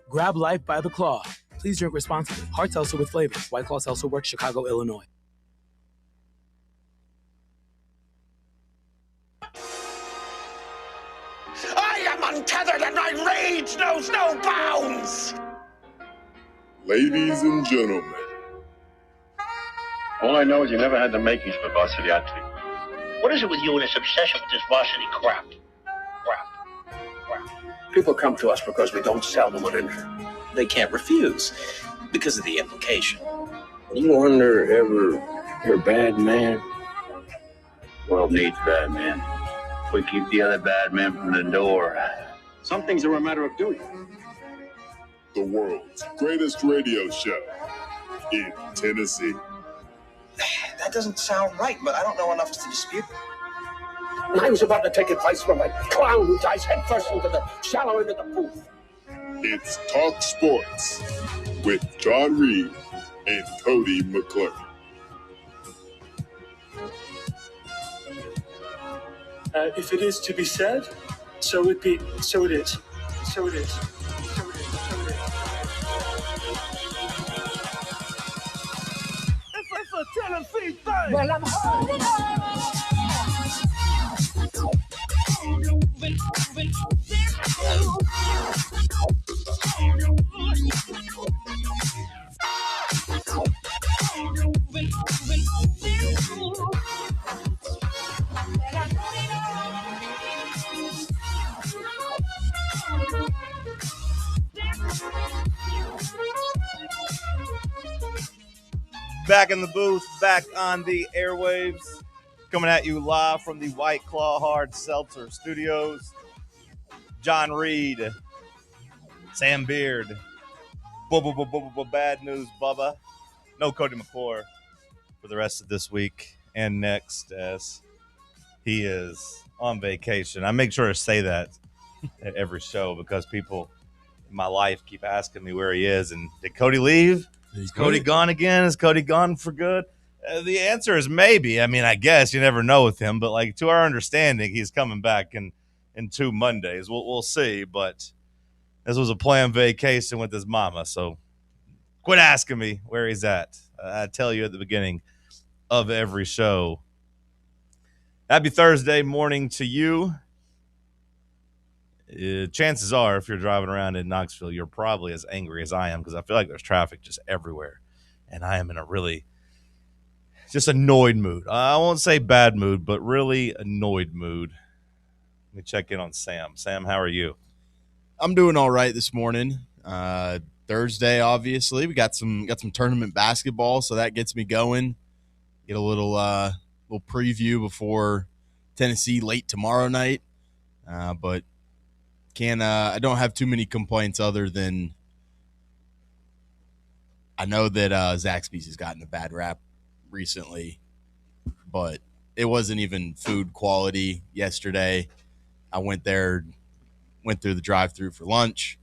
Grab life by the claw. Please drink responsibly. Hard seltzer with flavors. White Claw Seltzer Works, Chicago, Illinois. I am untethered and my rage knows no bounds! Ladies and gentlemen. All I know is you never had the makings of a varsity athlete. What is it with you and this obsession with this varsity crap? People come to us because we don't sell them an entry. They can't refuse because of the implication. You wonder ever you're a bad man? World needs bad men. We keep the other bad men from the door. Some things are a matter of duty. The world's greatest radio show in Tennessee. That doesn't sound right, but I don't know enough to dispute it. And I was about to take advice from a clown who dives headfirst into the shallow end of the pool. It's Talk Sports with John Reed and Cody McClure. If it is to be said, so it be. So it is. So it is. So it is. So it is. It's a Tennessee thing! Well, I'm holding on. Back in the booth, back on the airwaves, coming at you live from the White Claw Hard Seltzer Studios. John Reed, Sam Beard, bad news, Bubba. No Cody McClure for the rest of this week and next, as he is on vacation. I make sure to say that at every show because people in my life keep asking me where he is. And did Cody leave? Is Cody gone again? Is Cody gone for good? The answer is maybe. I mean, I guess you never know with him, but like to our understanding, he's coming back in 2 Mondays. We'll see, but this was a planned vacation with his mama, so quit asking me where he's at. I tell you at the beginning of every show. Happy Thursday morning to you. Chances are, if you're driving around in Knoxville, you're probably as angry as I am because I feel like there's traffic just everywhere. And I am in a really just annoyed mood. I won't say bad mood, but really annoyed mood. Let me check in on Sam. Sam, how are you? I'm doing all right this morning. Thursday, obviously. We got some tournament basketball, so that gets me going. Get a little preview before Tennessee late tomorrow night. But I don't have too many complaints other than I know that Zaxby's has gotten a bad rap recently, but it wasn't even food quality yesterday. I went through the drive-thru for lunch.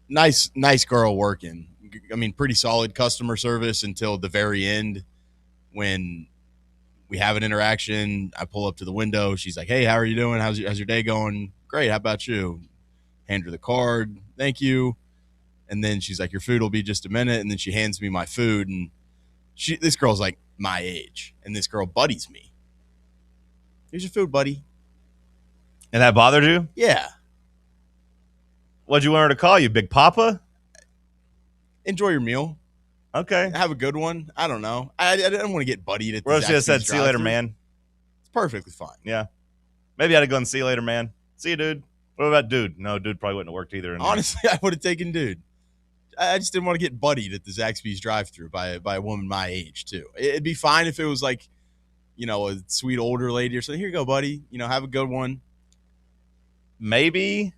Nice girl working. I mean, pretty solid customer service until the very end when we have an interaction. I pull up to the window. She's like, "Hey, how are you doing? How's your day going?" "Great. How about you?" Hand her the card. "Thank you." And then she's like, "Your food will be just a minute." And then she hands me my food. And this girl's like my age. And this girl buddies me. "Here's your food, buddy." And that bothered you? Yeah. What'd you want her to call you, Big Papa? Enjoy your meal. Okay. Have a good one. I don't know. I didn't want to get buddied at the Or she just said, "See you later, man." It's perfectly fine. Yeah. Maybe I'd have gone, "See you later, man." "See you, dude." What about dude? No, dude probably wouldn't have worked either. Honestly, I would have taken dude. I just didn't want to get buddied at the Zaxby's drive-thru by a woman my age, too. It'd be fine if it was like, a sweet older lady or something. "Here you go, buddy. Have a good one." Maybe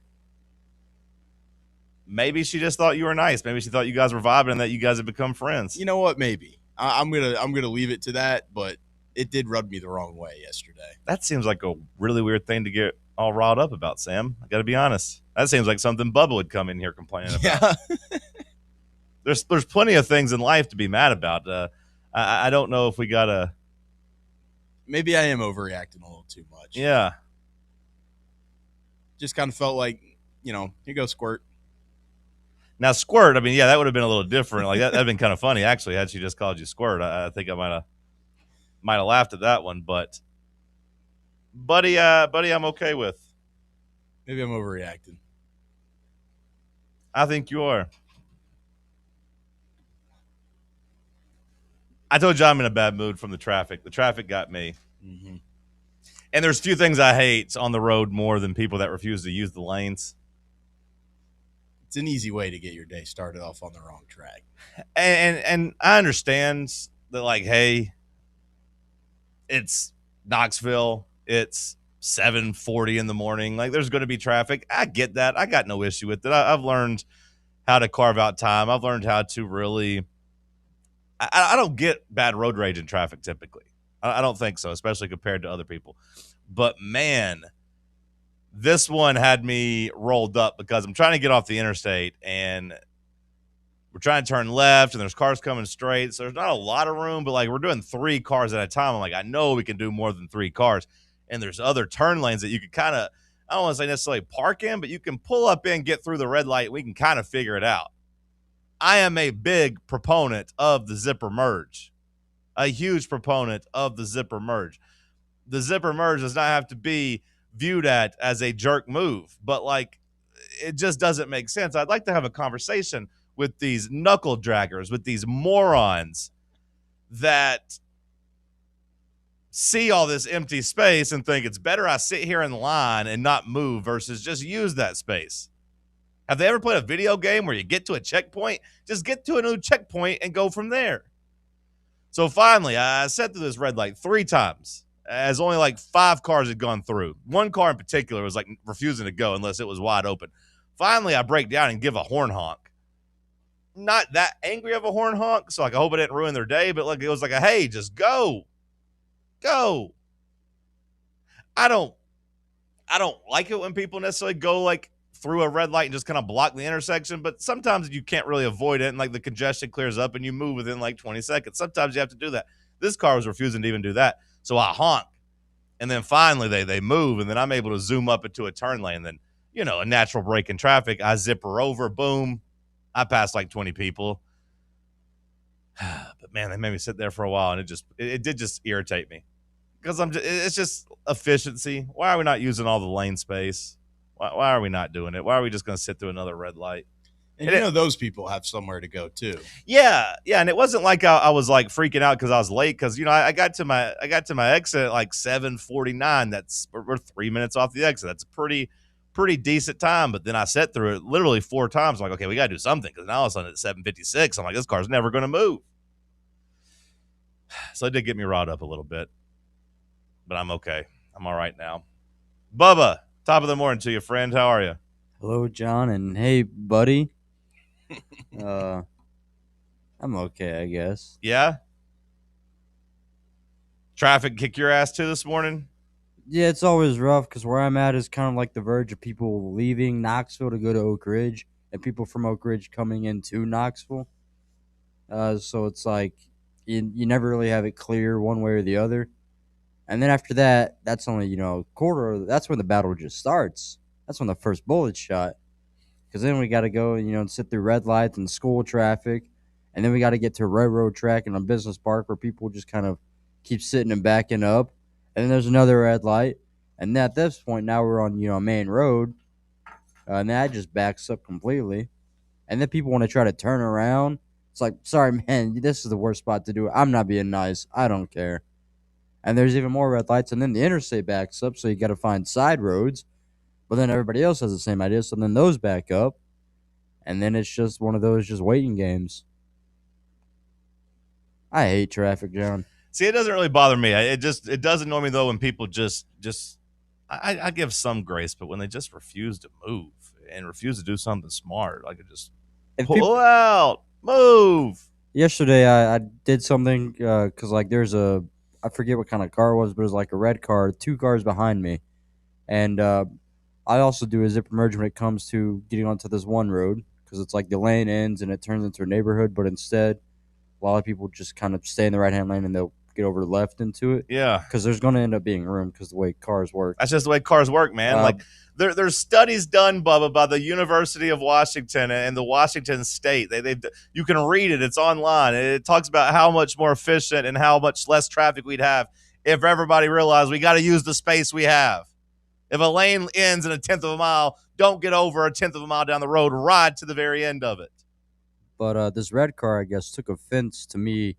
she just thought you were nice. Maybe she thought you guys were vibing and that you guys had become friends. You know what? Maybe. I'm gonna leave it to that, but it did rub me the wrong way yesterday. That seems like a really weird thing to get all riled up about, Sam. I got to be honest. That seems like something Bubba would come in here complaining about. Yeah. There's plenty of things in life to be mad about. I don't know if we got to. Maybe I am overreacting a little too much. Yeah. Just kind of felt like, here you go, squirt. Now, Squirt, I mean, yeah, that would have been a little different. Like that'd been kind of funny, actually, had she just called you Squirt. I think I might have laughed at that one, but buddy, I'm okay with. Maybe I'm overreacting. I think you are. I told you I'm in a bad mood from the traffic. The traffic got me. Mm-hmm. And there's few things I hate on the road more than people that refuse to use the lanes. It's an easy way to get your day started off on the wrong track. And I understand that, like, hey, it's Knoxville. It's 7:40 in the morning. Like, there's going to be traffic. I get that. I got no issue with it. I've learned how to carve out time. I've learned how to really – I don't get bad road rage in traffic typically. I don't think so, especially compared to other people. But, man – this one had me rolled up because I'm trying to get off the interstate and we're trying to turn left and there's cars coming straight. So there's not a lot of room, but like we're doing 3 cars at a time. I'm like, I know we can do more than 3 cars. And there's other turn lanes that you could kind of, I don't want to say necessarily park in, but you can pull up in, get through the red light. We can kind of figure it out. I am a big proponent of the zipper merge, a huge proponent of the zipper merge. The zipper merge does not have to be viewed at as a jerk move, but like it just doesn't make sense. I'd like to have a conversation with these knuckle draggers, with these morons that see all this empty space and think it's better I sit here in line and not move versus just use that space. Have they ever played a video game where you get to a checkpoint? Just get to a new checkpoint and go from there. So finally, I sat through this red light 3 times. As only like 5 cars had gone through. One car in particular was like refusing to go unless it was wide open. Finally, I break down and give a horn honk. Not that angry of a horn honk, so like I hope it didn't ruin their day, but like it was like a hey, just go. Go. I don't like it when people necessarily go like through a red light and just kind of block the intersection, but sometimes you can't really avoid it and like the congestion clears up and you move within like 20 seconds. Sometimes you have to do that. This car was refusing to even do that. So I honk, and then finally they move, and then I'm able to zoom up into a turn lane. Then, you know, a natural break in traffic. I zipper over, boom. I passed like 20 people. But, man, they made me sit there for a while, and it did just irritate me. Because it's just efficiency. Why are we not using all the lane space? Why are we not doing it? Why are we just going to sit through another red light? And those people have somewhere to go too. Yeah, and it wasn't like I was like freaking out because I was late. Because I got to my exit at like 7:49. We're 3 minutes off the exit. That's a pretty decent time. But then I sat through it literally 4 times. I'm like, okay, we got to do something because now all of a sudden at 7:56, I'm like, this car's never going to move. So it did get me riled up a little bit, but I'm okay. I'm all right now. Bubba, top of the morning to you, friend. How are you? Hello, John, and hey, buddy. I'm okay, I guess. Yeah? Traffic kick your ass too this morning? Yeah, it's always rough because where I'm at is kind of like the verge of people leaving Knoxville to go to Oak Ridge and people from Oak Ridge coming into Knoxville. So it's like you never really have it clear one way or the other. And then after that, that's only, quarter. That's when the battle just starts. That's when the first bullet's shot. Because then we got to go, and sit through red lights and school traffic. And then we got to get to a railroad track and a business park where people just kind of keep sitting and backing up. And then there's another red light. And at this point, now we're on, a main road. And that just backs up completely. And then people want to try to turn around. It's like, sorry, man, this is the worst spot to do it. I'm not being nice. I don't care. And there's even more red lights. And then the interstate backs up, so you got to find side roads. But then everybody else has the same idea, so then those back up. And then it's just one of those just waiting games. I hate traffic, John. See, it doesn't really bother me. It does annoy me, though, when people just I give some grace, but when they just refuse to move and refuse to do something smart, like just pull out, move. Yesterday, I did something because, there's I forget what kind of car it was, but it was like a red car, 2 cars behind me. And I also do a zipper merge when it comes to getting onto this one road because it's like the lane ends and it turns into a neighborhood, but instead, a lot of people just kind of stay in the right-hand lane and they'll it over left into it. Yeah. Because there's going to end up being room because the way cars work. That's just the way cars work, man. Like there's studies done, Bubba, by the University of Washington and the Washington State. You can read it. It's online. It talks about how much more efficient and how much less traffic we'd have if everybody realized we got to use the space we have. If a lane ends in 1/10 of a mile, don't get over 1/10 of a mile down the road. Ride to the very end of it. But this red car, I guess, took offense to me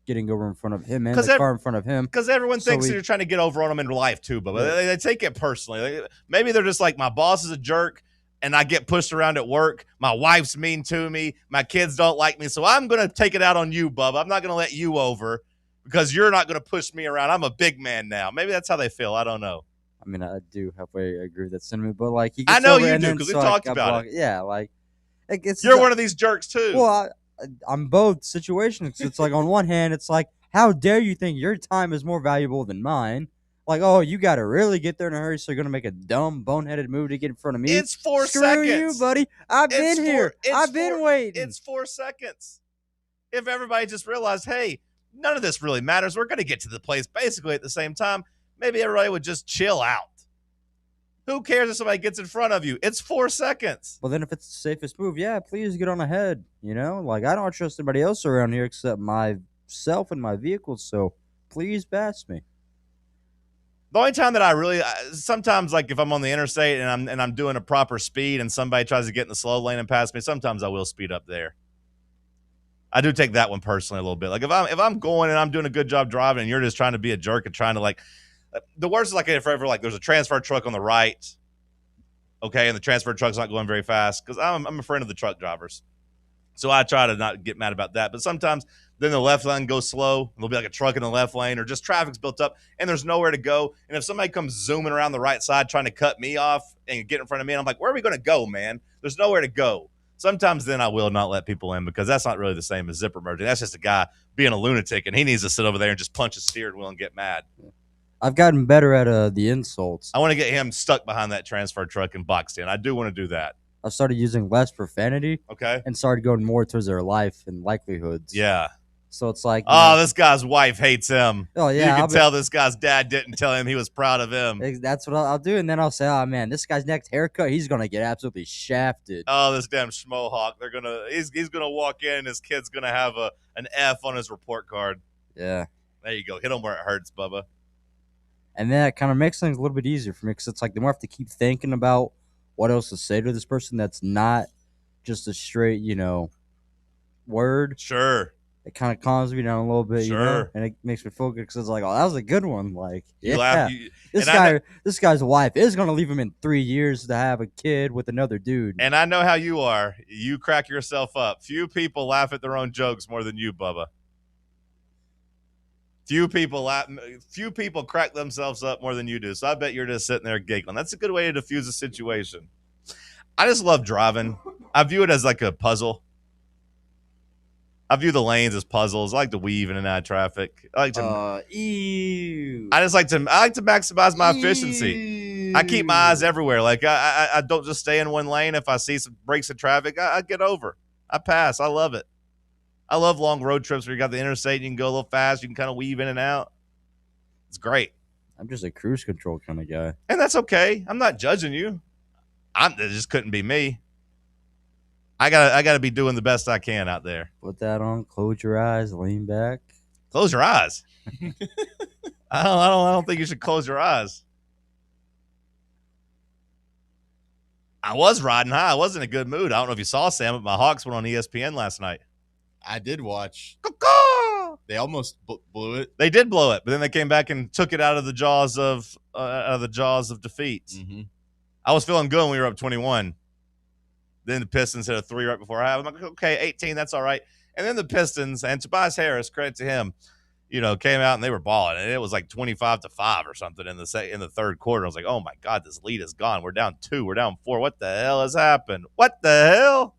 getting over in front of him and the car in front of him. Because everyone thinks you're trying to get over on them in life too, but they take it personally. Maybe they're just like, my boss is a jerk and I get pushed around at work. My wife's mean to me. My kids don't like me. So I'm going to take it out on you, Bubba. I'm not going to let you over because you're not going to push me around. I'm a big man now. Maybe that's how they feel. I don't know. I mean, I do halfway agree with that sentiment, but like, I know you do because we talked about it. Yeah, like, you're one of these jerks too. Well, I'm both situations. It's like on one hand, it's like, how dare you think your time is more valuable than mine? Like, oh, you got to really get there in a hurry, so you're going to make a dumb, boneheaded move to get in front of me. It's 4 Screw seconds. Screw you, buddy. I've been here. I've been waiting. It's 4 seconds. If everybody just realized, hey, none of this really matters. We're going to get to the place basically at the same time. Maybe everybody would just chill out. Who cares if somebody gets in front of you? It's 4 seconds. Well, then if it's the safest move, yeah, please get on ahead. You know, like, I don't trust anybody else around here except myself and my vehicle, so please pass me. The only time that I really sometimes, like if I'm on the interstate and I'm doing a proper speed and somebody tries to get in the slow lane and pass me, sometimes I will speed up there. I do take that one personally a little bit. Like if I'm going and I'm doing a good job driving and you're just trying to be a jerk and trying to like, the worst is like if ever like there's a transfer truck on the right, okay, and the transfer truck's not going very fast because I'm a friend of the truck drivers, so I try to not get mad about that. But sometimes then the left lane goes slow. There'll be like a truck in the left lane or just traffic's built up and there's nowhere to go. And if somebody comes zooming around the right side trying to cut me off and get in front of me, and I'm like, where are we going to go, man? There's nowhere to go. Sometimes then I will not let people in because that's not really the same as zipper merging. That's just a guy being a lunatic and he needs to sit over there and just punch his steering wheel and get mad. I've gotten better at the insults. I want to get him stuck behind that transfer truck and boxed in. I do want to do that. I started using less profanity. Okay. And started going more towards their life and likelihoods. Yeah. So it's like, this guy's wife hates him. Oh, yeah. You can tell this guy's dad didn't tell him he was proud of him. That's what I'll do. And then I'll say, oh, man, this guy's next haircut, he's going to get absolutely shafted. Oh, this damn schmohawk. He's going to walk in and his kid's going to have an F on his report card. Yeah. There you go. Hit him where it hurts, Bubba. And that kind of makes things a little bit easier for me because it's like the more I have to keep thinking about what else to say to this person that's not just a straight, word. Sure. It kind of calms me down a little bit, sure. And it makes me feel good because it's like, oh, that was a good one. Like, this guy's wife is going to leave him in 3 years to have a kid with another dude. And I know how you are. You crack yourself up. Few people laugh at their own jokes more than you, Bubba. Few people crack themselves up more than you do. So I bet you're just sitting there giggling. That's a good way to diffuse a situation. I just love driving. I view it as like a puzzle. I view the lanes as puzzles. I like to weave in and out of traffic. I like to. I like to maximize my efficiency. I keep my eyes everywhere. Like I don't just stay in one lane. If I see some breaks in traffic, I get over. I pass. I love it. I love long road trips where you got the interstate and you can go a little fast. You can kind of weave in and out. It's great. I'm just a cruise control kind of guy. And that's okay. I'm not judging you. It just couldn't be me. I gotta be doing the best I can out there. Put that on. Close your eyes. Lean back. Close your eyes. I don't think you should close your eyes. I was riding high. I was in a good mood. I don't know if you saw, Sam, but my Hawks went on ESPN last night. I did watch. They almost blew it. They did blow it, but then they came back and took it out of the jaws of defeat. Mm-hmm. I was feeling good when we were up 21. Then the Pistons hit a 3 right before half. I'm like, okay, 18, that's all right. And then the Pistons and Tobias Harris, credit to him, came out and they were balling, and it was like 25-5 or something in the third quarter. I was like, oh my God, this lead is gone. We're down 2. We're down 4. What the hell has happened? What the hell?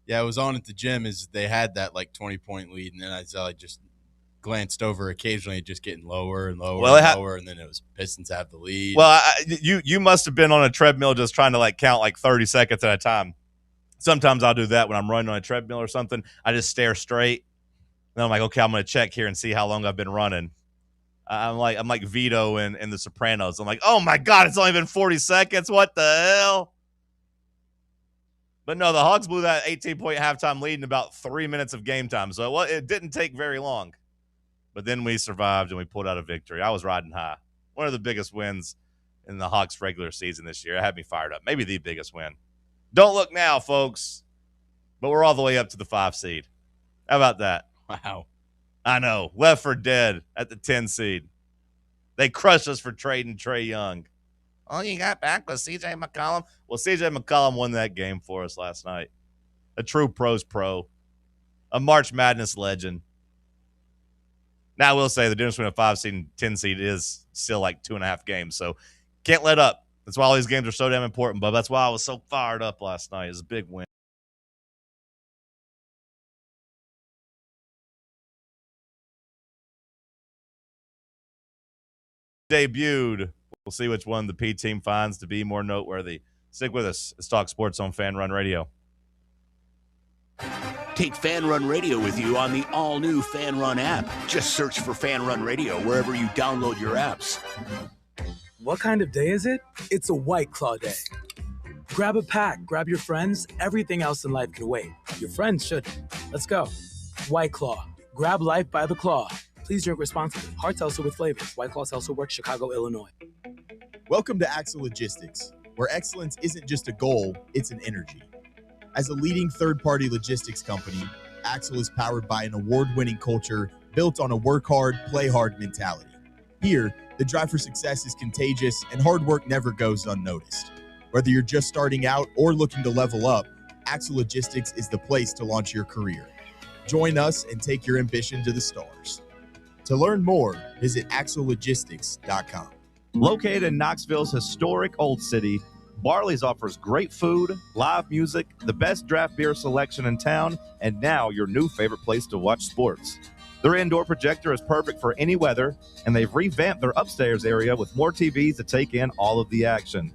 Yeah, I was on at the gym as they had that like 20-point lead, and then I just glanced over occasionally, just getting lower and lower lower, and then it was Pistons have the lead. Well, you must have been on a treadmill just trying to like count like 30 seconds at a time. Sometimes I'll do that when I'm running on a treadmill or something. I just stare straight. Then I'm like, okay, I'm going to check here and see how long I've been running. I'm like Vito in The Sopranos. I'm like, oh my God, it's only been 40 seconds. What the hell? But no, the Hogs blew that 18-point halftime lead in about 3 minutes of game time. So it didn't take very long. But then we survived and we pulled out a victory. I was riding high. One of the biggest wins in the Hawks regular season this year. It had me fired up. Maybe the biggest win. Don't look now, folks. But we're all the way up to the 5 seed. How about that? Wow. I know. Left for dead at the 10 seed. They crushed us for trading Trae Young. All you got back was C.J. McCollum. Well, C.J. McCollum won that game for us last night. A true pro's pro. A March Madness legend. Now, I will say the difference between a 5 seed and 10 seed is still like 2.5 games. So can't let up. That's why all these games are so damn important, but that's why I was so fired up last night. It was a big win. Debuted. We'll see which one the P team finds to be more noteworthy. Stick with us. It's Talk Sports on Fan Run Radio. Take Fan Run Radio with you on the all-new Fan Run app. Just search for Fan Run Radio wherever you download your apps. What kind of day is it? It's a White Claw day. Grab a pack, grab your friends. Everything else in life can wait. Your friends shouldn't. Let's go. White Claw. Grab life by the claw. Please drink responsibly. Hard seltzer with flavors. White Claw Seltzer Works, Chicago, Illinois. Welcome to Axle Logistics, where excellence isn't just a goal, it's an energy. As a leading third-party logistics company, Axle is powered by an award-winning culture built on a work-hard, play-hard mentality. Here, the drive for success is contagious and hard work never goes unnoticed. Whether you're just starting out or looking to level up, Axle Logistics is the place to launch your career. Join us and take your ambition to the stars. To learn more, visit axlelogistics.com. Located in Knoxville's historic Old City, Barley's offers great food, live music, the best draft beer selection in town, and now your new favorite place to watch sports. Their indoor projector is perfect for any weather, and they've revamped their upstairs area with more TVs to take in all of the action.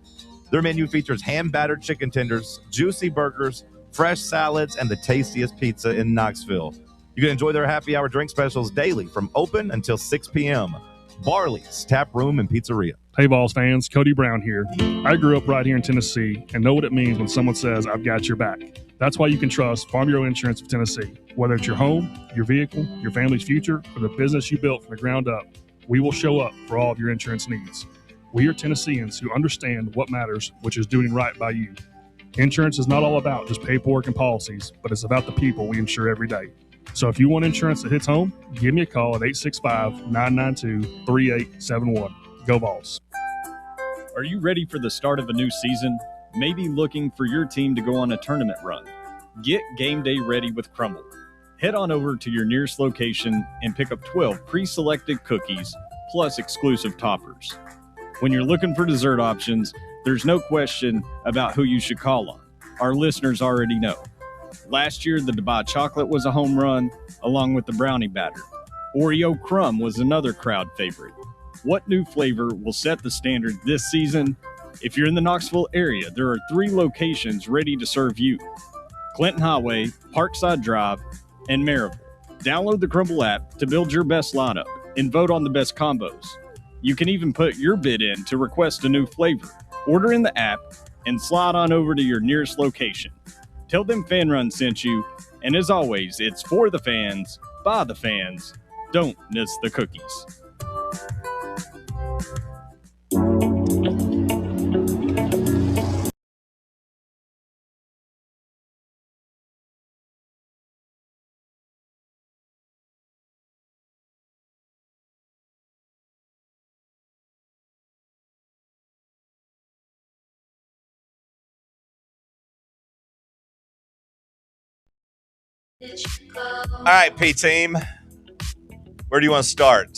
Their menu features hand-battered chicken tenders, juicy burgers, fresh salads, and the tastiest pizza in Knoxville. You can enjoy their happy hour drink specials daily from open until 6 p.m. Barley's Tap Room and Pizzeria. Hey, Vols fans, Cody Brown here. I grew up right here in Tennessee and know what it means when someone says, I've got your back. That's why you can trust Farm Bureau Insurance of Tennessee. Whether it's your home, your vehicle, your family's future, or the business you built from the ground up, we will show up for all of your insurance needs. We are Tennesseans who understand what matters, which is doing right by you. Insurance is not all about just paperwork and policies, but it's about the people we insure every day. So if you want insurance that hits home, give me a call at 865-992-3871. Go Vols. Are you ready for the start of a new season? Maybe looking for your team to go on a tournament run? Get game day ready with Crumble. Head on over to your nearest location and pick up 12 pre-selected cookies plus exclusive toppers. When you're looking for dessert options, there's no question about who you should call on. Our listeners already know. Last year, the Dubai chocolate was a home run, along with the brownie batter. Oreo crumb was another crowd favorite. What new flavor will set the standard this season? If you're in the Knoxville area, there are 3 locations ready to serve you: Clinton Highway, Parkside Drive, and Maryville. Download the Crumble app to build your best lineup and vote on the best combos. You can even put your bid in to request a new flavor. Order in the app and slide on over to your nearest location. Tell them Fan Run sent you, and as always, it's for the fans, by the fans. Don't miss the cookies. All right, P team. Where do you want to start?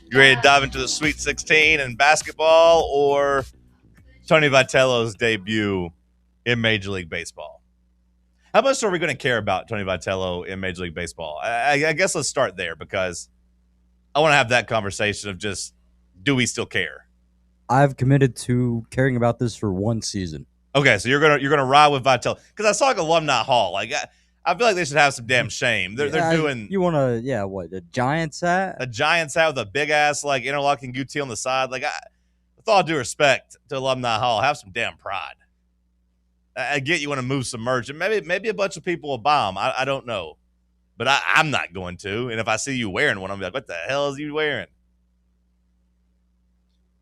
You ready to dive into the Sweet 16 in basketball or Tony Vitello's debut in Major League Baseball? How much are we going to care about Tony Vitello in Major League Baseball? I guess let's start there because I want to have that conversation of just, do we still care? I've committed to caring about this for one season. Okay, so you're gonna ride with Vitello because I saw like Alumni Hall. Like I feel like they should have some damn shame. They're doing. You want to, what, a Giants hat? A Giants hat with a big ass like interlocking goatee on the side. Like, with all due respect to Alumni Hall, have some damn pride. I get you want to move some merch, and maybe a bunch of people will buy them. I don't know, but I'm not going to. And if I see you wearing one, I'm like, what the hell is you wearing?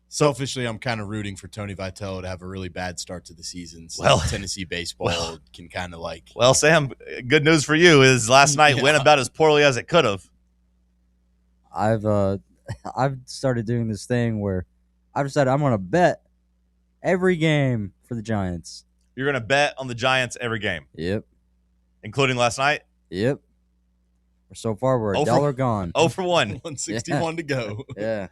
Selfishly, I'm kind of rooting for Tony Vitello to have a really bad start to the season. So Tennessee baseball can kind of like. Well, Sam, good news for you is last night went about as poorly as it could have. I've started doing this thing where I've decided I'm going to bet every game for the Giants. You're going to bet on the Giants every game? Yep. Including last night? Yep. So far, we're $1 gone. 0 for 1. 161 to go. Yeah.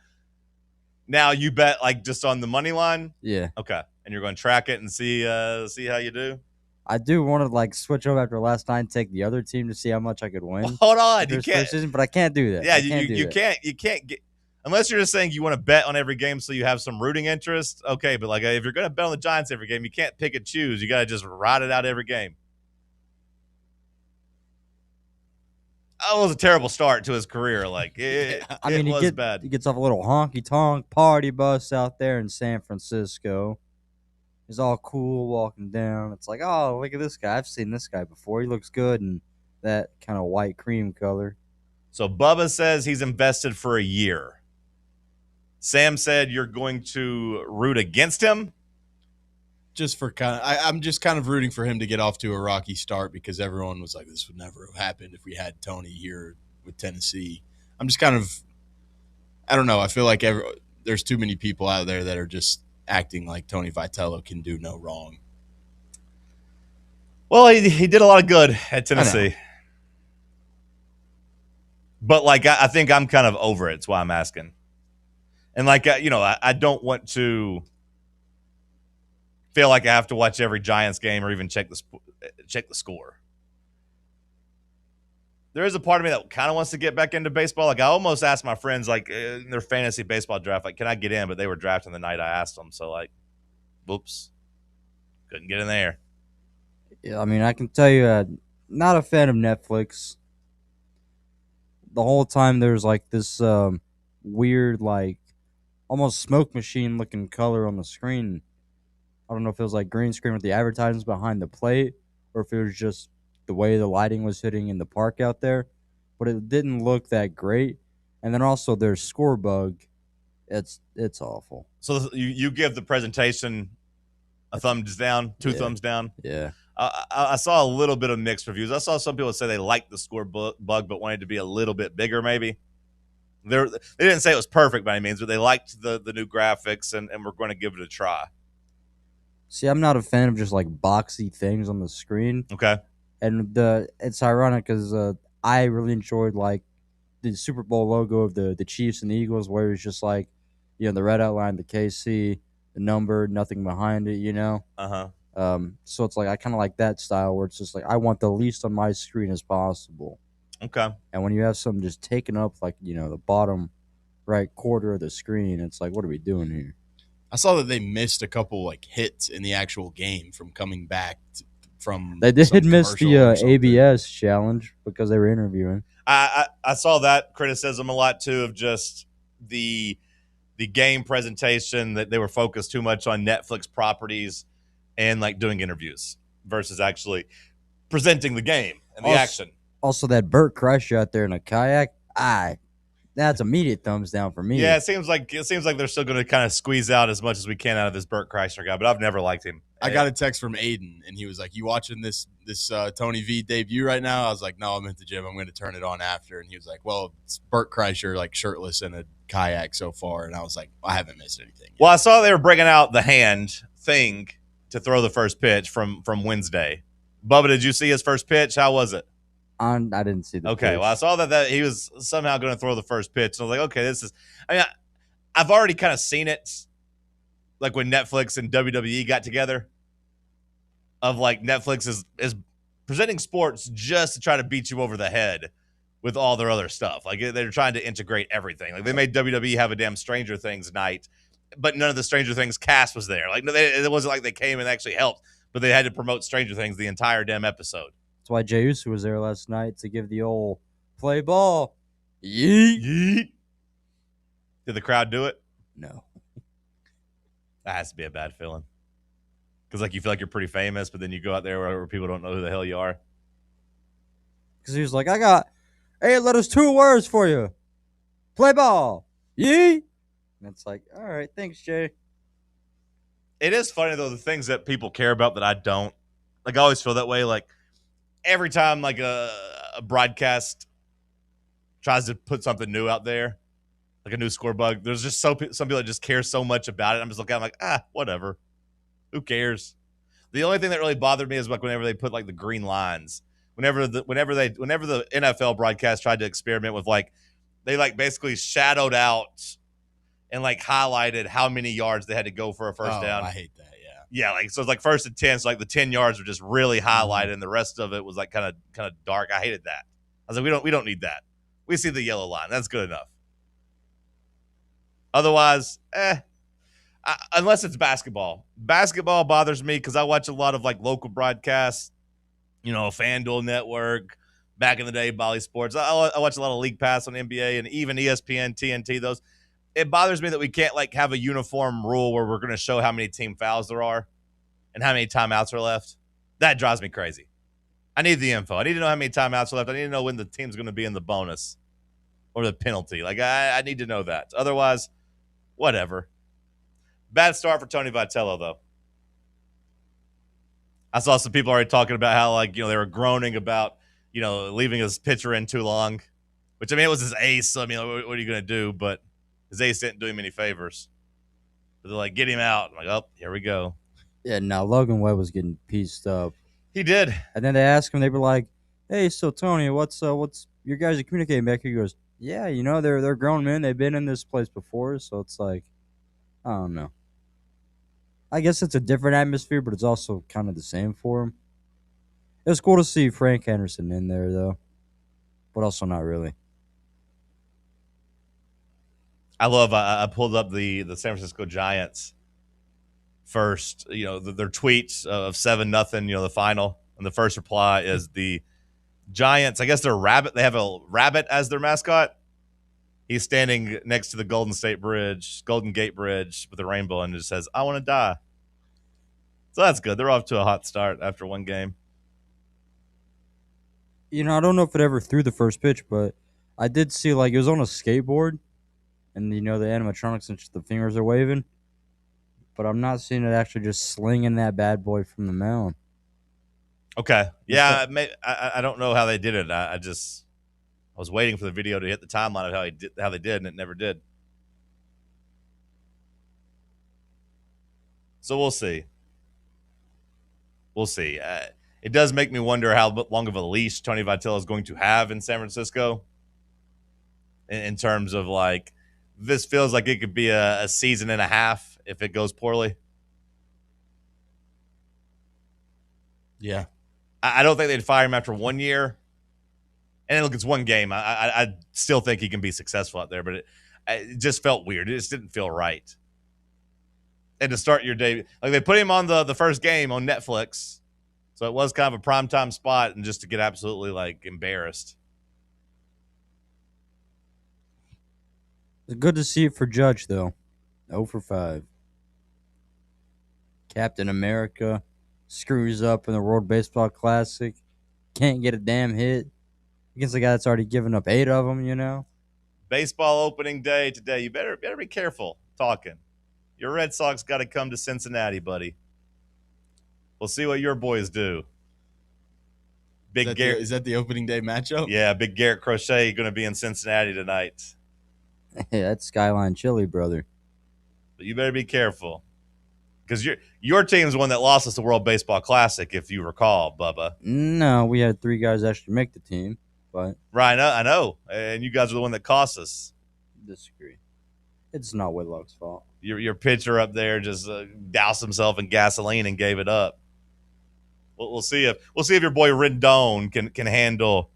Now you bet like just on the money line? Yeah. Okay. And you're going to track it and see how you do? I do want to like switch over after last night and take the other team to see how much I could win. Well, hold on. You can't. Season, but I can't do that. Yeah, you can't get. Unless you're just saying you want to bet on every game so you have some rooting interest, okay. But like if you're going to bet on the Giants every game, you can't pick and choose. You got to just ride it out every game. Oh, it was a terrible start to his career. Like it was bad. He gets off a little honky-tonk party bus out there in San Francisco. He's all cool walking down. It's like, oh, look at this guy. I've seen this guy before. He looks good in that kind of white cream color. So Bubba says he's invested for a year. Sam said you're going to root against him? Just for I'm just kind of rooting for him to get off to a rocky start because everyone was like, this would never have happened if we had Tony here with Tennessee. I'm just kind of, I don't know. I feel like there's too many people out there that are just acting like Tony Vitello can do no wrong. Well, he did a lot of good at Tennessee. But, like, I think I'm kind of over it. That's why I'm asking. And, like, I don't want to feel like I have to watch every Giants game or even check the score. There is a part of me that kind of wants to get back into baseball. Like, I almost asked my friends, like, in their fantasy baseball draft, like, can I get in? But they were drafting the night I asked them. So, like, whoops. Couldn't get in there. Yeah, I mean, I can tell you, not a fan of Netflix. The whole time there's, like, this weird, like, almost smoke machine looking color on the screen. I don't know if it was like green screen with the advertisements behind the plate or if it was just the way the lighting was hitting in the park out there, but it didn't look that great. And then also there's score bug. It's awful. So you give the presentation a thumbs down, two thumbs down? Yeah. I saw a little bit of mixed reviews. I saw some people say they liked the score bug but wanted to be a little bit bigger maybe. They didn't say it was perfect by any means, but they liked the new graphics and we're going to give it a try. See, I'm not a fan of just like boxy things on the screen. Okay. And it's ironic because I really enjoyed like the Super Bowl logo of the Chiefs and the Eagles, where it's just like, the red outline, the KC, the number, nothing behind it, So it's like I kind of like that style where it's just like I want the least on my screen as possible. Okay. And when you have something just taking up like the bottom right quarter of the screen, it's like, what are we doing here? I saw that they missed a couple like hits in the actual game from coming back from. They did miss the ABS challenge because they were interviewing. I saw that criticism a lot too of just the game presentation, that they were focused too much on Netflix properties and like doing interviews versus actually presenting the game and the action. Also, that Burt Kreischer out there in a kayak, that's immediate thumbs down for me. Yeah, it seems like they're still going to kind of squeeze out as much as we can out of this Burt Kreischer guy, but I've never liked him. I got a text from Aiden, and he was like, "You watching this Tony V debut right now?" I was like, "No, I'm at the gym. I'm going to turn it on after." And he was like, "Well, it's Burt Kreischer like shirtless in a kayak so far," and I was like, "I haven't missed anything yet." Well, I saw they were bringing out the hand thing to throw the first pitch from Wednesday. Bubba, did you see his first pitch? How was it? I didn't see the Okay, pitch. well, I saw that he was somehow going to throw the first pitch. And I was like, okay, I've already kind of seen it, like when Netflix and WWE got together, of like Netflix is presenting sports just to try to beat you over the head with all their other stuff. Like they're trying to integrate everything. Like they made WWE have a damn Stranger Things night, but none of the Stranger Things cast was there. Like it wasn't like they came and actually helped, but they had to promote Stranger Things the entire damn episode. That's why Jey Uso was there last night to give the old play ball. Yeet. Yeet. Did the crowd do it? No. That has to be a bad feeling. Because, like, you feel like you're pretty famous, but then you go out there where people don't know who the hell you are. Because he was like, I got 8 letters, 2 words for you. Play ball. Yeet. And it's like, all right, thanks, Jay. It is funny, though, the things that people care about that I don't. Like, I always feel that way. Like, every time, like, a broadcast tries to put something new out there, like a new score bug, there's just some people that just care so much about it. I'm just looking at it, I'm like, whatever. Who cares? The only thing that really bothered me is like whenever they put like the green lines. Whenever the NFL broadcast tried to experiment with like they like basically shadowed out and like highlighted how many yards they had to go for a first down. I hate that. Yeah, like so it's like 1st and 10, so like the 10 yards were just really highlighted, and the rest of it was like kind of dark. I hated that. I was like, we don't need that. We see the yellow line. That's good enough. Otherwise, unless it's basketball. Basketball bothers me because I watch a lot of like local broadcasts, FanDuel Network, back in the day, Bally Sports. I watch a lot of League Pass on NBA and even ESPN, TNT, those. It bothers me that we can't like have a uniform rule where we're going to show how many team fouls there are and how many timeouts are left. That drives me crazy. I need the info. I need to know how many timeouts are left. I need to know when the team's going to be in the bonus or the penalty. Like I need to know that. Otherwise, whatever. Bad start for Tony Vitello, though. I saw some people already talking about how, like, they were groaning about, leaving his pitcher in too long. Which, I mean, it was his ace. So, I mean, what are you going to do? But his ace didn't do him any favors. But they're like, get him out. I'm like, oh, here we go. Yeah, now Logan Webb was getting pieced up. He did. And then they asked him, they were like, hey, so Tony, what's your guys are communicating back here? He goes, yeah, they're grown men. They've been in this place before. So it's like, I don't know. I guess it's a different atmosphere, but it's also kind of the same for him. It was cool to see Frank Henderson in there, though, but also not really. I pulled up the San Francisco Giants first, their tweets of 7-0, the final. And the first reply is the Giants, I guess they're rabbit. They have a rabbit as their mascot. He's standing next to the Golden Gate Bridge with a rainbow, and it just says, I want to die. So that's good. They're off to a hot start after one game. I don't know if it ever threw the first pitch, but I did see, like, it was on a skateboard, and, the animatronics and the fingers are waving. But I'm not seeing it actually just slinging that bad boy from the mound. Okay. Yeah, I don't know how they did it. I was waiting for the video to hit the timeline of how they did, and it never did. So we'll see. We'll see. It does make me wonder how long of a leash Tony Vitello is going to have in San Francisco in terms of, like, this feels like it could be a season and a half if it goes poorly. Yeah. I don't think they'd fire him after 1 year. And look, it's one game. I still think he can be successful out there, but it just felt weird. It just didn't feel right. And to start your day, like they put him on the first game on Netflix, so it was kind of a primetime spot, and just to get absolutely like embarrassed. It's good to see it for Judge, though. 0 for 5. Captain America screws up in the World Baseball Classic. Can't get a damn hit against a guy that's already given up 8 of them, Baseball opening day today. You better be careful talking. Your Red Sox got to come to Cincinnati, buddy. We'll see what your boys do. Is that the opening day matchup? Yeah, Big Garrett Crochet going to be in Cincinnati tonight. Hey, that's Skyline Chili, brother. But you better be careful. Because your team's the one that lost us the World Baseball Classic, if you recall, Bubba. No, we had 3 guys actually make the team. But right, I know. And you guys are the one that cost us. Disagree. It's not Whitlock's fault. Your pitcher up there just doused himself in gasoline and gave it up. We'll see if your boy Rendon can handle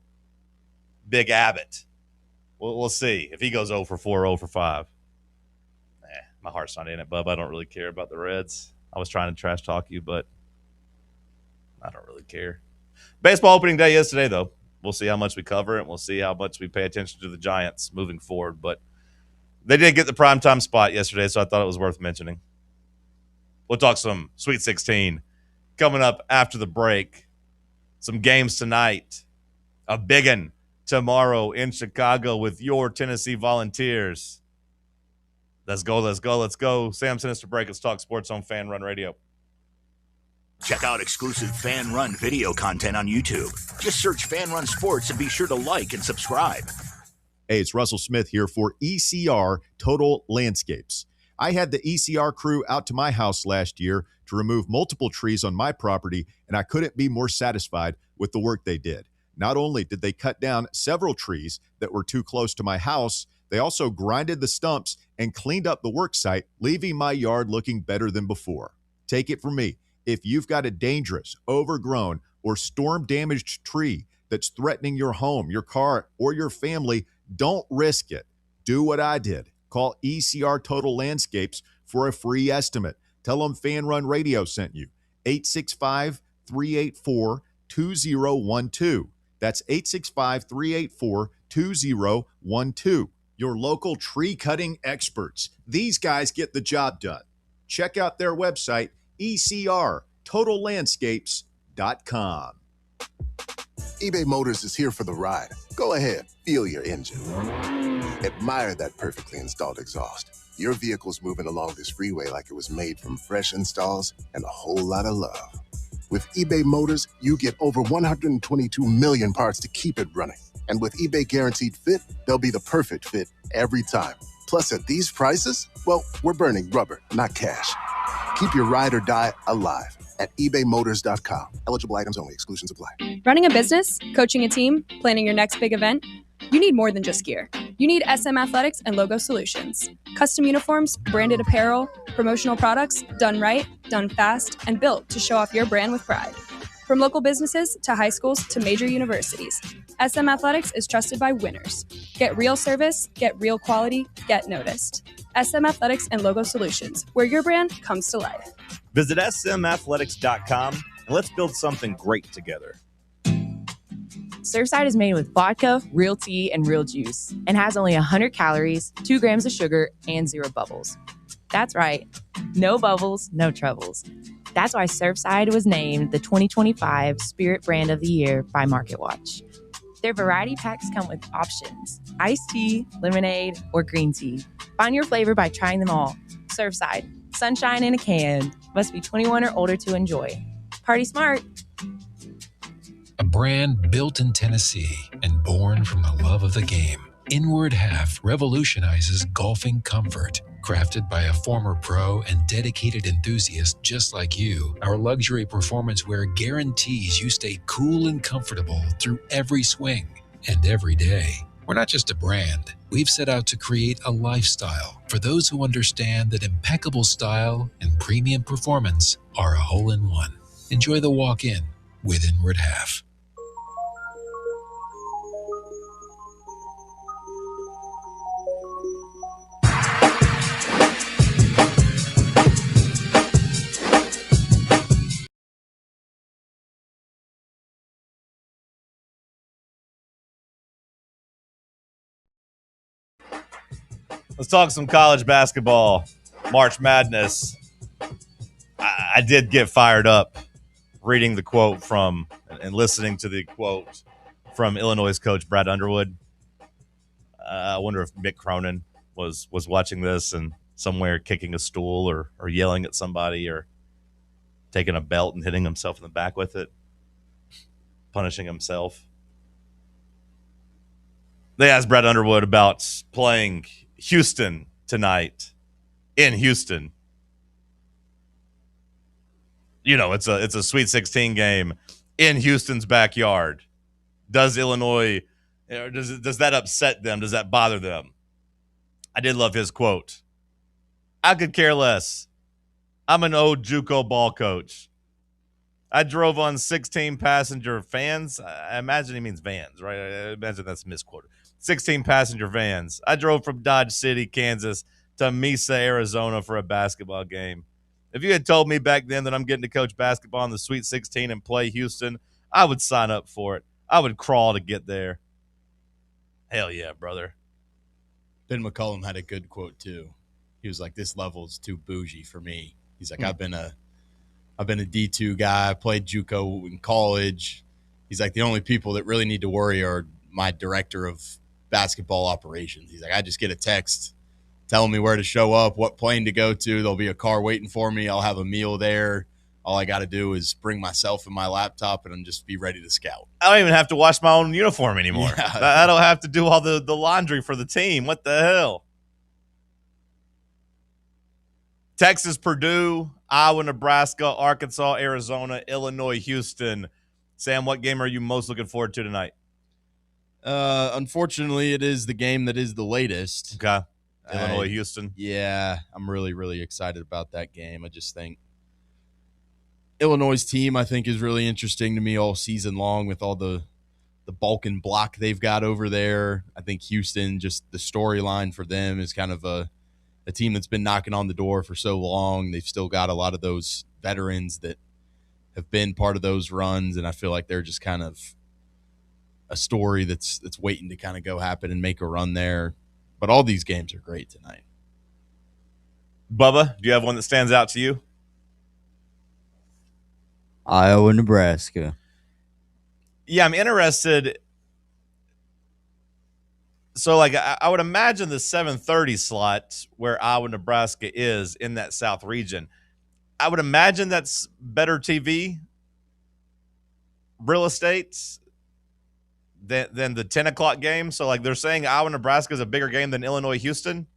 Big Abbott. We'll see if he goes 0 for 4, 0 for 5. My heart's not in it, bub. I don't really care about the Reds. I was trying to trash talk you, but I don't really care. Baseball opening day is today, though. We'll see how much we cover it. We'll see how much we pay attention to the Giants moving forward. But they did get the primetime spot yesterday, so I thought it was worth mentioning. We'll talk some Sweet 16 coming up after the break. Some games tonight. A big one tomorrow in Chicago with your Tennessee Volunteers. Let's go, let's go, let's go. Sam Sinister Break. Let's talk sports on Fan Run Radio. Check out exclusive Fan Run video content on YouTube. Just search Fan Run Sports and be sure to like and subscribe. Hey, it's Russell Smith here for ECR Total Landscapes. I had the ECR crew out to my house last year to remove multiple trees on my property, and I couldn't be more satisfied with the work they did. Not only did they cut down several trees that were too close to my house, they also grinded the stumps and cleaned up the work site, leaving my yard looking better than before. Take it from me. If you've got a dangerous, overgrown, or storm-damaged tree that's threatening your home, your car, or your family, don't risk it. Do what I did. Call ECR Total Landscapes for a free estimate. Tell them Fan Run Radio sent you. 865-384-2012. That's 865-384-2012. Your local tree cutting experts. These guys get the job done. Check out their website, ECRTotalLandscapes.com. eBay Motors is here for the ride. Go ahead, feel your engine. Admire that perfectly installed exhaust. Your vehicle's moving along this freeway like it was made from fresh installs and a whole lot of love. With eBay Motors, you get over 122 million parts to keep it running. And with eBay Guaranteed Fit, they'll be the perfect fit every time. Plus, at these prices, well, we're burning rubber, not cash. Keep your ride or die alive at ebaymotors.com. Eligible items only. Exclusions apply. Running a business, coaching a team, planning your next big event? You need more than just gear. You need SM Athletics and Logo Solutions. Custom uniforms, branded apparel, promotional products, done right, done fast, and built to show off your brand with pride. From local businesses to high schools to major universities, SM Athletics is trusted by winners. Get real service, get real quality, get noticed. SM Athletics and Logo Solutions, where your brand comes to life. Visit smathletics.com and let's build something great together. Surfside is made with vodka, real tea, and real juice, and has only 100 calories, 2 grams of sugar, and 0 bubbles. That's right. No bubbles, no troubles. That's why Surfside was named the 2025 Spirit Brand of the Year by MarketWatch. Their variety packs come with options: iced tea, lemonade, or green tea. Find your flavor by trying them all. Surfside, sunshine in a can. Must be 21 or older to enjoy. Party smart. A brand built in Tennessee and born from the love of the game. Inward Half revolutionizes golfing comfort. Crafted by a former pro and dedicated enthusiast just like you, our luxury performance wear guarantees you stay cool and comfortable through every swing and every day. We're not just a brand. We've set out to create a lifestyle for those who understand that impeccable style and premium performance are a hole-in-one. Enjoy the walk-in with Inward Half. Let's talk some college basketball, March Madness. I did get fired up reading the quote from and listening to the quote from Illinois' coach Brad Underwood. I wonder if Mick Cronin was watching this and somewhere kicking a stool or yelling at somebody or taking a belt and hitting himself in the back with it, punishing himself. They asked Brad Underwood about playing Houston tonight in Houston. You know, it's a Sweet 16 game in Houston's backyard. Does Illinois, does that upset them? Does that bother them? I did love his quote. I could care less. I'm an old JUCO ball coach. I drove on 16 passenger vans. I imagine he means vans, right? I imagine that's misquoted. 16 passenger vans. I drove from Dodge City, Kansas to Mesa, Arizona for a basketball game. If you had told me back then that I'm getting to coach basketball in the Sweet 16 and play Houston, I would sign up for it. I would crawl to get there. Hell yeah, brother. Ben McCullum had a good quote too. He was like, "This level is too bougie for me." He's like, I've been a D2 guy. I played JUCO in college. He's like, the only people that really need to worry are my director of basketball operations. He's like, I just get a text telling me where to show up, what plane to go to. There'll be a car waiting for me. I'll have a meal there. All I got to do is bring myself and my laptop and just be ready to scout. I don't even have to wash my own uniform anymore. Yeah. I don't have to do all the laundry for the team. What the hell? Texas, Purdue, Iowa, Nebraska, Arkansas, Arizona, Illinois, Houston. Sam, what game are you most looking forward to tonight? Unfortunately, it is the game that is the latest. Okay. Illinois, Houston. Yeah, I'm really, really excited about that game. I just think Illinois' team, I think, is really interesting to me all season long with all the Balkan block they've got over there. I think Houston, just the storyline for them is kind of a team that's been knocking on the door for so long. They've still got a lot of those veterans that have been part of those runs, and I feel like they're just kind of a story that's waiting to kind of go happen and make a run there. But all these games are great tonight. Bubba, do you have one that stands out to you? Iowa, Nebraska. Yeah, I'm interested. So, like, I would imagine the 7:30 slot where Iowa, Nebraska is in that South region, I would imagine that's better TV real estate than the 10 o'clock game. So, like, they're saying Iowa, Nebraska is a bigger game than Illinois, Houston?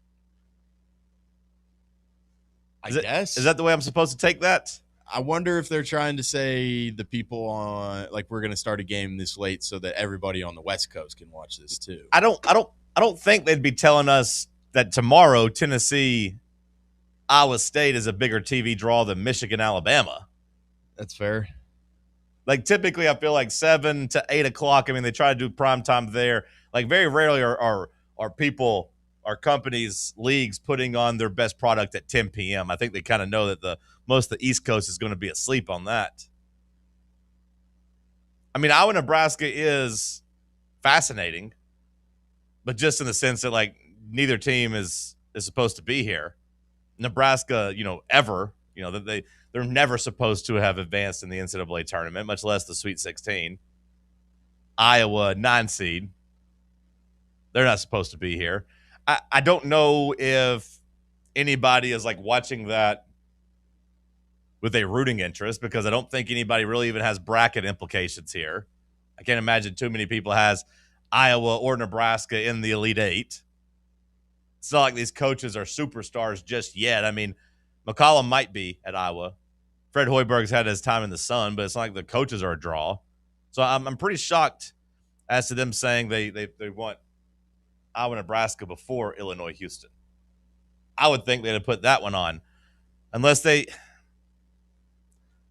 I guess. Is that the way I'm supposed to take that? I wonder if they're trying to say the people on, like, we're going to start a game this late so that everybody on the West Coast can watch this too. I don't think they'd be telling us that tomorrow Tennessee, Iowa State is a bigger TV draw than Michigan, Alabama. That's fair. Like, typically, I feel like 7 to 8 o'clock. I mean, they try to do prime time there. Like, very rarely are people, are companies, leagues putting on their best product at 10 p.m. I think they kind of know that most of the East Coast is going to be asleep on that. I mean, Iowa, Nebraska is fascinating, but just in the sense that, like, neither team is supposed to be here. Nebraska, ever, that they're never supposed to have advanced in the NCAA tournament, much less the Sweet 16. Iowa, 9 seed. They're not supposed to be here. I don't know if anybody is, like, watching that with a rooting interest, because I don't think anybody really even has bracket implications here. I can't imagine too many people has Iowa or Nebraska in the Elite Eight. It's not like these coaches are superstars just yet. I mean, McCollum might be at Iowa. Fred Hoiberg's had his time in the sun, but it's not like the coaches are a draw. So I'm pretty shocked as to them saying they want Iowa, Nebraska before Illinois, Houston. I would think they'd have put that one on, unless they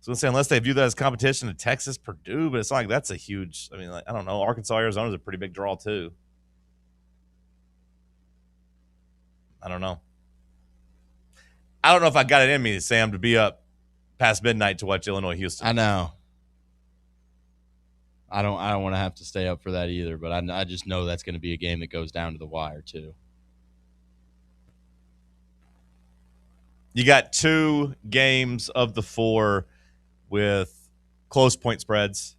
view that as competition to Texas, Purdue. But it's not like that's a huge. I mean, like, I don't know. Arkansas, Arizona is a pretty big draw too. I don't know. I don't know if I got it in me, Sam, to be up past midnight to watch Illinois, Houston. I know. I don't want to have to stay up for that either, but I just know that's going to be a game that goes down to the wire too. You got 2 games of the 4 with close point spreads.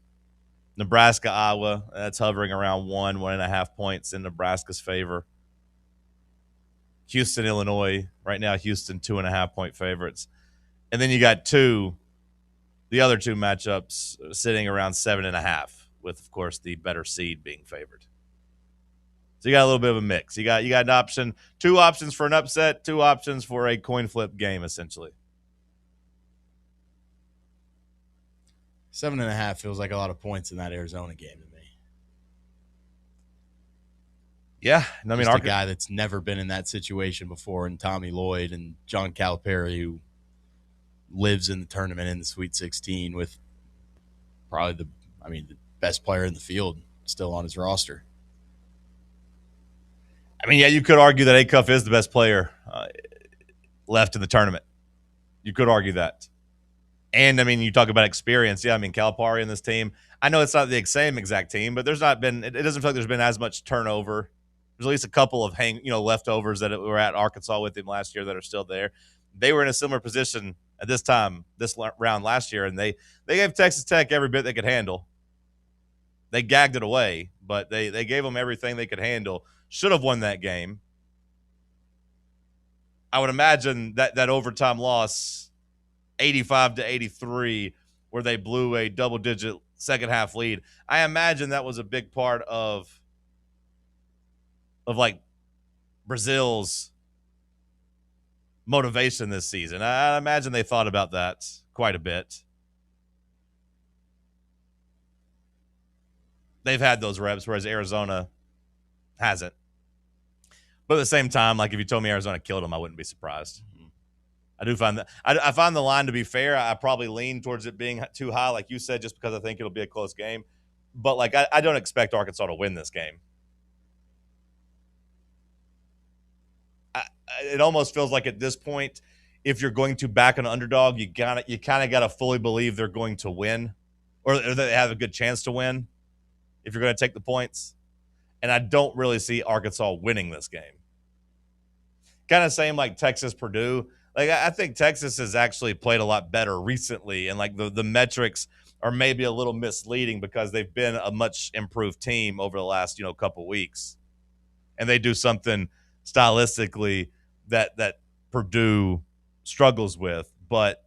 Nebraska, Iowa, that's hovering around 1.5 points in Nebraska's favor. Houston, Illinois, right now Houston 2.5 point favorites. And then you got the other 2 matchups sitting around 7.5, with, of course, the better seed being favored. So you got a little bit of a mix. You got an option, 2 options for an upset, 2 options for a coin flip game, essentially. 7.5 feels like a lot of points in that Arizona game to me. Yeah, I mean, a guy that's never been in that situation before, and Tommy Lloyd and John Calipari, who lives in the tournament in the Sweet 16 with probably the best player in the field still on his roster. I mean, yeah, you could argue that Acuff is the best player left in the tournament. You could argue that. And, I mean, you talk about experience. Yeah, I mean, Calipari and this team, I know it's not the same exact team, but there's not been. It doesn't feel like there's been as much turnover. There's at least a couple of leftovers that were at Arkansas with him last year that are still there. They were in a similar position at this round last year, and they gave Texas Tech every bit they could handle. They gagged it away, but they gave them everything they could handle. Should have won that game. I would imagine that overtime loss, 85-83, where they blew a double-digit second-half lead, I imagine that was a big part of like Brazil's motivation this season. I imagine they thought about that quite a bit. They've had those reps, whereas Arizona hasn't. But at the same time, like if you told me Arizona killed them, I wouldn't be surprised. I do find that I find the line to be fair. I probably lean towards it being too high, like you said, just because I think it'll be a close game. But like I don't expect Arkansas to win this game. It almost feels like at this point, if you're going to back an underdog, you kind of got to fully believe they're going to win, or that they have a good chance to win. If you're going to take the points, and I don't really see Arkansas winning this game. Kind of same like Texas Purdue. Like I think Texas has actually played a lot better recently, and like the metrics are maybe a little misleading because they've been a much improved team over the last couple weeks, and they do something stylistically that Purdue struggles with, but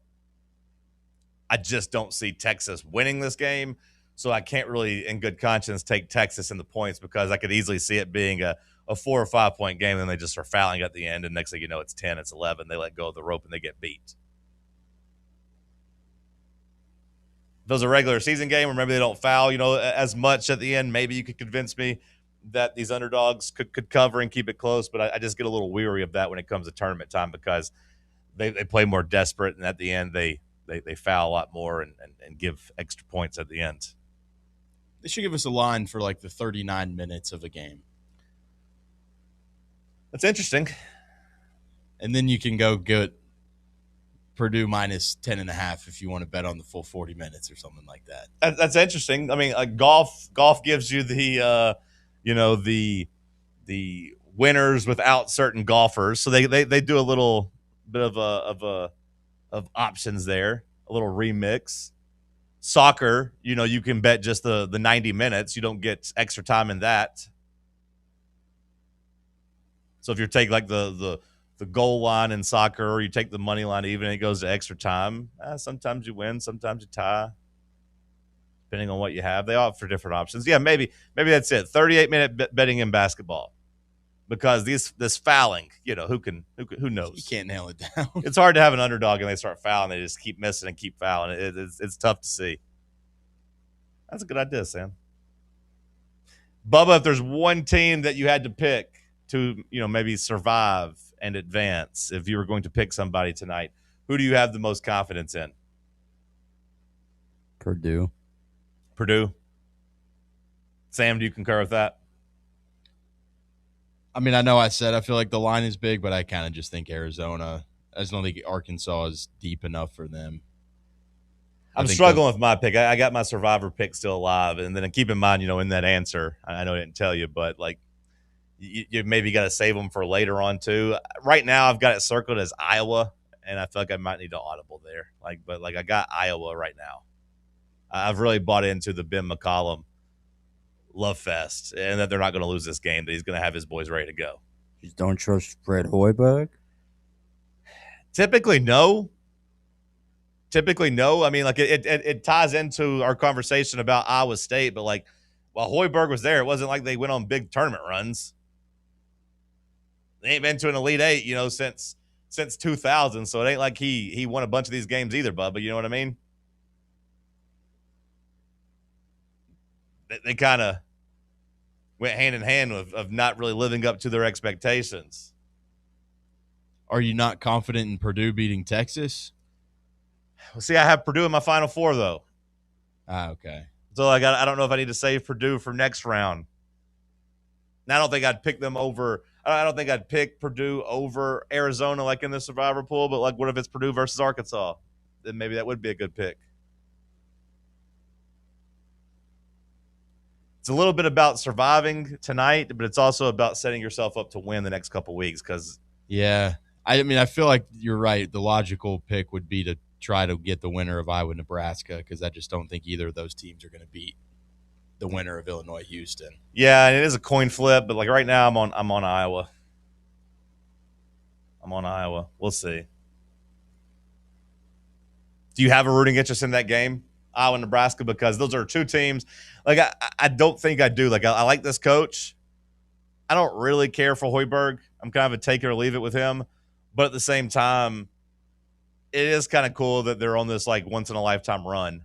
I just don't see Texas winning this game. So I can't really, in good conscience, take Texas in the points because I could easily see it being a 4 or 5 point game, and they just are fouling at the end, and next thing you know, it's 10, it's 11. They let go of the rope, and they get beat. If it was a regular season game, or maybe they don't foul, as much at the end, maybe you could convince me that these underdogs could cover and keep it close, but I just get a little weary of that when it comes to tournament time because they play more desperate, and at the end, they foul a lot more and give extra points at the end. They should give us a line for like the 39 minutes of a game. That's interesting. And then you can go get Purdue minus 10.5 if you want to bet on the full 40 minutes or something like that. That's interesting. I mean, golf Gives you the the winners without certain golfers, so they do a little bit of options there, a little remix. Soccer, you can bet just the 90 minutes. You don't get extra time in that. So if you take like the goal line in soccer, or you take the money line even, it goes to extra time. Sometimes you win, sometimes you tie, depending on what you have. They offer different options. Yeah, maybe that's it. 38-minute betting in basketball, because this fouling, who knows? You can't nail it down. It's hard to have an underdog and they start fouling. They just keep missing and keep fouling. It's tough to see. That's a good idea, Sam. Bubba, if there's one team that you had to pick to, maybe survive and advance, if you were going to pick somebody tonight, who do you have the most confidence in? Purdue. Sam, do you concur with that? I mean, I know I said I feel like the line is big, but I kind of just think Arizona. I just don't think Arkansas is deep enough for them. I'm struggling with my pick. I got my survivor pick still alive. And then keep in mind, in that answer, I know I didn't tell you, but like you maybe got to save them for later on too. Right now, I've got it circled as Iowa, and I feel like I might need to audible there. But I got Iowa right now. I've really bought into the Ben McCollum love fest, and that they're not going to lose this game, that he's going to have his boys ready to go. You don't trust Fred Hoiberg? Typically, no. I mean, like it ties into our conversation about Iowa State, but like while Hoiberg was there, it wasn't like they went on big tournament runs. They ain't been to an Elite Eight, since 2000, so it ain't like he won a bunch of these games either, Bubba. You know what I mean? They kind of went hand in hand of not really living up to their expectations. Are you not confident in Purdue beating Texas? Well, see, I have Purdue in my Final Four, though. Okay. So I don't know if I need to save Purdue for next round. And I don't think I'd pick them over. I don't think I'd pick Purdue over Arizona like in the survivor pool, but like what if it's Purdue versus Arkansas? Then maybe that would be a good pick. It's a little bit about surviving tonight, but it's also about setting yourself up to win the next couple weeks. Because I feel like you're right. The logical pick would be to try to get the winner of Iowa, Nebraska, because I just don't think either of those teams are going to beat the winner of Illinois, Houston. Yeah, and it is a coin flip, but like right now, I'm on Iowa. I'm on Iowa. We'll see. Do you have a rooting interest in that game, Iowa, Nebraska? Because those are two teams. Like I don't think I do. Like I like this coach. I don't really care for Hoiberg. I'm kind of a take it or leave it with him. But at the same time, it is kind of cool that they're on this like once in a lifetime run.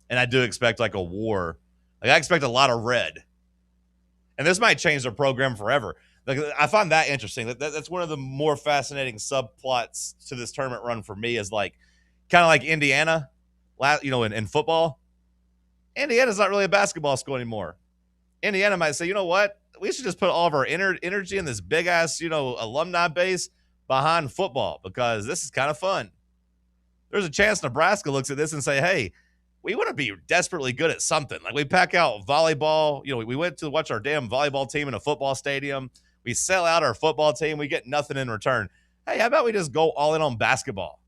And I do expect like a war. Like I expect a lot of red. And this might change their program forever. Like I find that interesting. That's one of the more fascinating subplots to this tournament run for me is like kind of like Indiana, in football. Indiana's not really a basketball school anymore. Indiana might say, you know what? We should just put all of our energy in this big ass, alumni base behind football because this is kind of fun. There's a chance Nebraska looks at this and say, hey, we want to be desperately good at something. Like we pack out volleyball. We went to watch our damn volleyball team in a football stadium. We sell out our football team. We get nothing in return. Hey, how about we just go all in on basketball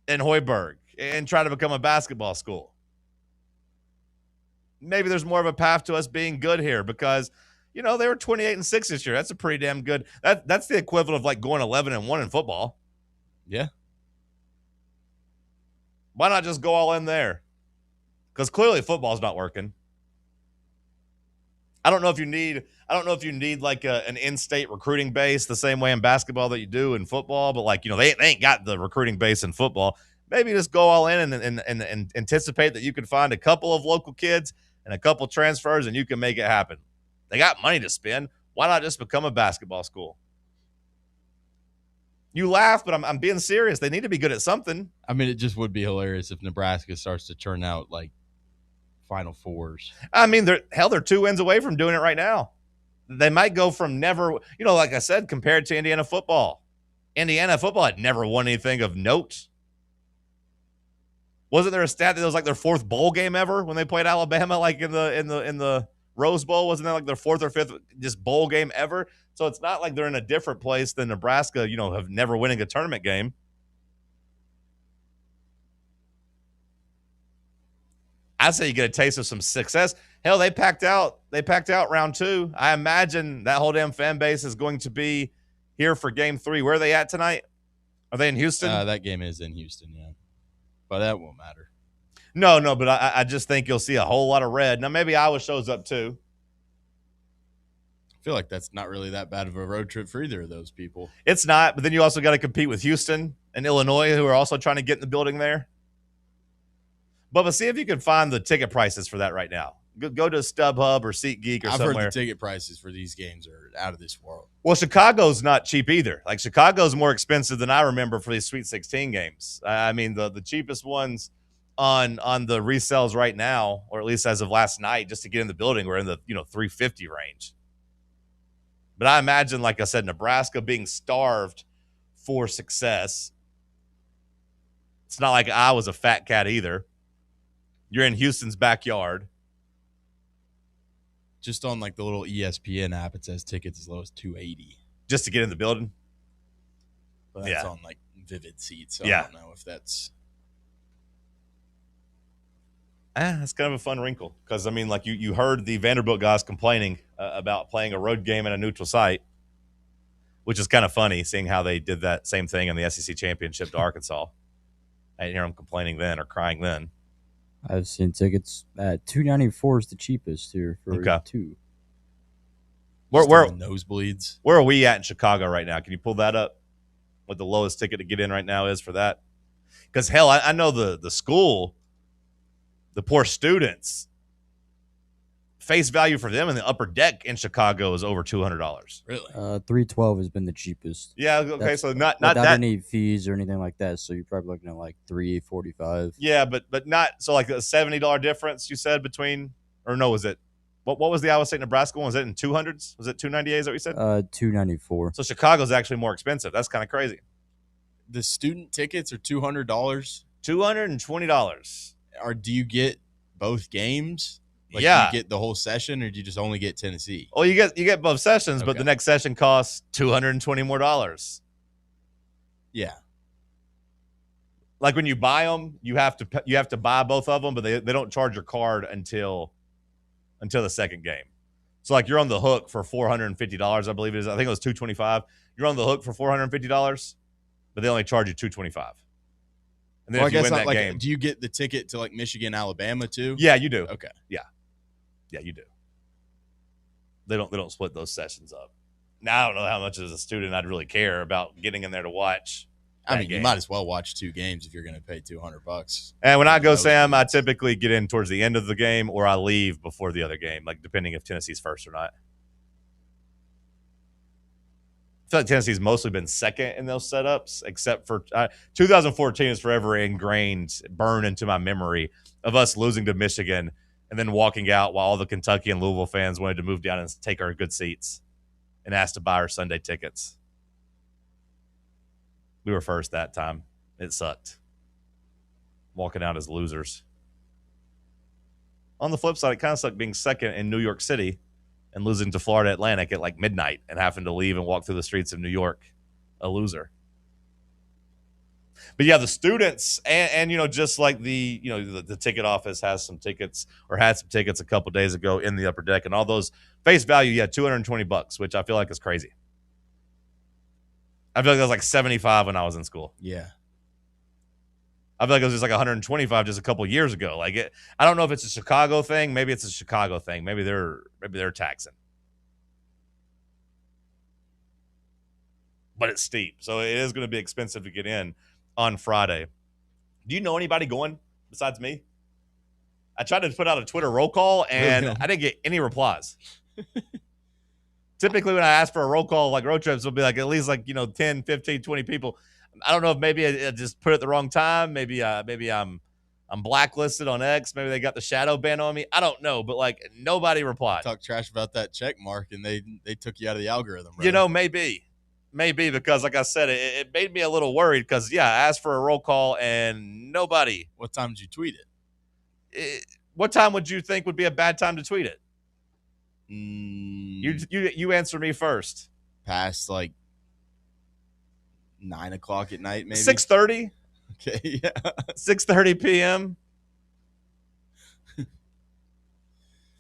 in Hoiberg and try to become a basketball school? Maybe there's more of a path to us being good here because, they were 28-6 this year. That's a pretty damn good. That's the equivalent of like going 11-1 in football. Yeah. Why not just go all in there? Because clearly football's not working. I don't know if you need like an in-state recruiting base the same way in basketball that you do in football, but like, they ain't got the recruiting base in football. Maybe just go all in and anticipate that you can find a couple of local kids and a couple transfers and you can make it happen. They got money to spend. Why not just become a basketball school? You laugh, but I'm being serious. They need to be good at something. I mean, it just would be hilarious if Nebraska starts to turn out like Final Fours. I mean, they're 2 wins away from doing it right now. They might go from never, like I said, compared to Indiana football. Indiana football had never won anything of note. Wasn't there a stat that it was like their 4th bowl game ever when they played Alabama, like in the Rose Bowl? Wasn't that like their 4th or 5th just bowl game ever? So it's not like they're in a different place than Nebraska, have never winning a tournament game. I say you get a taste of some success. Hell, they packed out round 2. I imagine that whole damn fan base is going to be here for game 3. Where are they at tonight? Are they in Houston? That game is in Houston, yeah. But that won't matter. No, but I just think you'll see a whole lot of red. Now, maybe Iowa shows up too. I feel like that's not really that bad of a road trip for either of those people. It's not, but then you also got to compete with Houston and Illinois, who are also trying to get in the building there. But see if you can find the ticket prices for that right now. Go to StubHub or SeatGeek or somewhere. I've heard the ticket prices for these games are out of this world. Well, Chicago's not cheap either. Like Chicago's more expensive than I remember for these Sweet 16 games. I mean, the cheapest ones on the resales right now, or at least as of last night, just to get in the building, were in the $350 range. But I imagine, like I said, Nebraska being starved for success. It's not like I was a fat cat either. You're in Houston's backyard. Just on like the little ESPN app, it says tickets as low as $280 just to get in the building. But that's on like Vivid Seats. So yeah. I don't know if that's. That's kind of a fun wrinkle because I mean, like you heard the Vanderbilt guys complaining about playing a road game in a neutral site, which is kind of funny seeing how they did that same thing in the SEC championship to Arkansas. I didn't hear them complaining then or crying then. I've seen tickets at $294 is the cheapest here for 2. Where nosebleeds? Where are we at in Chicago right now? Can you pull that up? What the lowest ticket to get in right now is for that? Because hell, I know the school, the poor students, face value for them in the upper deck in Chicago is over $200. Really? $312 has been the cheapest. Yeah. Okay. That's so not without that any fees or anything like that. So you're probably looking at like $345. Yeah, but not so like a $70 difference you said between, or no, was it what was the Iowa State Nebraska one? Was it in 200s? Was it 298? Is that what you said? $294. So Chicago's actually more expensive. That's kind of crazy. The student tickets are $200. $220. Do you get both games? Like, Yeah. do you get the whole session, or do you just only get Tennessee? Well, you get both sessions, but Okay. the next session costs $220 more. Yeah. Like when you buy them, you have to buy both of them, but they don't charge your card until the second game. So like you're on the hook for $450, I believe it is. I think it was $225. You're on the hook for $450, but they only charge you $225. And then if you win that game, do you get the ticket to like Michigan, Alabama too? yeah, you do. Okay. Yeah, you do. They don't split those sessions up. Now I don't know how much as a student I'd really care about getting in there to watch. I mean, game. you might as well watch 2 games if you're going to pay $200. And when I go, Sam, I typically get in towards the end of the game, or I leave before the other game, like depending if Tennessee's first or not. I feel like Tennessee's mostly been second in those setups, except for 2014 is forever burned into my memory of us losing to Michigan and then walking out while all the Kentucky and Louisville fans wanted to move down and take our good seats and asked to buy our Sunday tickets. We were first that time. It sucked. Walking out as losers. On the flip side, it kind of sucked being second in New York City and losing to Florida Atlantic at like midnight and having to leave and walk through the streets of New York. A loser. But yeah, the students and just like the ticket office has some tickets or had some tickets a couple days ago in the upper deck, and all those face value, $220, which I feel like is crazy. I feel like that was like 75 when I was in school. Yeah. I feel like it was just like 125 just a couple years ago. Like I don't know if it's a Chicago thing. Maybe it's a Chicago thing. Maybe they're taxing. But it's steep. So it is going to be expensive to get in on Friday. Do you know anybody going besides me? I tried to put out a Twitter roll call, and I didn't get any replies. Typically, when I ask for a roll call, like road trips, it'll be like at least 10, 15, 20 people. I don't know if maybe I just put it at the wrong time. Maybe I'm blacklisted on X. Maybe they got the shadow ban on me. I don't know, but nobody replied. Talk trash about that check mark, and they took you out of the algorithm. Brother. Maybe because like I said, it made me a little worried because I asked for a roll call and nobody. What time did you tweet it? What time would you think would be a bad time to tweet it? You answer me first. Past 9 o'clock at night, maybe 6:30. Okay, yeah, 6:30 p.m.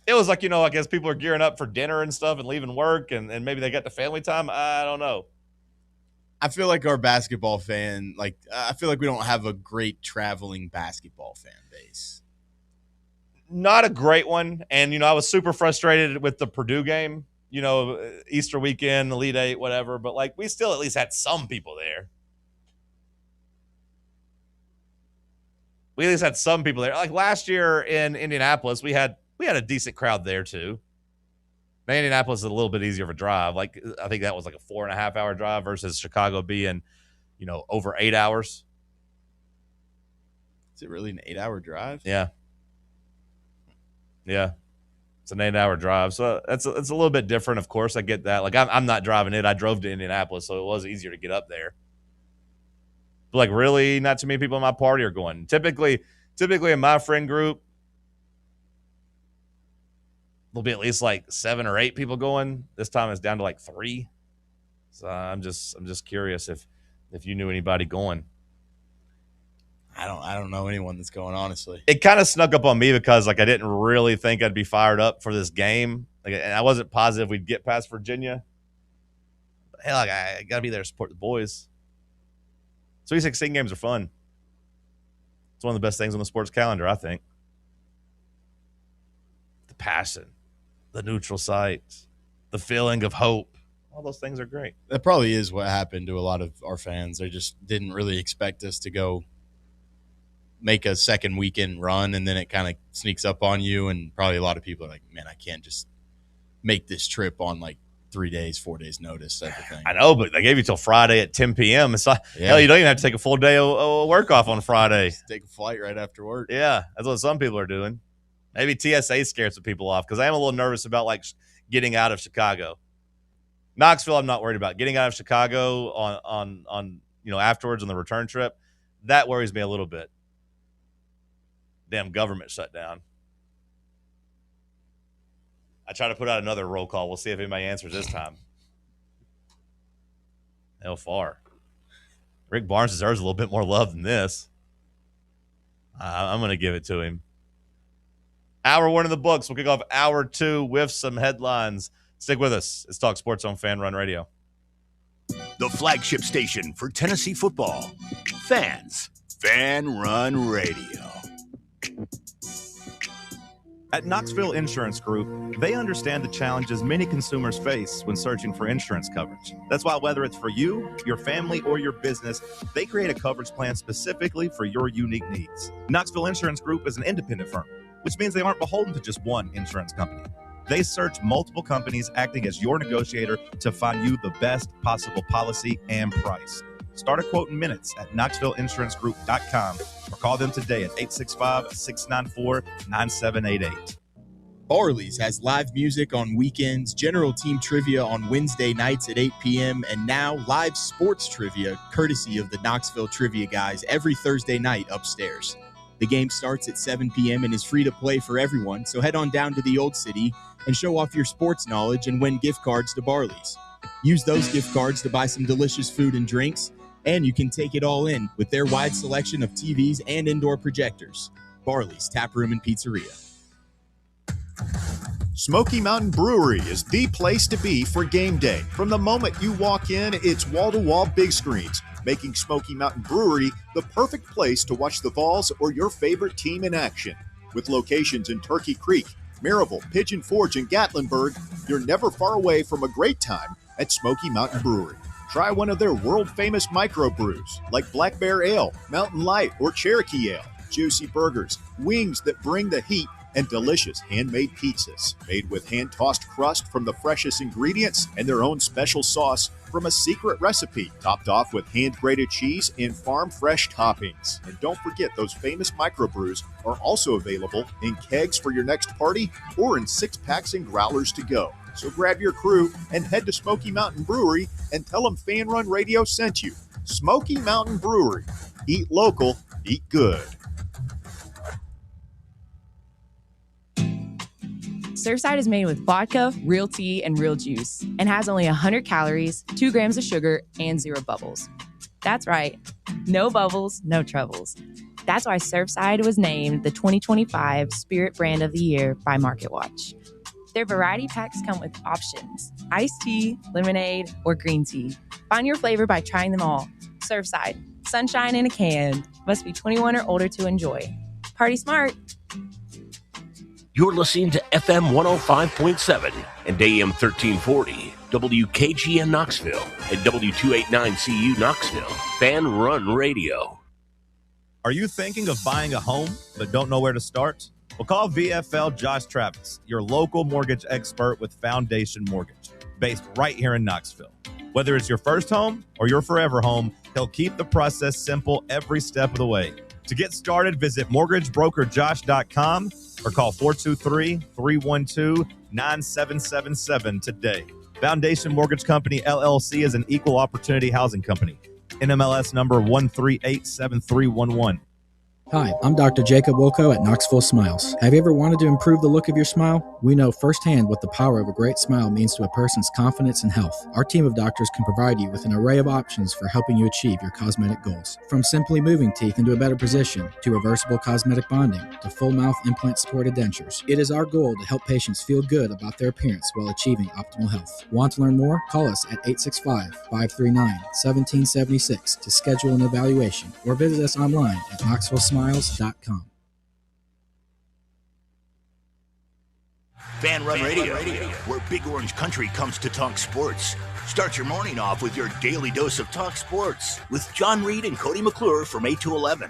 It was like I guess people are gearing up for dinner and stuff and leaving work, and maybe they got the family time. I don't know. I feel like our basketball fan, I feel like we don't have a great traveling basketball fan base. Not a great one. And, I was super frustrated with the Purdue game, Easter weekend, Elite Eight, whatever. But, we still at least had some people there. We at least had some people there. Like last year in Indianapolis, we had a decent crowd there, too. Now, Indianapolis is a little bit easier of a drive. I think that was a 4.5-hour drive versus Chicago being, over 8 hours. Is it really an 8-hour drive? Yeah. Yeah, it's an 8-hour drive, so it's a little bit different. Of course, I get that. I'm not driving it. I drove to Indianapolis, so it was easier to get up there. But really, not too many people in my party are going. Typically in my friend group, there'll be at least 7 or 8 people going. This time it's down to 3. So I'm just curious if you knew anybody going. I don't know anyone that's going, honestly. It kind of snuck up on me because I didn't really think I'd be fired up for this game. And I wasn't positive we'd get past Virginia. But hell, I got to be there to support the boys. Sweet 16 games are fun. It's one of the best things on the sports calendar, I think. The passion, the neutral site, the feeling of hope. All those things are great. That probably is what happened to a lot of our fans. They just didn't really expect us to go make a second weekend run, and then it kind of sneaks up on you, and probably a lot of people are like, man, I can't just make this trip on 3 days, 4 days notice type of thing. I know, but they gave you till Friday at 10 p.m. It's hell, you don't even have to take a full day of work off on Friday. Just take a flight right after work. Yeah, that's what some people are doing. Maybe TSA scares some people off because I am a little nervous about getting out of Chicago. Knoxville, I'm not worried about. Getting out of Chicago on afterwards on the return trip, that worries me a little bit. Damn government shut down. I try to put out another roll call. We'll see if anybody answers this time. Hell far. Rick Barnes deserves a little bit more love than this. I'm going to give it to him. Hour 1 of the books. We'll kick off hour 2 with some headlines. Stick with us. It's Talk Sports on Fan Run Radio. The flagship station for Tennessee football. Fans. Fan Run Radio. At Knoxville Insurance Group, they understand the challenges many consumers face when searching for insurance coverage. That's why whether it's for you, your family, or your business, they create a coverage plan specifically for your unique needs. Knoxville Insurance Group is an independent firm, which means they aren't beholden to just one insurance company. They search multiple companies acting as your negotiator to find you the best possible policy and price. Start a quote in minutes at KnoxvilleInsuranceGroup.com or call them today at 865-694-9788. Barley's has live music on weekends, general team trivia on Wednesday nights at 8 p.m., and now live sports trivia courtesy of the Knoxville Trivia Guys every Thursday night upstairs. The game starts at 7 p.m. and is free to play for everyone, so head on down to the Old City and show off your sports knowledge and win gift cards to Barley's. Use those gift cards to buy some delicious food and drinks, and you can take it all in with their wide selection of TVs and indoor projectors. Barley's Tap Room and Pizzeria. Smoky Mountain Brewery is the place to be for game day. From the moment you walk in, it's wall-to-wall big screens, making Smoky Mountain Brewery the perfect place to watch the Vols or your favorite team in action. With locations in Turkey Creek, Maryville, Pigeon Forge, and Gatlinburg, you're never far away from a great time at Smoky Mountain Brewery. Try one of their world-famous microbrews like Black Bear Ale, Mountain Light, or Cherokee Ale. Juicy burgers, wings that bring the heat, and delicious handmade pizzas made with hand-tossed crust from the freshest ingredients and their own special sauce from a secret recipe, topped off with hand-grated cheese and farm-fresh toppings. And don't forget, those famous microbrews are also available in kegs for your next party or in 6-packs and growlers to go. So grab your crew and head to Smoky Mountain Brewery and tell them Fan Run Radio sent you. Smoky Mountain Brewery. Eat local, eat good. Surfside is made with vodka, real tea, and real juice, and has only 100 calories, 2 grams of sugar, and 0 bubbles. That's right. No bubbles, no troubles. That's why Surfside was named the 2025 Spirit Brand of the Year by MarketWatch. Their variety packs come with options: iced tea, lemonade, or green tea. Find your flavor by trying them all. Surfside, sunshine in a can. Must be 21 or older to enjoy. Party smart. You're listening to FM 105.7 and AM 1340, WKGN Knoxville, and W289CU Knoxville, Fan Run Radio. Are you thinking of buying a home but don't know where to start? Well, call VFL Josh Travis, your local mortgage expert with Foundation Mortgage, based right here in Knoxville. Whether it's your first home or your forever home, he'll keep the process simple every step of the way. To get started, visit mortgagebrokerjosh.com or call 423-312-9777 today. Foundation Mortgage Company, LLC is an equal opportunity housing company. NMLS number 1387311. Hi, I'm Dr. Jacob Wilco at Knoxville Smiles. Have you ever wanted to improve the look of your smile? We know firsthand what the power of a great smile means to a person's confidence and health. Our team of doctors can provide you with an array of options for helping you achieve your cosmetic goals. From simply moving teeth into a better position, to reversible cosmetic bonding, to full mouth implant-supported dentures. It is our goal to help patients feel good about their appearance while achieving optimal health. Want to learn more? Call us at 865-539-1776 to schedule an evaluation, or visit us online at knoxvillesmiles.com. Fan Run Radio, where Big Orange Country comes to talk sports. Start your morning off with your daily dose of talk sports with John Reed and Cody McClure from 8 to 11.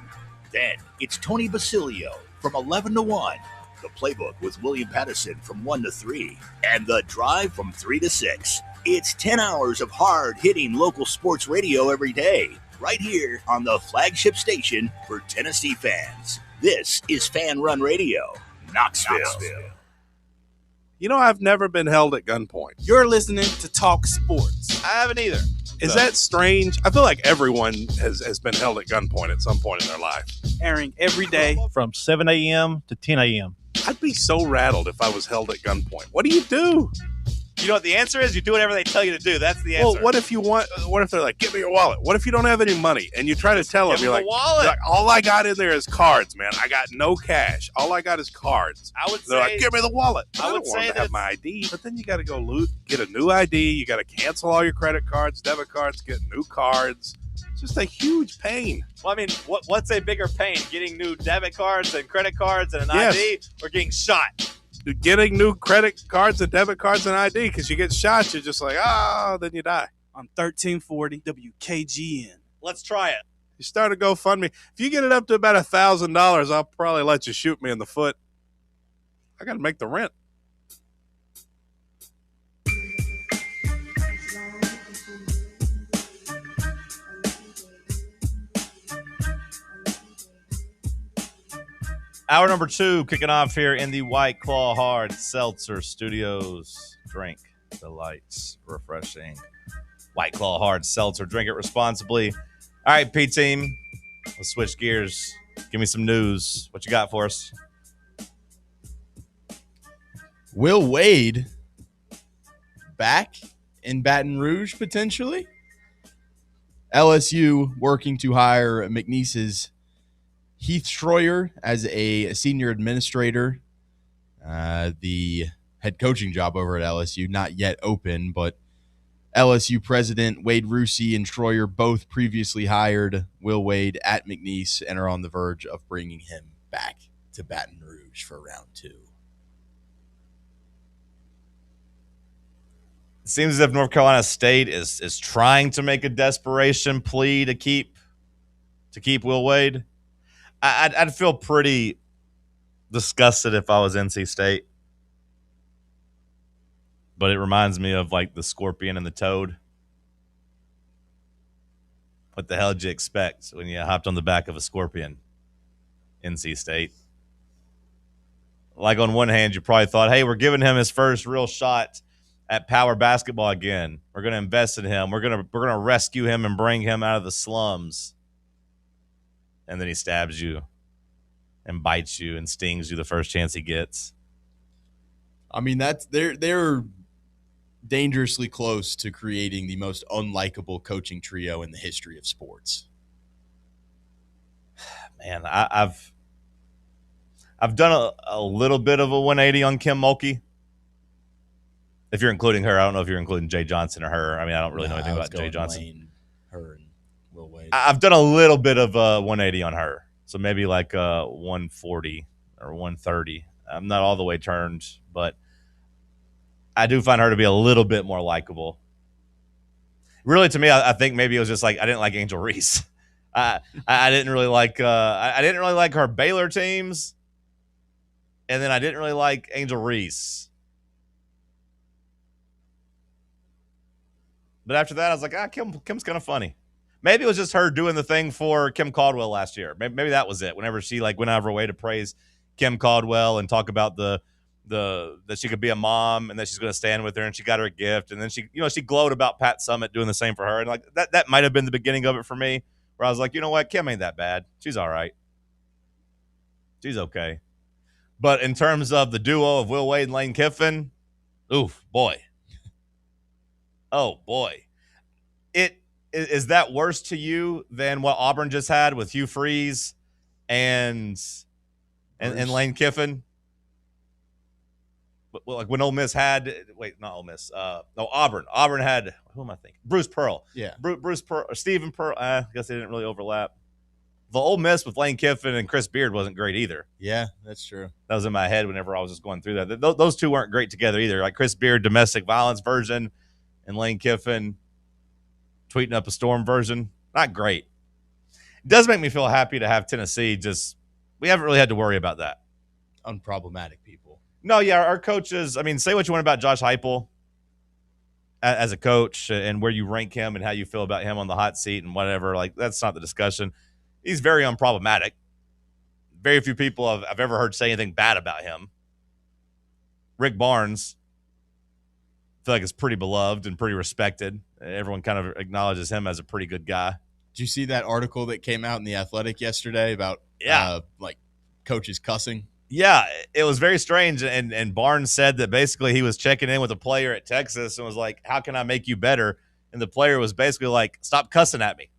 Then it's Tony Basilio from 11 to 1. The Playbook with William Pattison from 1 to 3. And The Drive from 3 to 6. It's 10 hours of hard-hitting local sports radio every day, right here on the flagship station for Tennessee fans. This is Fan Run Radio, Knoxville. You know, I've never been held at gunpoint. You're listening to Talk Sports. I haven't either. Is that strange? I feel like everyone has been held at gunpoint at some point in their life. Airing every day from 7 a.m. to 10 a.m. I'd be so rattled if I was held at gunpoint. What do you do? You know what the answer is? You do whatever they tell you to do. That's the answer. Well, what if they're like, give me your wallet? What if you don't have any money? And you try to tell them, you're like, all I got in there is cards, man. I got no cash. All I got is cards. They're like, give me the wallet. I don't want to have my ID. But then you got to go get a new ID. You got to cancel all your credit cards, debit cards, get new cards. It's just a huge pain. Well, I mean, what's a bigger pain? Getting new debit cards and credit cards and an ID, or getting shot? Getting new credit cards and debit cards and ID, because you get shot, you're just like, then you die. On 1340 WKGN. Let's try it. You start a GoFundMe. If you get it up to about $1,000, I'll probably let you shoot me in the foot. I got to make the rent. Hour number 2 kicking off here in the White Claw Hard Seltzer Studios. Drink the lights, refreshing White Claw Hard Seltzer. Drink it responsibly. All right, P-Team, let's switch gears. Give me some news. What you got for us? Will Wade back in Baton Rouge, potentially? LSU working to hire McNeese's Heath Schroyer as a senior administrator. The head coaching job over at LSU, not yet open, but LSU president Wade Rusey and Schroyer both previously hired Will Wade at McNeese and are on the verge of bringing him back to Baton Rouge for round 2. It seems as if North Carolina State is trying to make a desperation plea to keep Will Wade. I'd feel pretty disgusted if I was NC State. But it reminds me of like the scorpion and the toad. What the hell did you expect when you hopped on the back of a scorpion? NC State. Like on one hand, you probably thought, hey, we're giving him his first real shot at power basketball again. We're going to invest in him. We're going to rescue him and bring him out of the slums. And then he stabs you and bites you and stings you the first chance he gets. I mean, they're dangerously close to creating the most unlikable coaching trio in the history of sports. Man, I've done a little bit of a 180 on Kim Mulkey. If you're including her, I don't know if you're including Jay Johnson or her. I mean, I don't really know anything about Jay Johnson. Lane, her and Will Wade. I've done a little bit of a 180 on her. So maybe like 140 or 130. I'm not all the way turned, but I do find her to be a little bit more likable. Really, to me, I think maybe it was just like I didn't like Angel Reese. I didn't really like I didn't really like her Baylor teams, and then I didn't really like Angel Reese. But after that, I was like, Kim's kind of funny. Maybe it was just her doing the thing for Kim Caldwell last year. Maybe that was it. Whenever she like went out of her way to praise Kim Caldwell and talk about the that she could be a mom and that she's going to stand with her, and she got her a gift, and then she glowed about Pat Summitt doing the same for her, and like that might have been the beginning of it for me, where I was like, you know what, Kim ain't that bad. She's all right. She's okay. But in terms of the duo of Will Wade and Lane Kiffin, oof, boy. Oh, boy. Is that worse to you than what Auburn just had with Hugh Freeze and Lane Kiffin? Like when Ole Miss had – not Ole Miss. Auburn. Auburn had – who am I thinking? Bruce Pearl. Yeah. Bruce Pearl – Stephen Pearl. I guess they didn't really overlap. The Ole Miss with Lane Kiffin and Chris Beard wasn't great either. Yeah, that's true. That was in my head whenever I was just going through that. Those two weren't great together either. Like Chris Beard, domestic violence version, and Lane Kiffin, tweeting up a storm version. Not great. It does make me feel happy to have Tennessee we haven't really had to worry about that. Unproblematic people. No, yeah, our coaches, I mean, say what you want about Josh Heupel as a coach and where you rank him and how you feel about him on the hot seat and whatever. Like, that's not the discussion. He's very unproblematic. Very few people I've ever heard say anything bad about him. Rick Barnes, I feel like is pretty beloved and pretty respected. Everyone kind of acknowledges him as a pretty good guy. Did you see that article that came out in The Athletic yesterday about like coaches cussing? Yeah, it was very strange. And Barnes said that basically he was checking in with a player at Texas and was like, how can I make you better? And the player was basically like, stop cussing at me.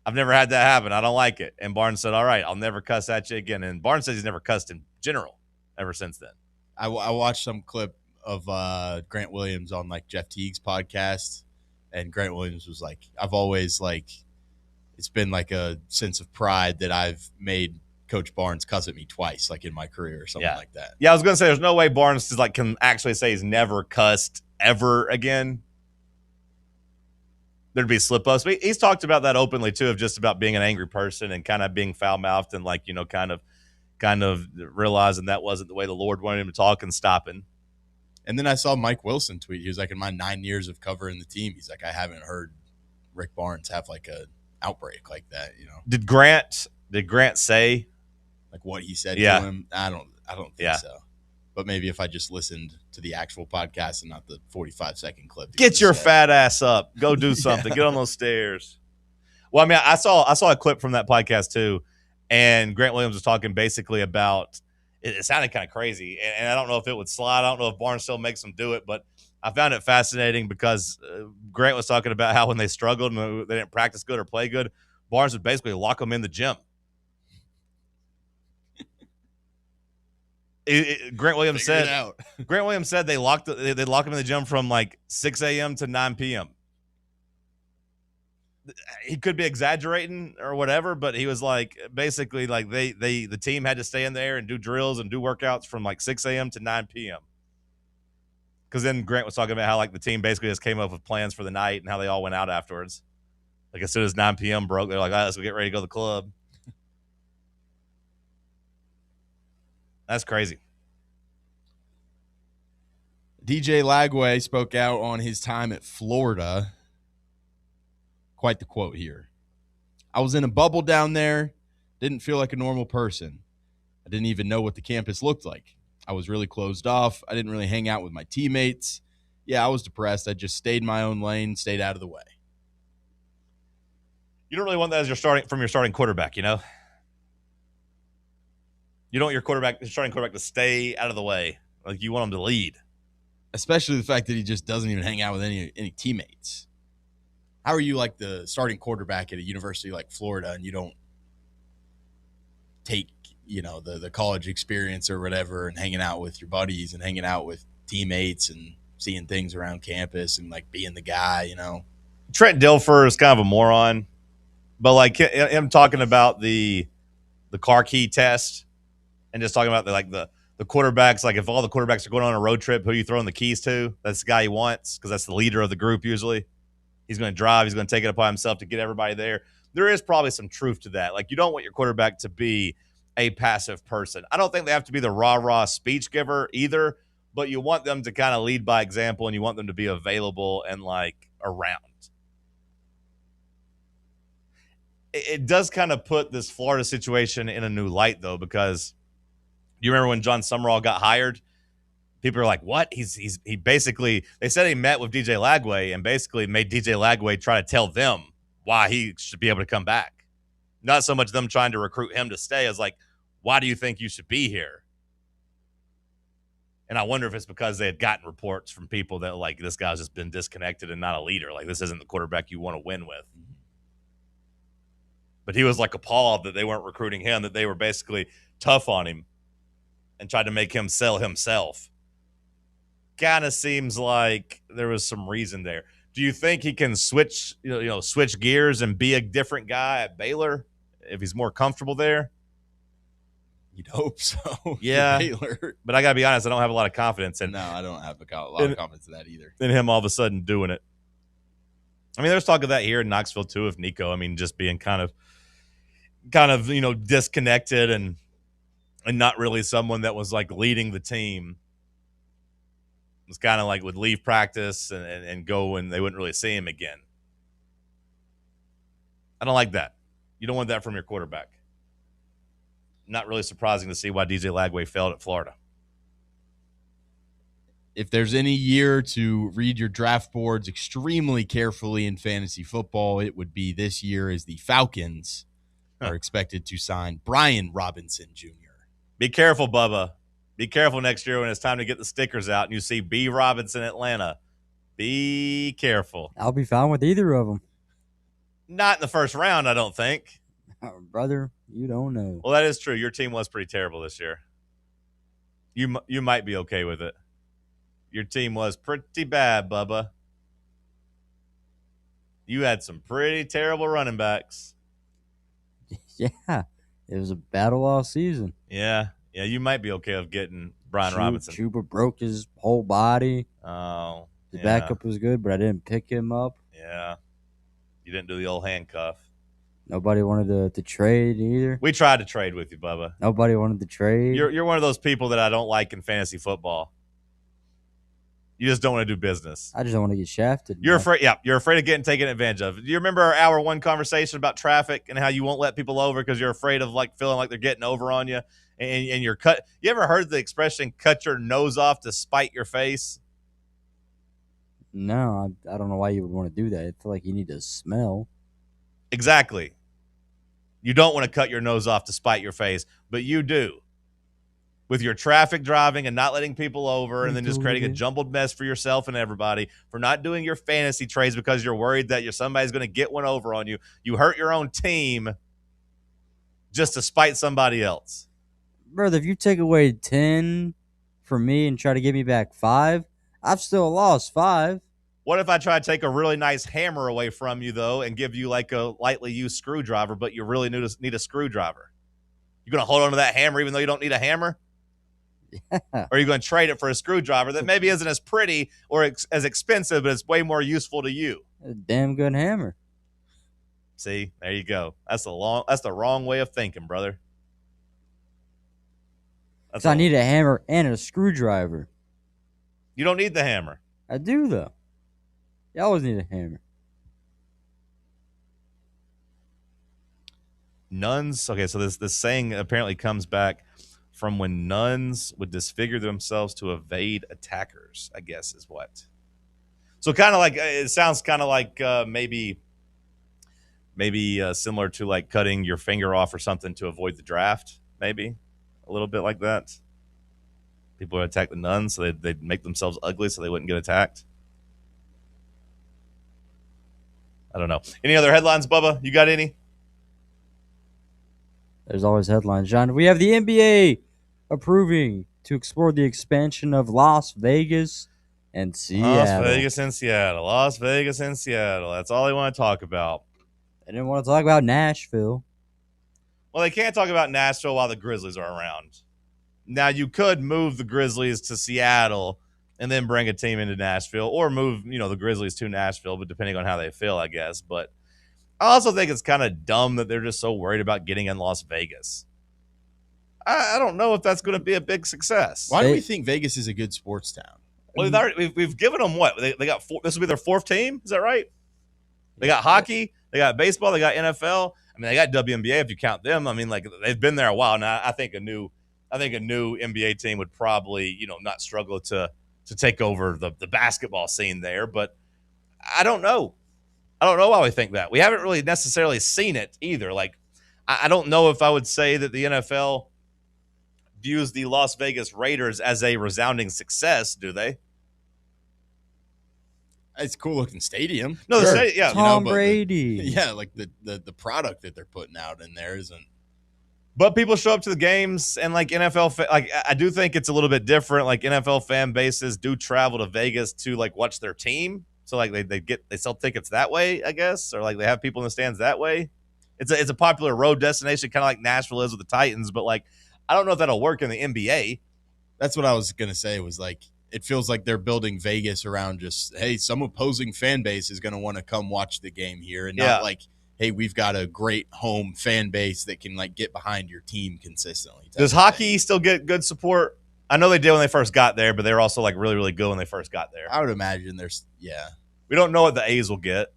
I've never had that happen. I don't like it. And Barnes said, all right, I'll never cuss at you again. And Barnes says he's never cussed in general ever since then. I watched some clip of Grant Williams on like Jeff Teague's podcast, and Grant Williams was like, I've always like, it's been like a sense of pride that I've made Coach Barnes cuss at me twice, like in my career or something like that. Yeah, I was going to say there's no way Barnes can actually say he's never cussed ever again. There'd be slip-ups. But he's talked about that openly, too, of just about being an angry person and kind of being foul-mouthed and, like, kind of realizing that wasn't the way the Lord wanted him to talk and stopping. And then I saw Mike Wilson tweet. He was like, in my 9 years of covering the team, he's like, I haven't heard Rick Barnes have, like, a outbreak like that, Did Grant say like what he said to him? I don't think so. But maybe if I just listened to the actual podcast and not the 45-second clip. Get your fat ass up. Go do something. Get on those stairs. Well, I mean, I saw a clip from that podcast too, and Grant Williams was talking basically about it sounded kind of crazy, and I don't know if it would slide. I don't know if Barnes still makes them do it, but I found it fascinating because Grant was talking about how when they struggled and they didn't practice good or play good, Barnes would basically lock them in the gym. Grant Williams said they lock him in the gym from like 6 a.m. to 9 p.m. He could be exaggerating or whatever, but he was like basically like the team had to stay in there and do drills and do workouts from like 6 a.m. to 9 p.m. Because then Grant was talking about how like the team basically just came up with plans for the night and how they all went out afterwards. Like as soon as 9 p.m. broke, they're like, all right, let's go get ready to go to the club. That's crazy. DJ Lagway spoke out on his time at Florida. Quite the quote here. I was in a bubble down there. Didn't feel like a normal person. I didn't even know what the campus looked like. I was really closed off. I didn't really hang out with my teammates. Yeah, I was depressed. I just stayed in my own lane, stayed out of the way. You don't really want that as your starting quarterback, You don't want your starting quarterback to stay out of the way. Like you want him to lead. Especially the fact that he just doesn't even hang out with any teammates. How are you like the starting quarterback at a university like Florida and you don't take, the college experience or whatever and hanging out with your buddies and hanging out with teammates and seeing things around campus and like being the guy, Trent Dilfer is kind of a moron, but like him talking about the car key test and just talking about the quarterbacks, like if all the quarterbacks are going on a road trip, who are you throwing the keys to? That's the guy he wants because that's the leader of the group usually. He's going to drive. He's going to take it upon himself to get everybody there. There is probably some truth to that. Like you don't want your quarterback to be a passive person. I don't think they have to be the rah-rah speech giver either, but you want them to kind of lead by example and you want them to be available and like around. It does kind of put this Florida situation in a new light though, because you remember when John Summerall got hired? People are like, what? He basically, they said he met with DJ Lagway and basically made DJ Lagway try to tell them why he should be able to come back. Not so much them trying to recruit him to stay as like, why do you think you should be here? And I wonder if it's because they had gotten reports from people that like, this guy's just been disconnected and not a leader. Like this isn't the quarterback you want to win with. But he was like appalled that they weren't recruiting him, that they were basically tough on him and tried to make him sell himself. Kind of seems like there was some reason there. Do you think he can switch gears and be a different guy at Baylor if he's more comfortable there? You'd hope so. Yeah, Baylor. But I got to be honest, I don't have a lot of confidence in. No, I don't have a lot of confidence in that either. In him all of a sudden doing it. I mean, there's talk of that here in Knoxville too, of Nico. I mean, just being kind of disconnected and not really someone that was like leading the team. It was kind of like would leave practice and go and they wouldn't really see him again. I don't like that. You don't want that from your quarterback. Not really surprising to see why DJ Lagway failed at Florida. If there's any year to read your draft boards extremely carefully in fantasy football, it would be this year as the Falcons are expected to sign Brian Robinson Jr. Be careful, Bubba. Be careful next year when it's time to get the stickers out and you see B. Robinson, Atlanta. Be careful. I'll be fine with either of them. Not in the first round, I don't think. Brother, you don't know. Well, that is true. Your team was pretty terrible this year. You might be okay with it. Your team was pretty bad, Bubba. You had some pretty terrible running backs. Yeah, it was a battle all season. Yeah, you might be okay with getting Brian Robinson. Chuba broke his whole body. Oh, The backup was good, but I didn't pick him up. Yeah. You didn't do the old handcuff. Nobody wanted to trade either. We tried to trade with you, Bubba. Nobody wanted to trade. You're one of those people that I don't like in fantasy football. You just don't want to do business. I just don't want to get shafted. You're afraid. Yeah, you're afraid of getting taken advantage of. Do you remember our hour one conversation about traffic and how you won't let people over because you're afraid of feeling like they're getting over on you, and you're cut. You ever heard the expression "cut your nose off to spite your face"? No, I don't know why you would want to do that. I feel like you need to smell. Exactly. You don't want to cut your nose off to spite your face, but you do. With your traffic driving and not letting people over and then just creating a jumbled mess for yourself and everybody, for not doing your fantasy trades because you're worried that somebody's going to get one over on you. You hurt your own team just to spite somebody else. Brother, if you take away 10 from me and try to give me back 5, I've still lost 5. What if I try to take a really nice hammer away from you, though, and give you like a lightly used screwdriver, but you really need a screwdriver? You going to hold on to that hammer even though you don't need a hammer? Yeah. Or are you going to trade it for a screwdriver that maybe isn't as pretty or as expensive, but it's way more useful to you? A damn good hammer. See, there you go. That's the wrong way of thinking, brother. So I need a hammer and a screwdriver. You don't need the hammer. I do, though. You always need a hammer. Nuns. Okay, so this saying apparently comes back from when nuns would disfigure themselves to evade attackers, I guess is what. So kind of like, it sounds kind of like maybe similar to like cutting your finger off or something to avoid the draft, maybe. A little bit like that. People would attack the nuns, so they'd make themselves ugly so they wouldn't get attacked. I don't know. Any other headlines, Bubba? You got any? There's always headlines, John. We have the NBA approving to explore the expansion of Las Vegas and Seattle. Las Vegas and Seattle. Las Vegas and Seattle. That's all they want to talk about. They didn't want to talk about Nashville. Well, they can't talk about Nashville while the Grizzlies are around. Now, you could move the Grizzlies to Seattle and then bring a team into Nashville, or move, the Grizzlies to Nashville, but depending on how they feel, I guess. But I also think it's kind of dumb that they're just so worried about getting in Las Vegas. I don't know if that's going to be a big success. Why do we think Vegas is a good sports town? Well, we've given them what? They got 4. This will be their 4th team. Is that right? They got hockey. They got baseball. They got NFL. I mean, they got WNBA if you count them. I mean, like, they've been there a while now. I think a new NBA team would probably, not struggle to take over the basketball scene there. But I don't know. I don't know why we think that. We haven't really necessarily seen it either. Like, I don't know if I would say that the NFL views the Las Vegas Raiders as a resounding success, do they? It's a cool looking stadium. No, sure. Yeah, Tom Brady. Like the product that they're putting out in there isn't. But people show up to the games, and like NFL, I do think it's a little bit different. Like, NFL fan bases do travel to Vegas to like watch their team, so like they sell tickets that way, I guess, or like they have people in the stands that way. It's a popular road destination, kind of like Nashville is with the Titans. But like, I don't know if that'll work in the NBA. That's what I was gonna say. Was like, it feels like they're building Vegas around just, hey, some opposing fan base is gonna want to come watch the game here, and not like, hey, we've got a great home fan base that can like get behind your team consistently. Does hockey still get good support? I know they did when they first got there, but they were also like really, really good when they first got there. I would imagine We don't know what the A's will get.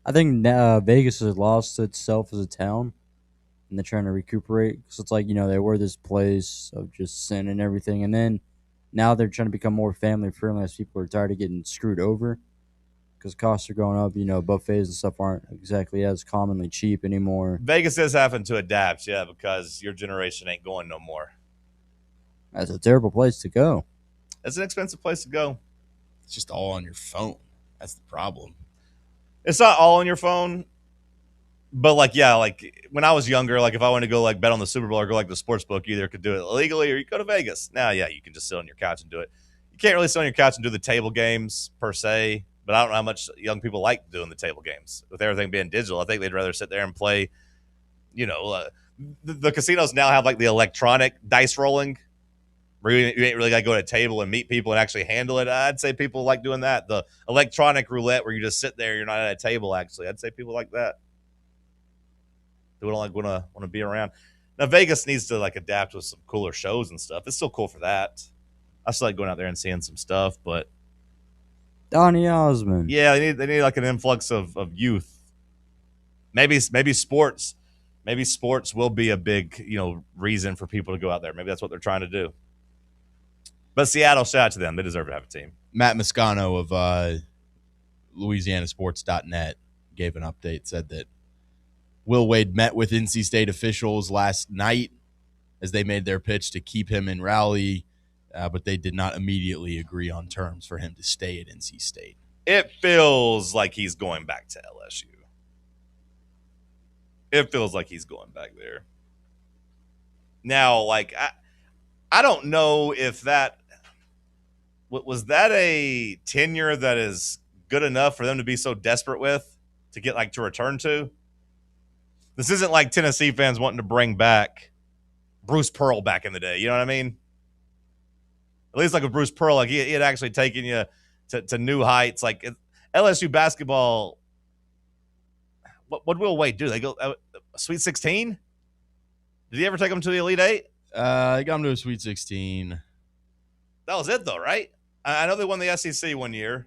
I think Vegas has lost itself as a town, and they're trying to recuperate. Because it's like, they were this place of just sin and everything, and then now they're trying to become more family friendly as people are tired of getting screwed over. because costs are going up. Buffets and stuff aren't exactly as commonly cheap anymore. Vegas is having to adapt, yeah, because your generation ain't going no more. That's a terrible place to go. It's an expensive place to go. It's just all on your phone. That's the problem. It's not all on your phone, but when I was younger, if I wanted to go bet on the Super Bowl or go to the sports book, you either could do it illegally or you go to Vegas. Now, yeah, you can just sit on your couch and do it. You can't really sit on your couch and do the table games per se, but I don't know how much young people like doing the table games with everything being digital. I think they'd rather sit there and play. The casinos now have the electronic dice rolling. Where you ain't really got to go to a table and meet people and actually handle it. I'd say people like doing that. The electronic roulette where you just sit there, you're not at a table, actually. I'd say people like that. They don't want to be around. Now, Vegas needs to adapt with some cooler shows and stuff. It's still cool for that. I still like going out there and seeing some stuff, but Donny Osmond. Yeah, they need an influx of youth. Maybe sports. Maybe sports will be a big, reason for people to go out there. Maybe that's what they're trying to do. But Seattle, shout out to them. They deserve to have a team. Matt Moscano of LouisianaSports.net gave an update, said that Will Wade met with NC State officials last night as they made their pitch to keep him in Raleigh, but they did not immediately agree on terms for him to stay at NC State. It feels like he's going back to LSU. It feels like he's going back there. Now, I don't know if that was that a tenure that is good enough for them to be so desperate with to get to return to. This isn't like Tennessee fans wanting to bring back Bruce Pearl back in the day. You know what I mean? At least with Bruce Pearl, he had actually taken you to new heights. LSU basketball, what Will Wade do? They go Sweet 16? Did he ever take them to the Elite Eight? He got them to a Sweet 16. That was it, though, right? I know they won the SEC one year,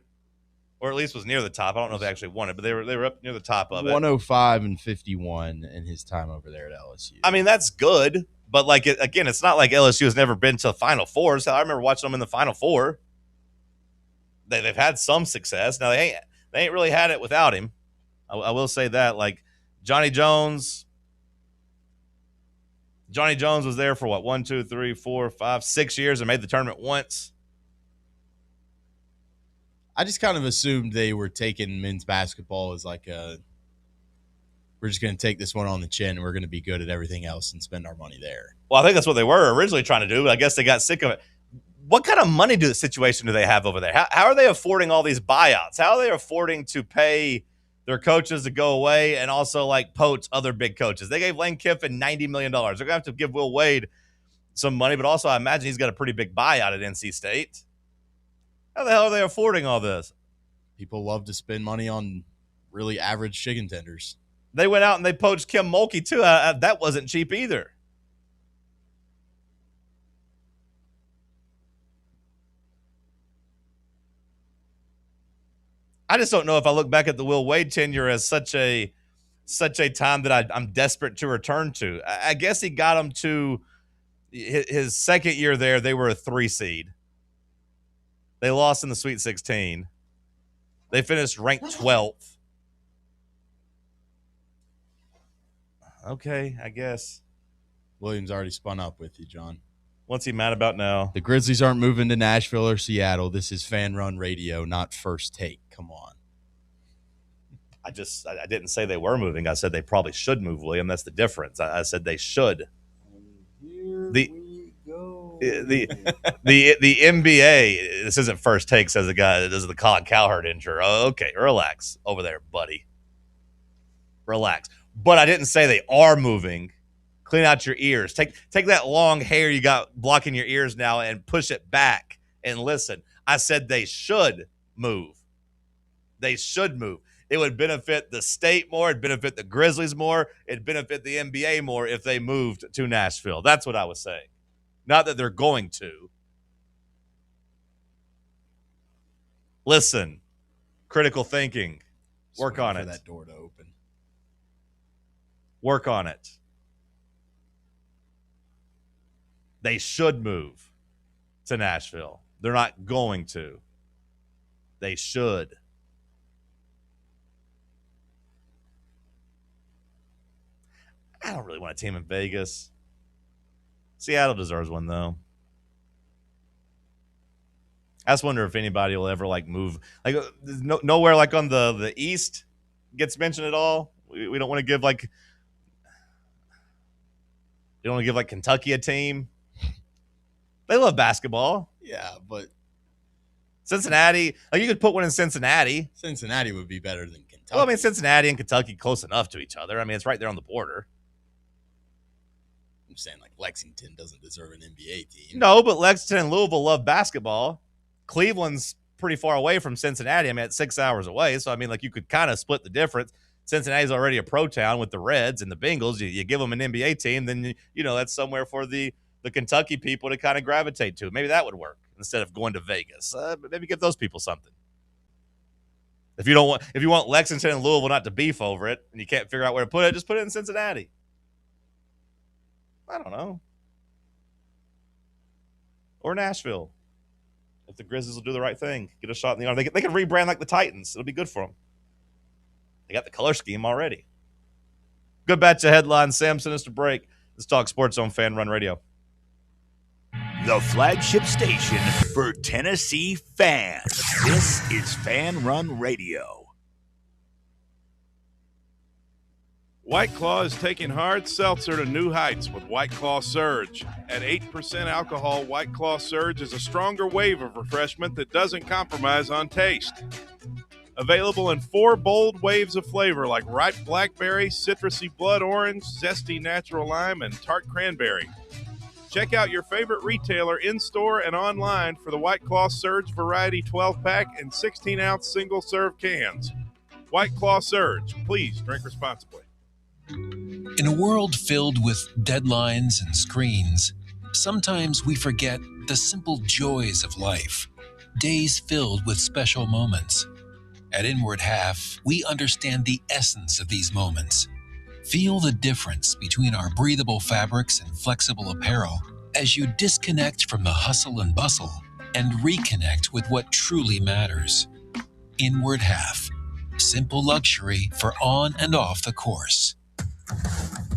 or at least was near the top. I don't know if they actually won it, but they were up near the top of it. 105-51 in his time over there at LSU. I mean, that's good, but again, it's not like LSU has never been to the Final Four. So I remember watching them in the Final Four. They've had some success. Now they ain't really had it without him. I will say that. Johnny Jones was there for 1, 2, 3, 4, 5, 6 years and made the tournament once. I just kind of assumed they were taking men's basketball as we're just going to take this one on the chin and we're going to be good at everything else and spend our money there. Well, I think that's what they were originally trying to do, but I guess they got sick of it. What kind of money situation do they have over there? How are they affording all these buyouts? How are they affording to pay their coaches to go away and also poach other big coaches? They gave Lane Kiffin $90 million. They're going to have to give Will Wade some money, but also I imagine he's got a pretty big buyout at NC State. How the hell are they affording all this? People love to spend money on really average chicken tenders. They went out and they poached Kim Mulkey, too. That wasn't cheap either. I just don't know if I look back at the Will Wade tenure as such a time that I'm desperate to return to. I guess he got them to his second year there. They were a 3 seed. They lost in the Sweet 16. They finished ranked 12th. Okay, I guess. Williams already spun up with you, John. What's he mad about now? The Grizzlies aren't moving to Nashville or Seattle. This is Fan Run Radio, not First Take. Come on. I didn't say they were moving. I said they probably should move, William. That's the difference. I said they should. The NBA, this isn't First Take, says the guy that does the Colin Cowherd intro. Oh, okay, relax over there, buddy. Relax. But I didn't say they are moving. Clean out your ears. Take that long hair you got blocking your ears now and push it back and listen. I said they should move. They should move. It would benefit the state more. It'd benefit the Grizzlies more. It'd benefit the NBA more if they moved to Nashville. That's what I was saying. Not that they're going to. Listen. Critical thinking. Work on it. That door to open. Work on it. They should move to Nashville. They're not going to. They should. I don't really want a team in Vegas. Seattle deserves one, though. I just wonder if anybody will ever move. Nowhere on the East gets mentioned at all. We don't want to give we don't want to give Kentucky a team. They love basketball. Yeah, but Cincinnati, you could put one in Cincinnati. Cincinnati would be better than Kentucky. Well, I mean, Cincinnati and Kentucky close enough to each other. I mean, it's right there on the border. I'm saying Lexington doesn't deserve an NBA team. No, but Lexington and Louisville love basketball. Cleveland's pretty far away from Cincinnati. I mean, it's 6 hours away. So, I mean, you could kind of split the difference. Cincinnati's already a pro town with the Reds and the Bengals. You give them an NBA team, then, that's somewhere for the Kentucky people to kind of gravitate to. Maybe that would work instead of going to Vegas. Maybe give those people something. If you want Lexington and Louisville not to beef over it and you can't figure out where to put it, just put it in Cincinnati. I don't know. Or Nashville. If the Grizzlies will do the right thing, get a shot in the arm. They can rebrand like the Titans. It'll be good for them. They got the color scheme already. Good batch of headlines. Sam sent us to break. Let's talk sports on Fan Run Radio. The flagship station for Tennessee fans. This is Fan Run Radio. White Claw is taking hard seltzer to new heights with White Claw Surge. At 8% alcohol, White Claw Surge is a stronger wave of refreshment that doesn't compromise on taste. Available in 4 bold waves of flavor like ripe blackberry, citrusy blood orange, zesty natural lime, and tart cranberry. Check out your favorite retailer in-store and online for the White Claw Surge Variety 12-pack and 16-ounce single-serve cans. White Claw Surge. Please drink responsibly. In a world filled with deadlines and screens, sometimes we forget the simple joys of life, days filled with special moments. At Inward Half, we understand the essence of these moments. Feel the difference between our breathable fabrics and flexible apparel as you disconnect from the hustle and bustle and reconnect with what truly matters. Inward Half, simple luxury for on and off the course.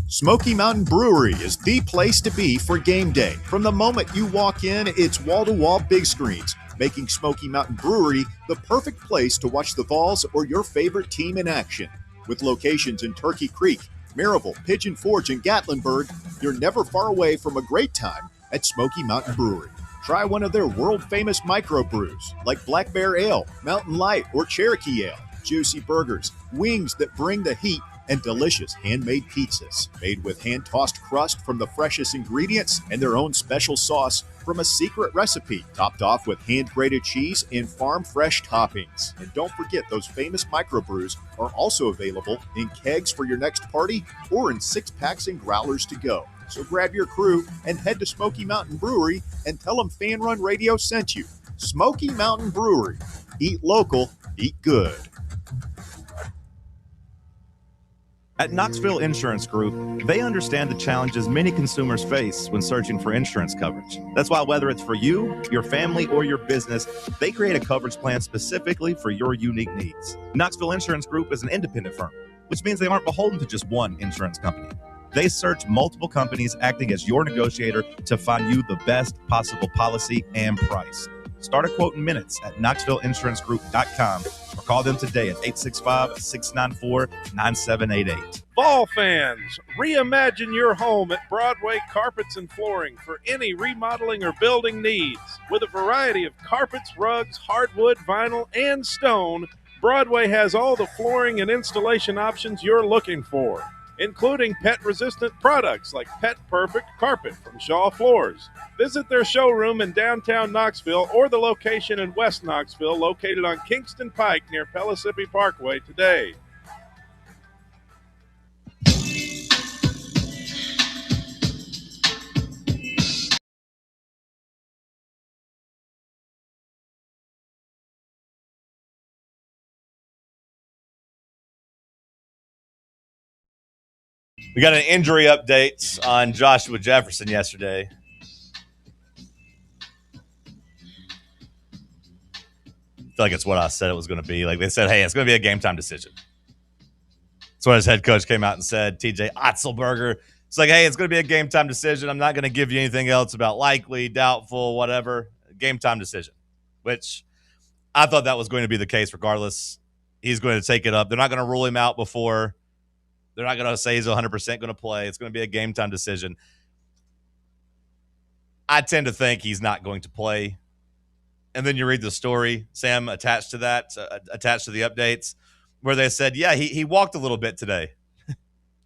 Smoky Mountain Brewery is the place to be for game day. From the moment you walk in, it's wall-to-wall big screens, making Smoky Mountain Brewery the perfect place to watch the Vols or your favorite team in action. With locations in Turkey Creek, Maryville, Pigeon Forge, and Gatlinburg, you're never far away from a great time at Smoky Mountain Brewery. Try one of their world-famous microbrews like Black Bear Ale, Mountain Light, or Cherokee Ale. Juicy burgers, wings that bring the heat, and delicious handmade pizzas made with hand-tossed crust from the freshest ingredients and their own special sauce from a secret recipe, topped off with hand-grated cheese and farm-fresh toppings. And don't forget, those famous microbrews are also available in kegs for your next party or in 6-packs and growlers to go. So grab your crew and head to Smoky Mountain Brewery and tell them Fan Run Radio sent you. Smoky Mountain Brewery. Eat local, eat good. At Knoxville Insurance Group, they understand the challenges many consumers face when searching for insurance coverage. That's why whether it's for you, your family, or your business, they create a coverage plan specifically for your unique needs. Knoxville Insurance Group is an independent firm, which means they aren't beholden to just one insurance company. They search multiple companies acting as your negotiator to find you the best possible policy and price. Start a quote in minutes at KnoxvilleInsuranceGroup.com or call them today at 865-694-9788. Fall fans, reimagine your home at Broadway Carpets and Flooring for any remodeling or building needs. With a variety of carpets, rugs, hardwood, vinyl, and stone, Broadway has all the flooring and installation options you're looking for, including pet-resistant products like Pet Perfect Carpet from Shaw Floors. Visit their showroom in downtown Knoxville or the location in West Knoxville located on Kingston Pike near Pellissippi Parkway today. We got an injury update on Joshua Jefferson yesterday. I feel like it's what I said it was going to be. Like they said, hey, it's going to be a game time decision. So his head coach came out and said, TJ Otzelberger, it's like, hey, it's going to be a game time decision. I'm not going to give you anything else about likely, doubtful, whatever. Game time decision, which I thought that was going to be the case regardless. He's going to take it up. They're not going to rule him out before. They're not going to say he's 100% going to play. It's going to be a game time decision. I tend to think he's not going to play. And then you read the story, Sam, attached to that, attached to the updates, where they said, yeah, he walked a little bit today.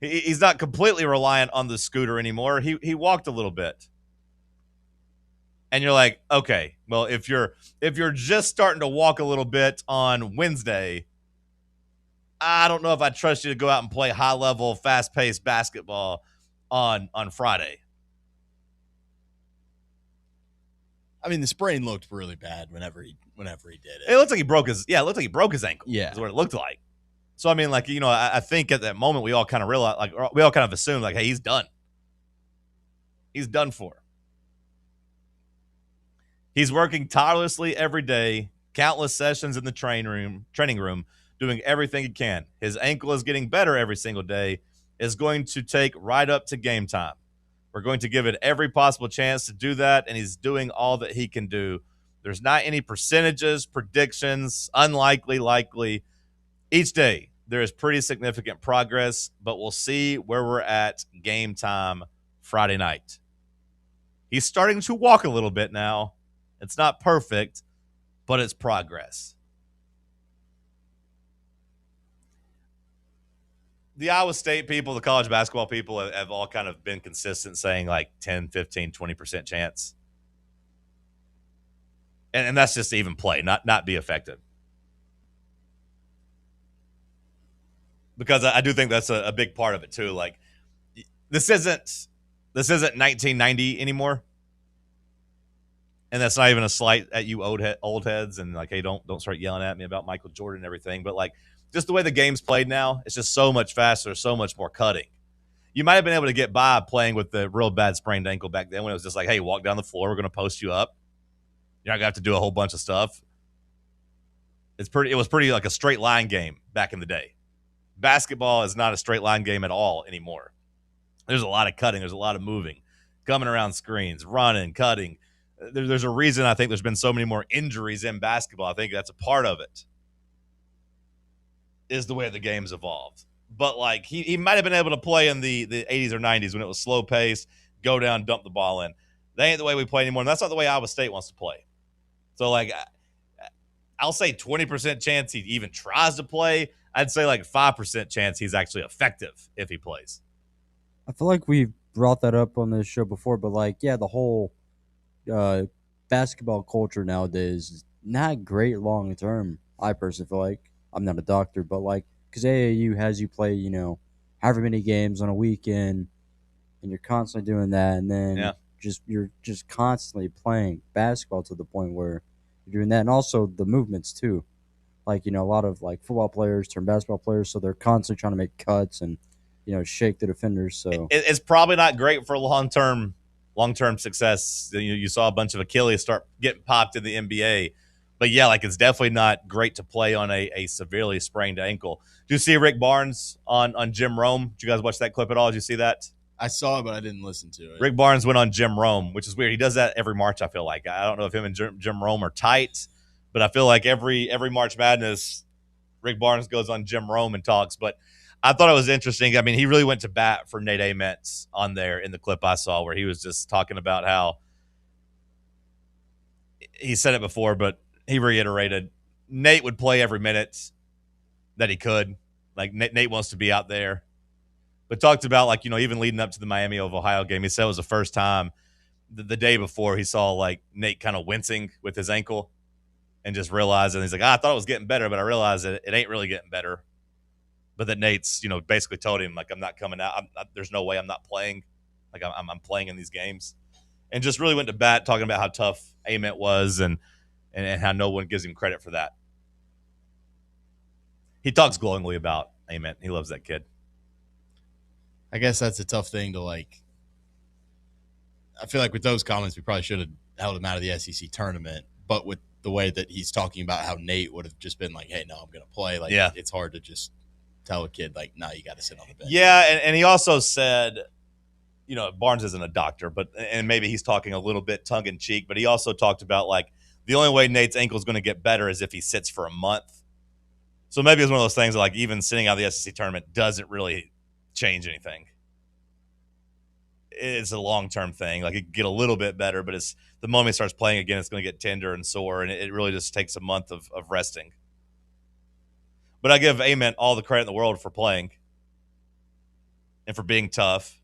He's not completely reliant on the scooter anymore. He walked a little bit. And you're like, okay, well, if you're just starting to walk a little bit on Wednesday, I don't know if I trust you to go out and play high-level, fast-paced basketball on Friday. I mean, the sprain looked really bad whenever he did it. It looked like he broke his ankle. Yeah, is what it looked like. So I mean, like, you know, I think at that moment we all kind of realized, like, we all kind of assumed, like, hey, he's done. He's done for. He's working tirelessly every day, countless sessions in the training room, doing everything he can. His ankle is getting better every single day. Is going to take right up to game time. We're going to give it every possible chance to do that, and he's doing all that he can do. There's not any percentages, predictions, unlikely, likely. Each day, there is pretty significant progress, but we'll see where we're at game time Friday night. He's starting to walk a little bit now. It's not perfect, but it's progress. The Iowa State people, the college basketball people have all kind of been consistent saying like 10, 15, 20% chance. And that's just to even play, not be effective. Because I do think that's a big part of it too. Like, this isn't 1990 anymore. And that's not even a slight at you old heads and like, hey, don't start yelling at me about Michael Jordan and everything. But like, just the way the game's played now, it's just so much faster, so much more cutting. You might have been able to get by playing with the real bad sprained ankle back then when it was just like, hey, walk down the floor, we're going to post you up. You're not going to have to do a whole bunch of stuff. It was pretty like a straight line game back in the day. Basketball is not a straight line game at all anymore. There's a lot of cutting. There's a lot of moving, coming around screens, running, cutting. There's a reason I think there's been so many more injuries in basketball. I think that's a part of it, is the way the game's evolved. But, like, he might have been able to play in the 80s or 90s when it was slow pace, go down, dump the ball in. That ain't the way we play anymore, and that's not the way Iowa State wants to play. So, like, I'll say 20% chance he even tries to play. I'd say, like, 5% chance he's actually effective if he plays. I feel like we've brought that up on this show before, but, like, yeah, the whole basketball culture nowadays is not great long term. I personally feel like, I'm not a doctor, but like, because AAU has you play, you know, however many games on a weekend, and you're constantly doing that, and then you're just constantly playing basketball to the point where you're doing that, and also the movements too. Like, you know, a lot of like football players turn basketball players, so they're constantly trying to make cuts and, you know, shake the defenders. So it's probably not great for long term success. You saw a bunch of Achilles start getting popped in the NBA. But, yeah, like, it's definitely not great to play on a severely sprained ankle. Do you see Rick Barnes on Jim Rome? Did you guys watch that clip at all? Did you see that? I saw it, but I didn't listen to it. Rick Barnes went on Jim Rome, which is weird. He does that every March, I feel like. I don't know if him and Jim Rome are tight, but I feel like every March Madness, Rick Barnes goes on Jim Rome and talks. But I thought it was interesting. I mean, he really went to bat for Nate Amentz on there in the clip I saw, where he was just talking about how he said it before, but he reiterated Nate would play every minute that he could. Like, Nate wants to be out there. But talked about, like, you know, even leading up to the Miami of Ohio game, he said it was the first time the day before he saw, like, Nate kind of wincing with his ankle and just realizing, he's like, I thought it was getting better, but I realized that it ain't really getting better. But that Nate's, you know, basically told him, like, I'm not coming out. There's no way I'm not playing. Like, I'm playing in these games. And just really went to bat talking about how tough Ament was and how no one gives him credit for that. He talks glowingly about Ament. He loves that kid. I guess that's a tough thing to, like, I feel like with those comments, we probably should have held him out of the SEC tournament. But with the way that he's talking about how Nate would have just been like, hey, no, I'm going to play. Like, it's hard to just tell a kid, like, no, you got to sit on the bench. Yeah, and he also said, Barnes isn't a doctor, and maybe he's talking a little bit tongue-in-cheek, but he also talked about, like, the only way Nate's ankle is going to get better is if he sits for a month. So maybe it's one of those things like even sitting out of the SEC tournament doesn't really change anything. It's a long-term thing. Like, it can get a little bit better, but it's the moment he starts playing again, it's going to get tender and sore, and it really just takes a month of resting. But I give Ament all the credit in the world for playing and for being tough.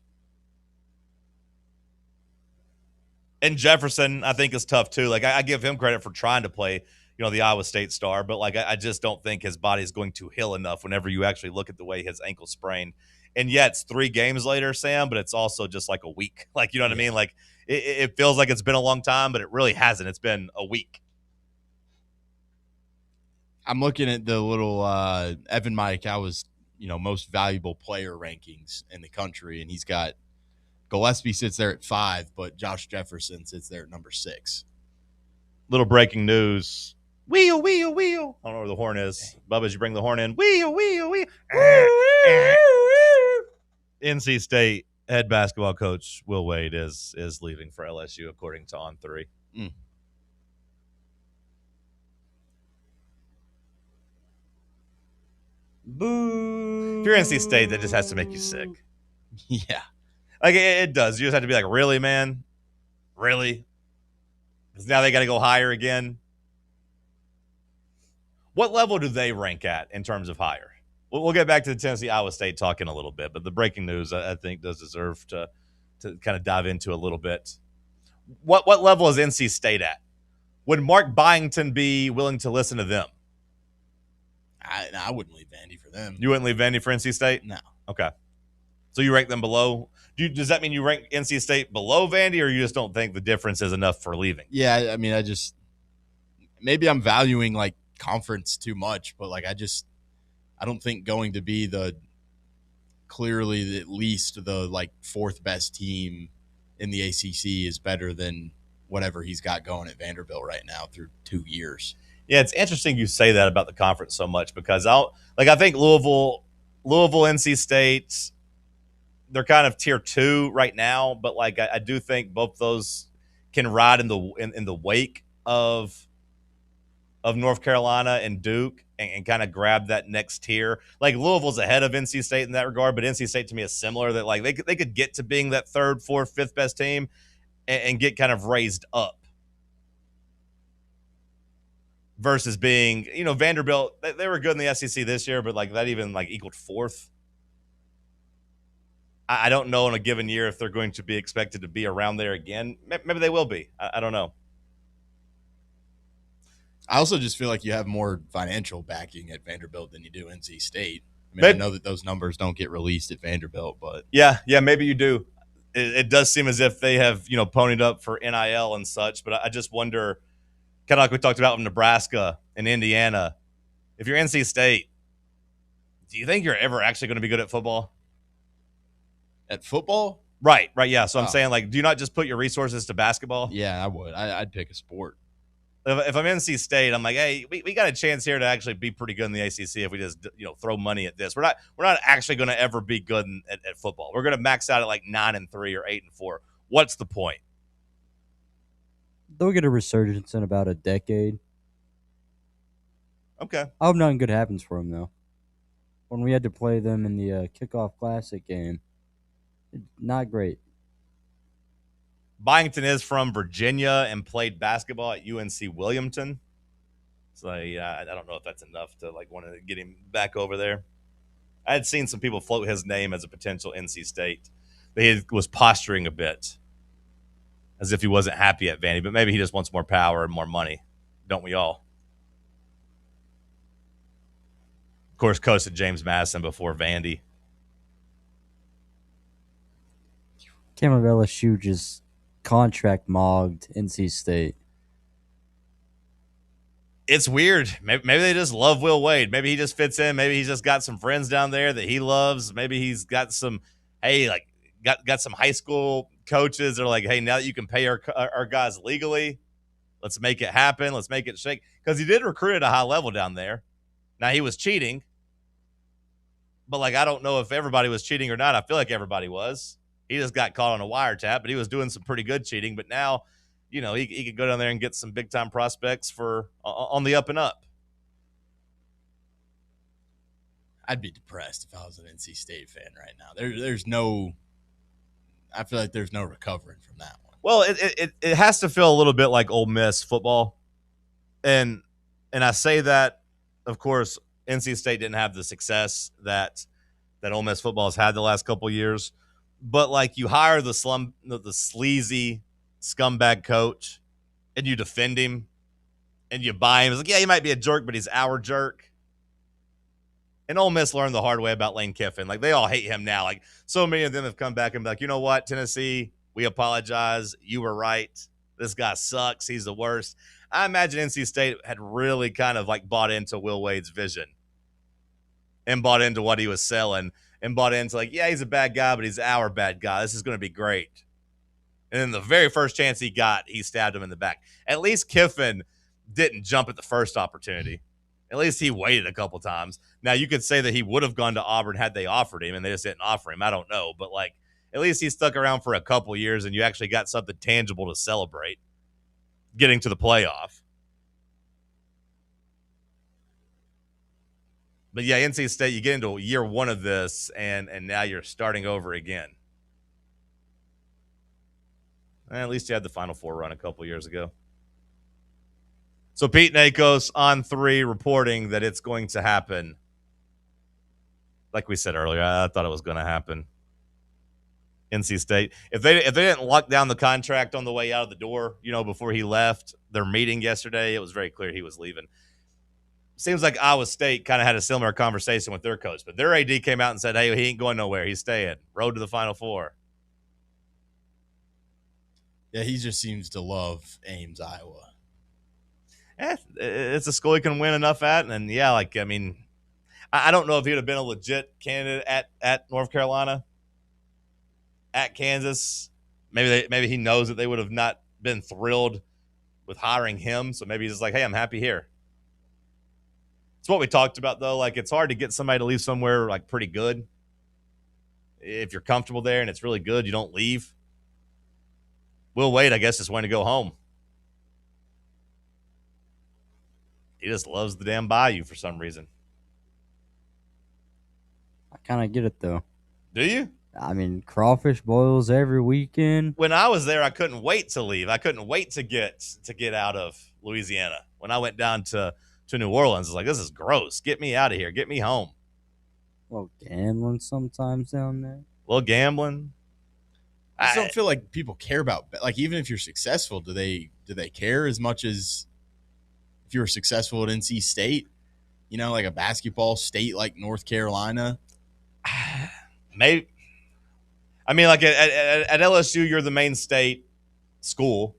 And Jefferson, I think, is tough too. Like, I give him credit for trying to play, the Iowa State star, but like I just don't think his body is going to heal enough whenever you actually look at the way his ankle sprained. And yeah, it's 3 games later, Sam, but it's also just like a week. Like, you know what I mean? Like, it feels like it's been a long time, but it really hasn't. It's been a week. I'm looking at the little Evan Mike, most valuable player rankings in the country, and he's got Gillespie sits there at 5, but Josh Jefferson sits there at number 6. Little breaking news. Wheel, wheel, wheel. I don't know where the horn is. Bubba, you bring the horn in. Wheel, wheel, wheel. NC State head basketball coach Will Wade is leaving for LSU, according to On3. Boo. If you're NC State, that just has to make you sick. Yeah. Like, it does. You just have to be like, really, man? Really? Because now they got to go higher again. What level do they rank at in terms of higher? We'll get back to the Tennessee-Iowa State talk in a little bit, but the breaking news, I think, does deserve to kind of dive into a little bit. What level is NC State at? Would Mark Byington be willing to listen to them? I wouldn't leave Vandy for them. You wouldn't leave Vandy for NC State? No. Okay. So you rank them below? Does that mean you rank NC State below Vandy, or you just don't think the difference is enough for leaving? Yeah, I mean, maybe I'm valuing, like, conference too much, but, like, I don't think going to be clearly at least the, like, 4th best team in the ACC is better than whatever he's got going at Vanderbilt right now through 2 years. Yeah, it's interesting you say that about the conference so much because I think Louisville, NC State, they're kind of tier 2 right now, but like I do think both those can ride in the wake of North Carolina and Duke and kind of grab that next tier. Like, Louisville's ahead of NC State in that regard, but NC State to me is similar. That like they could get to being that 3rd, 4th, 5th best team and get kind of raised up. Versus being, Vanderbilt, they were good in the SEC this year, but like that even like equaled 4th. I don't know in a given year if they're going to be expected to be around there again. Maybe they will be. I don't know. I also just feel like you have more financial backing at Vanderbilt than you do NC State. I mean, I know that those numbers don't get released at Vanderbilt, but yeah, maybe you do. It does seem as if they have, ponied up for NIL and such, but I just wonder, kind of like we talked about with Nebraska and Indiana, if you're NC State, do you think you're ever actually going to be good at football? At football? Right, yeah. So I'm saying, like, do you not just put your resources to basketball? Yeah, I would. I'd pick a sport. If I'm NC State, I'm like, hey, we got a chance here to actually be pretty good in the ACC if we just throw money at this. We're not actually going to ever be good at football. We're going to max out at like 9-3 or 8-4. What's the point? They'll get a resurgence in about a decade. Okay. I hope nothing good happens for them though. When we had to play them in the kickoff classic game, not great. Byington is from Virginia and played basketball at UNC Wilmington. So, yeah, I don't know if that's enough to, like, want to get him back over there. I had seen some people float his name as a potential NC State. But he was posturing a bit as if he wasn't happy at Vandy, but maybe he just wants more power and more money. Don't we all? Of course, coached at James Madison before Vandy. Can't believe LSU just contract mogged NC State. It's weird. Maybe they just love Will Wade. Maybe he just fits in. Maybe he's just got some friends down there that he loves. Maybe he's got some, got some high school coaches that are like, hey, now that you can pay our guys legally, let's make it happen. Let's make it shake. Because he did recruit at a high level down there. Now, he was cheating. But, like, I don't know if everybody was cheating or not. I feel like everybody was. He just got caught on a wiretap, but he was doing some pretty good cheating. But now, you know, he could go down there and get some big-time prospects for on the up and up. I'd be depressed if I was an NC State fan right now. There's no – I feel like there's no recovering from that one. Well, it has to feel a little bit like Ole Miss football. And I say that, of course, NC State didn't have the success that Ole Miss football has had the last couple of years. But, like, you hire the sleazy scumbag coach and you defend him and you buy him. It's like, yeah, he might be a jerk, but he's our jerk. And Ole Miss learned the hard way about Lane Kiffin. Like, they all hate him now. Like, so many of them have come back and be like, you know what, Tennessee, we apologize. You were right. This guy sucks. He's the worst. I imagine NC State had really kind of, like, bought into Will Wade's vision and bought into what he was selling and bought into, like, yeah, he's a bad guy, but he's our bad guy. This is going to be great. And then the very first chance he got, he stabbed him in the back. At least Kiffin didn't jump at the first opportunity. At least he waited a couple times. Now, you could say that he would have gone to Auburn had they offered him, and they just didn't offer him. I don't know. But, like, at least he stuck around for a couple years, and you actually got something tangible to celebrate, getting to the playoff. But, yeah, NC State, you get into year one of this, and now you're starting over again. And at least you had the Final Four run a couple years ago. So Pete Nakos on 3 reporting that it's going to happen. Like we said earlier, I thought it was going to happen. NC State. If they didn't lock down the contract on the way out of the door, you know, before he left, their meeting yesterday, it was very clear he was leaving. Seems like Iowa State kind of had a similar conversation with their coach, but their AD came out and said, hey, he ain't going nowhere. He's staying. Road to the Final Four. Yeah, he just seems to love Ames, Iowa. It's a school he can win enough at. And, yeah, like, I mean, I don't know if he would have been a legit candidate at North Carolina, at Kansas. Maybe he knows that they would have not been thrilled with hiring him. So maybe he's just like, hey, I'm happy here. It's what we talked about, though. Like, it's hard to get somebody to leave somewhere, like, pretty good. If you're comfortable there and it's really good, you don't leave. Will Wade, I guess, just wanted to go home. He just loves the damn Bayou for some reason. I kind of get it, though. Do you? I mean, crawfish boils every weekend. When I was there, I couldn't wait to leave. I couldn't wait to get out of Louisiana. When I went down to New Orleans, I was like, this is gross. Get me out of here. Get me home. Well, gambling sometimes down there. A little gambling. I just don't feel like people care about, like, even if you're successful, do they care as much as if you were successful at NC State, you know, like a basketball state like North Carolina? Maybe. I mean, like at LSU, you're the main state school.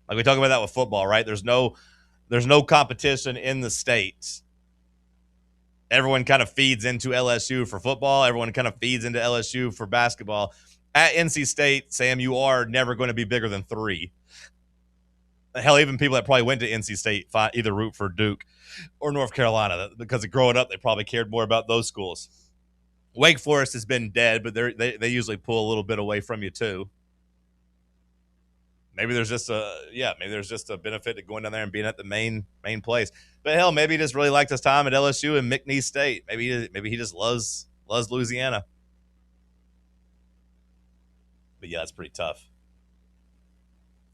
Like we talk about that with football, right? There's no competition in the states. Everyone kind of feeds into LSU for football. Everyone kind of feeds into LSU for basketball. At NC State, Sam, you are never going to be bigger than 3. Hell, even people that probably went to NC State either root for Duke or North Carolina because growing up, they probably cared more about those schools. Wake Forest has been dead, but they usually pull a little bit away from you too. Maybe there's just a benefit to going down there and being at the main place. But hell, maybe he just really liked his time at LSU and McNeese State. Maybe he just loves Louisiana. But yeah, it's pretty tough.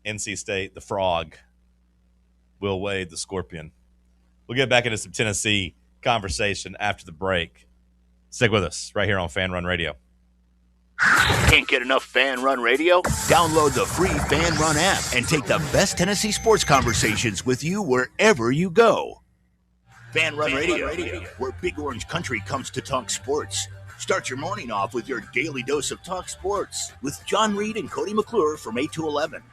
NC State, the Frog. Will Wade, the Scorpion. We'll get back into some Tennessee conversation after the break. Stick with us right here on Fan Run Radio. Can't get enough Fan Run Radio? Download the free Fan Run app and take the best Tennessee sports conversations with you wherever you go. Fan Run Radio, where Big Orange Country comes to talk sports. Start your morning off with your daily dose of talk sports with John Reed and Cody McClure from 8 to 11.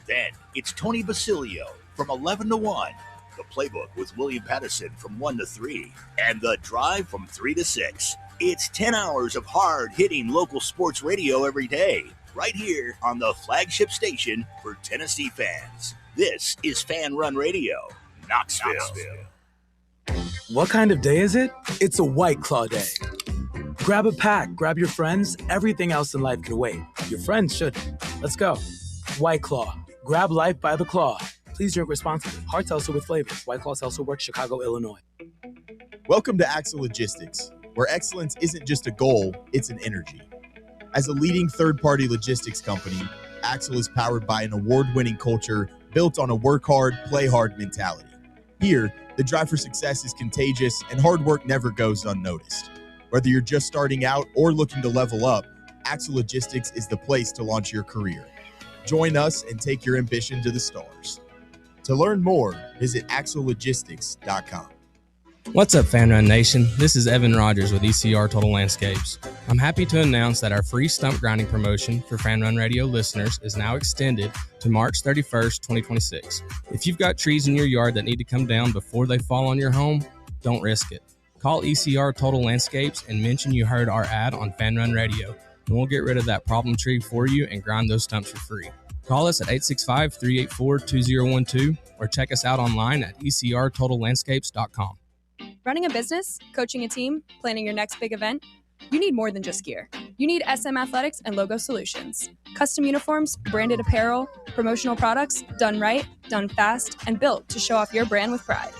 Then it's Tony Basilio from 11 to 1. The Playbook with William Pattison from 1 to 3. And The Drive from 3 to 6. It's 10 hours of hard-hitting local sports radio every day, right here on the flagship station for Tennessee fans. This is Fan Run Radio, Knoxville. What kind of day is it? It's a White Claw day. Grab a pack, grab your friends, everything else in life can wait. Your friends should. Let's go. White Claw. Grab life by the claw. Please drink responsibly. Hard seltzer with flavors. White Claw Seltzer Works, Chicago, Illinois. Welcome to Axle Logistics, where excellence isn't just a goal, it's an energy. As a leading third-party logistics company, Axle is powered by an award-winning culture built on a work hard, play hard mentality. Here, the drive for success is contagious and hard work never goes unnoticed. Whether you're just starting out or looking to level up, Axle Logistics is the place to launch your career. Join us and take your ambition to the stars. To learn more, visit axlelogistics.com. What's up, Fan Run Nation? This is Evan Rogers with ECR Total Landscapes. I'm happy to announce that our free stump grinding promotion for Fan Run Radio listeners is now extended to March 31st, 2026. If you've got trees in your yard that need to come down before they fall on your home, don't risk it. Call ECR Total Landscapes and mention you heard our ad on Fan Run Radio, and we'll get rid of that problem tree for you and grind those stumps for free. Call us at 865-384-2012 or check us out online at ecrtotallandscapes.com. Running a business, coaching a team, planning your next big event, you need more than just gear. You need SM Athletics and Logo Solutions. Custom uniforms, branded apparel, promotional products, done right, done fast, and built to show off your brand with pride.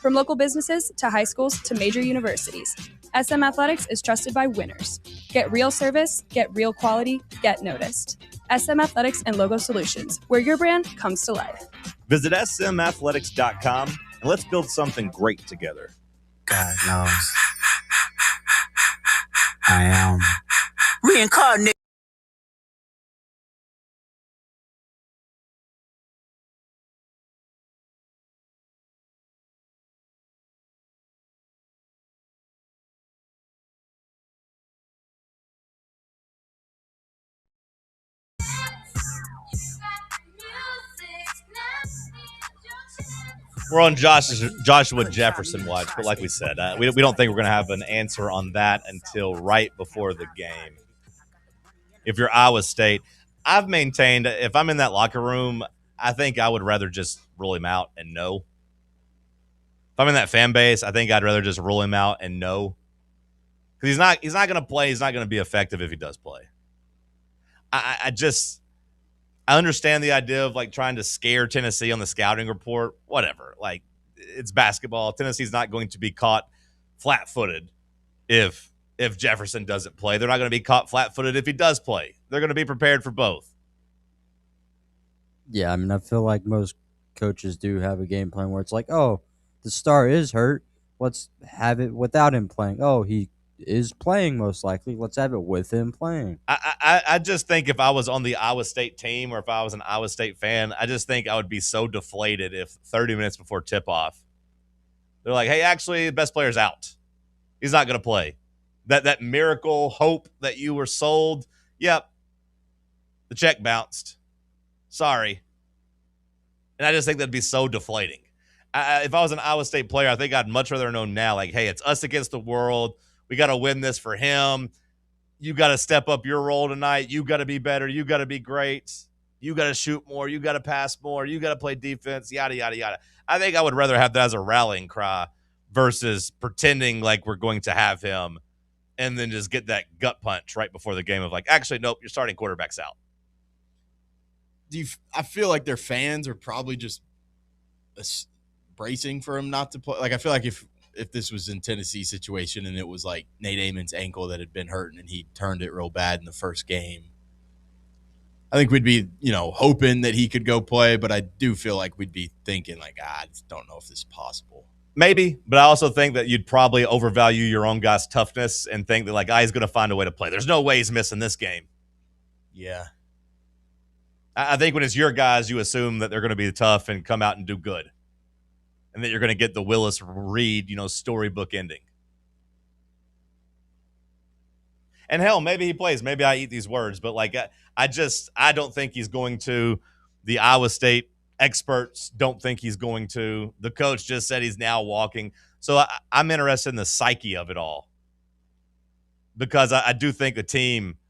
From local businesses to high schools to major universities, SM Athletics is trusted by winners. Get real service, get real quality, get noticed. SM Athletics and Logo Solutions, where your brand comes to life. Visit smathletics.com and let's build something great together. God knows I am reincarnated. We're on Joshua Jefferson watch, but like we said, we don't think we're going to have an answer on that until right before the game. If you're Iowa State, I've maintained if I'm in that locker room, I think I would rather just rule him out and know. If I'm in that fan base, I think I'd rather just rule him out and know. Because he's not going to play. He's not going to be effective if he does play. I understand the idea of like trying to scare Tennessee on the scouting report, whatever. Like, it's basketball. Tennessee's not going to be caught flat-footed if Jefferson doesn't play. They're not going to be caught flat-footed if he does play. They're going to be prepared for both. Yeah, I mean, I feel like most coaches do have a game plan where it's like, oh, the star is hurt. Let's have it without him playing. Oh, he is playing most likely. Let's have it with him playing. I just think if I was on the Iowa State team or if I was an Iowa State fan, I just think I would be so deflated if 30 minutes before tip-off, they're like, hey, actually, the best player's out. He's not going to play. That miracle hope that you were sold, yep, the check bounced. Sorry. And I just think that'd be so deflating. If I was an Iowa State player, I think I'd much rather know now, like, hey, it's us against the world. We got to win this for him. You got to step up your role tonight. You got to be better. You got to be great. You got to shoot more. You got to pass more. You got to play defense, yada, yada, yada. I think I would rather have that as a rallying cry versus pretending like we're going to have him and then just get that gut punch right before the game of like, actually, nope, your starting quarterback's out. I feel like their fans are probably just bracing for him not to play. Like, I feel like if this was in Tennessee's situation and it was like Nate Amon's ankle that had been hurting and he turned it real bad in the first game, I think we'd be, hoping that he could go play, but I do feel like we'd be thinking like, I just don't know if this is possible. Maybe, but I also think that you'd probably overvalue your own guy's toughness and think that like, he's going to find a way to play. There's no way he's missing this game. Yeah. I think when it's your guys, you assume that they're going to be tough and come out and do good. And that you're going to get the Willis Reed, storybook ending. And hell, maybe he plays. Maybe I eat these words. But, like, I don't think he's going to. The Iowa State experts don't think he's going to. The coach just said he's now walking. So I'm interested in the psyche of it all. Because I do think the team –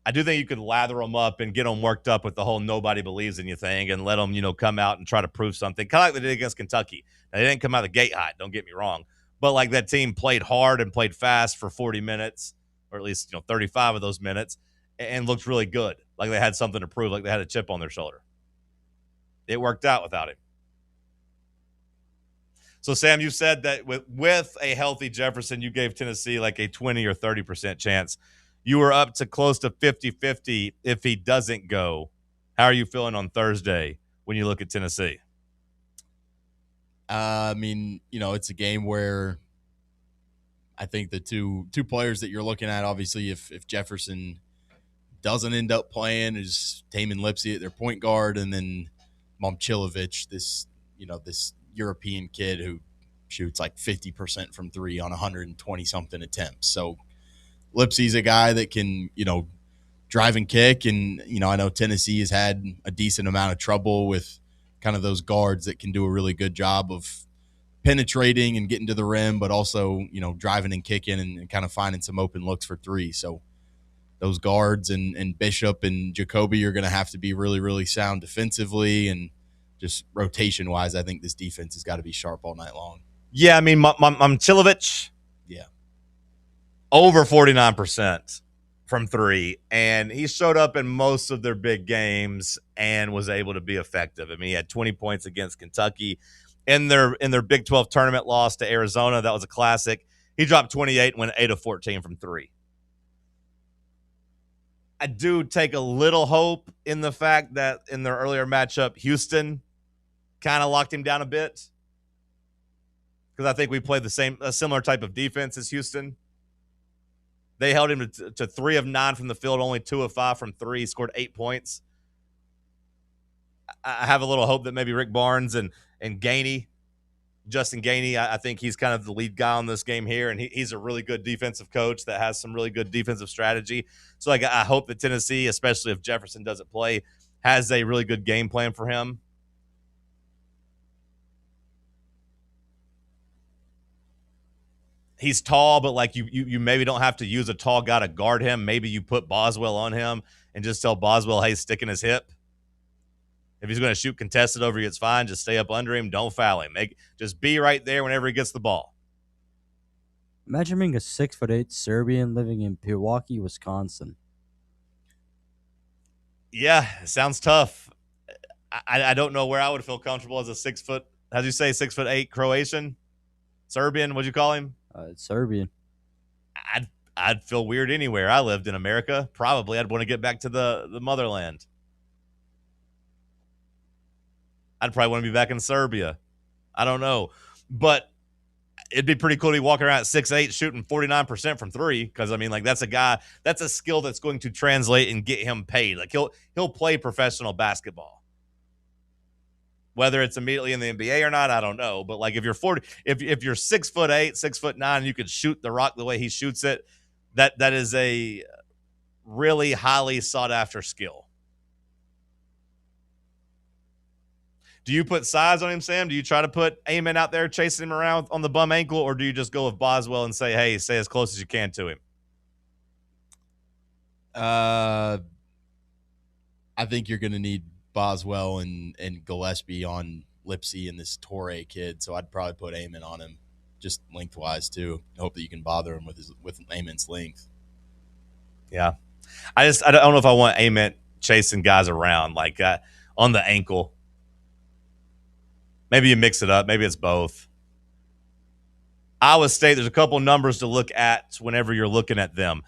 I do think you could lather them up and get them worked up with the whole nobody believes in you thing and let them, come out and try to prove something. Kind of like they did against Kentucky. Now, they didn't come out of the gate hot, don't get me wrong. but like that team played hard and played fast for 40 minutes, or at least 35 of those minutes, and looked really good. Like they had something to prove, like they had a chip on their shoulder. It worked out without him. So, Sam, you said that with a healthy Jefferson, you gave Tennessee like a 20 or 30% chance. You were up to close to 50-50 if he doesn't go. How are you feeling on Thursday when you look at Tennessee? I mean, it's a game where I think the two players that you're looking at, obviously, if Jefferson doesn't end up playing, is Tamin Lipsey at their point guard, and then Momcilovic, this European kid who shoots like 50% from three on 120-something attempts. So Lipsey's a guy that can, drive and kick. And, I know Tennessee has had a decent amount of trouble with kind of those guards that can do a really good job of penetrating and getting to the rim, but also, driving and kicking and kind of finding some open looks for three. So those guards and Bishop and Jacoby are going to have to be really, really sound defensively, and just rotation-wise, I think this defense has got to be sharp all night long. Yeah, I mean, Momcilovic, over 49% from three, and he showed up in most of their big games and was able to be effective. I mean, he had 20 points against Kentucky in their Big 12 tournament loss to Arizona. That was a classic. He dropped 28 and went 8 of 14 from three. I do take a little hope in the fact that in their earlier matchup, Houston kind of locked him down a bit, because I think we played a similar type of defense as Houston. They held him to 3 of 9 from the field, only 2 of 5 from three. He scored 8 points. I have a little hope that maybe Rick Barnes and Gainey, Justin Gainey, I think he's kind of the lead guy on this game here, and he's a really good defensive coach that has some really good defensive strategy. So I hope that Tennessee, especially if Jefferson doesn't play, has a really good game plan for him. He's tall, but like you maybe don't have to use a tall guy to guard him. Maybe you put Boswell on him and just tell Boswell, hey, stick in his hip. If he's going to shoot contested over you, it's fine. Just stay up under him. Don't foul him. Just be right there whenever he gets the ball. Imagine being a 6'8" Serbian living in Milwaukee, Wisconsin. Yeah, it sounds tough. I don't know where I would feel comfortable as a 6 foot, how'd you say, 6'8" Croatian? Serbian, what'd you call him? It's Serbian. I'd feel weird anywhere I lived in America. Probably I'd want to get back to the motherland. I'd probably want to be back in Serbia. I don't know. But it'd be pretty cool to be walking around at 6'8", shooting 49% from three, because, I mean, like, that's a skill that's going to translate and get him paid. Like, he'll play professional basketball. Whether it's immediately in the NBA or not, I don't know. But like if you're 6'8", 6'9", and you could shoot the rock the way he shoots it, that is a really highly sought after skill. Do you put size on him, Sam? Do you try to put Amen out there chasing him around on the bum ankle, or do you just go with Boswell and say, hey, stay as close as you can to him? I think you're going to need Boswell and Gillespie on Lipsey and this Torre kid, so I'd probably put Amen on him, just lengthwise too. I hope that you can bother him with Amen's length. Yeah, I don't know if I want Amen chasing guys around like on the ankle. Maybe you mix it up. Maybe it's both. Iowa State, there's a couple numbers to look at whenever you're looking at them.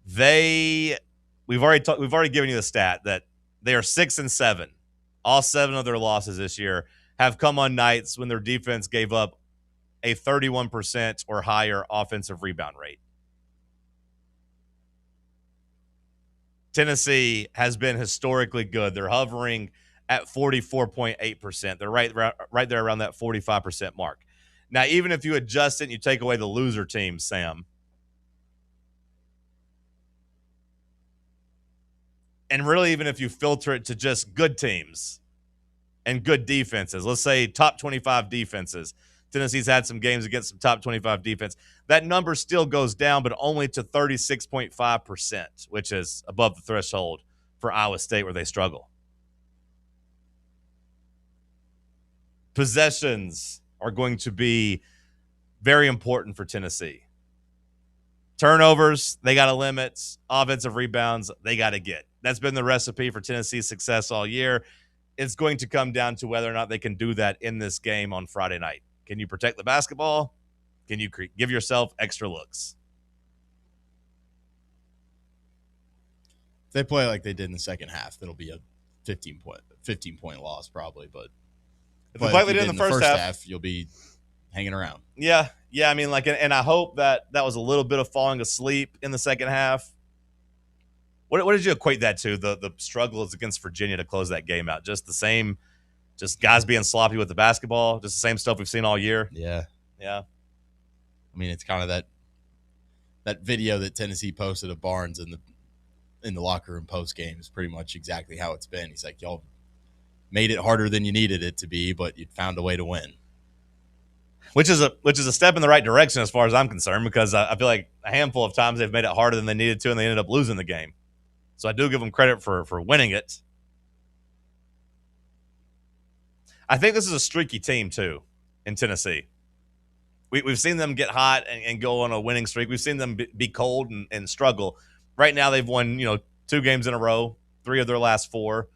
We've already given you the stat that they are 6-7. All 7 of their losses this year have come on nights when their defense gave up a 31% or higher offensive rebound rate. Tennessee has been historically good. They're hovering at 44.8%. They're right there around that 45% mark. Now, even if you adjust it and you take away the loser teams, Sam, and really even if you filter it to just good teams and good defenses, let's say top 25 defenses, Tennessee's had some games against some top 25 defense, that number still goes down, but only to 36.5%, which is above the threshold for Iowa State where they struggle. Possessions are going to be Very important for Tennessee. Turnovers, they got to limit. Offensive rebounds, they got to get. That's been the recipe for Tennessee's success all year. It's going to come down to whether or not they can do that in this game on Friday night. Can you protect the basketball? Can you give yourself extra looks? If they play like they did in the second half, that'll be a 15-point loss probably. But if they play like they did in the first half, you'll be hanging around. Yeah. I mean, and I hope that was a little bit of falling asleep in the second half. What did you equate that to? The struggles against Virginia to close that game out? Just the same, just guys being sloppy with the basketball, just the same stuff we've seen all year. Yeah. I mean, it's kind of that video that Tennessee posted of Barnes in the locker room post game is pretty much exactly how it's been. He's like, y'all made it harder than you needed it to be, but you found a way to win. Which is a step in the right direction as far as I'm concerned, because I feel like a handful of times they've made it harder than they needed to, and they ended up losing the game. So I do give them credit for winning it. I think this is a streaky team, too, in Tennessee. We've seen them get hot and go on a winning streak. We've seen them be cold and struggle. Right now they've won 2 games in a row, 3 of their last 4.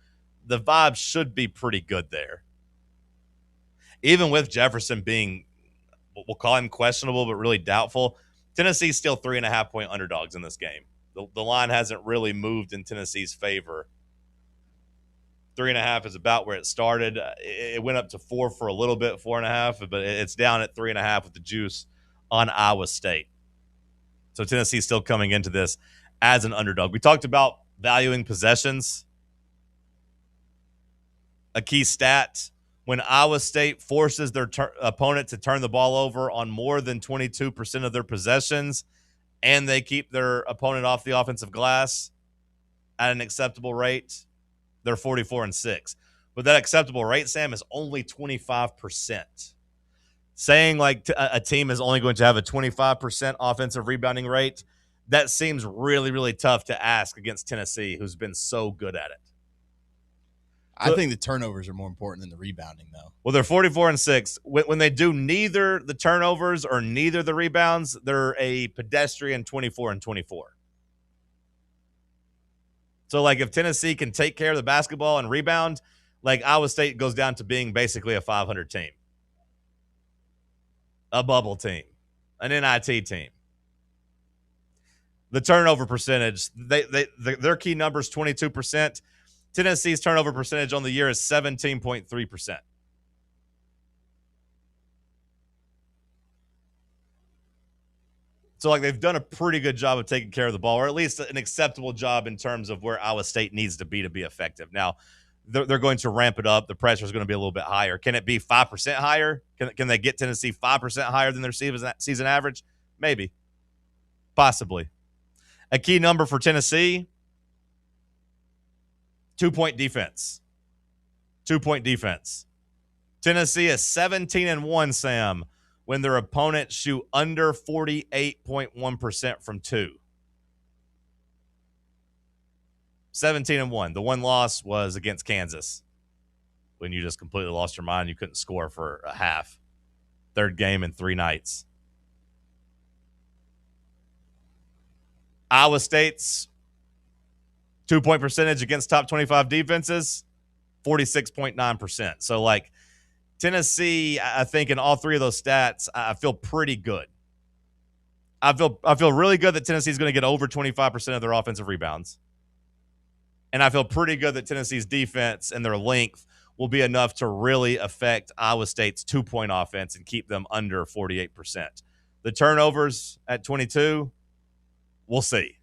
The vibe should be pretty good there. Even with Jefferson being, we'll call him questionable, but really doubtful, Tennessee's still 3.5-point underdogs in this game. The line hasn't really moved in Tennessee's favor. 3.5 is about where it started. It went up to 4 for a little bit, 4.5, but it's down at 3.5 with the juice on Iowa State. So Tennessee's still coming into this as an underdog. We talked about valuing possessions. A key stat, when Iowa State forces their opponent to turn the ball over on more than 22% of their possessions, and they keep their opponent off the offensive glass at an acceptable rate, they're 44-6. But that acceptable rate, Sam, is only 25%. Saying like a team is only going to have a 25% offensive rebounding rate, that seems really, really tough to ask against Tennessee, who's been so good at it. I think the turnovers are more important than the rebounding, though. Well, they're 44-6. When they do neither the turnovers or neither the rebounds, they're a pedestrian 24-24. So, like, if Tennessee can take care of the basketball and rebound, like, Iowa State goes down to being basically a 500 team, a bubble team, an NIT team. The turnover percentage, their key number is 22%. Tennessee's turnover percentage on the year is 17.3%. So, like, they've done a pretty good job of taking care of the ball, or at least an acceptable job in terms of where Iowa State needs to be effective. Now, they're going to ramp it up. The pressure is going to be a little bit higher. Can it be 5% higher? Can they get Tennessee 5% higher than their season average? Maybe. Possibly. A key number for Tennessee, 2-point defense. 2-point defense. Tennessee is 17-1, Sam, when their opponents shoot under 48.1% from 2. 17-1. The one loss was against Kansas when you just completely lost your mind. You couldn't score for a half. Third game in 3 nights. Iowa State's 2-point percentage against top 25 defenses, 46.9%. So, like, Tennessee, I think in all 3 of those stats, I feel pretty good. I feel really good that Tennessee's going to get over 25% of their offensive rebounds. And I feel pretty good that Tennessee's defense and their length will be enough to really affect Iowa State's 2-point offense and keep them under 48%. The turnovers at 22, we'll see.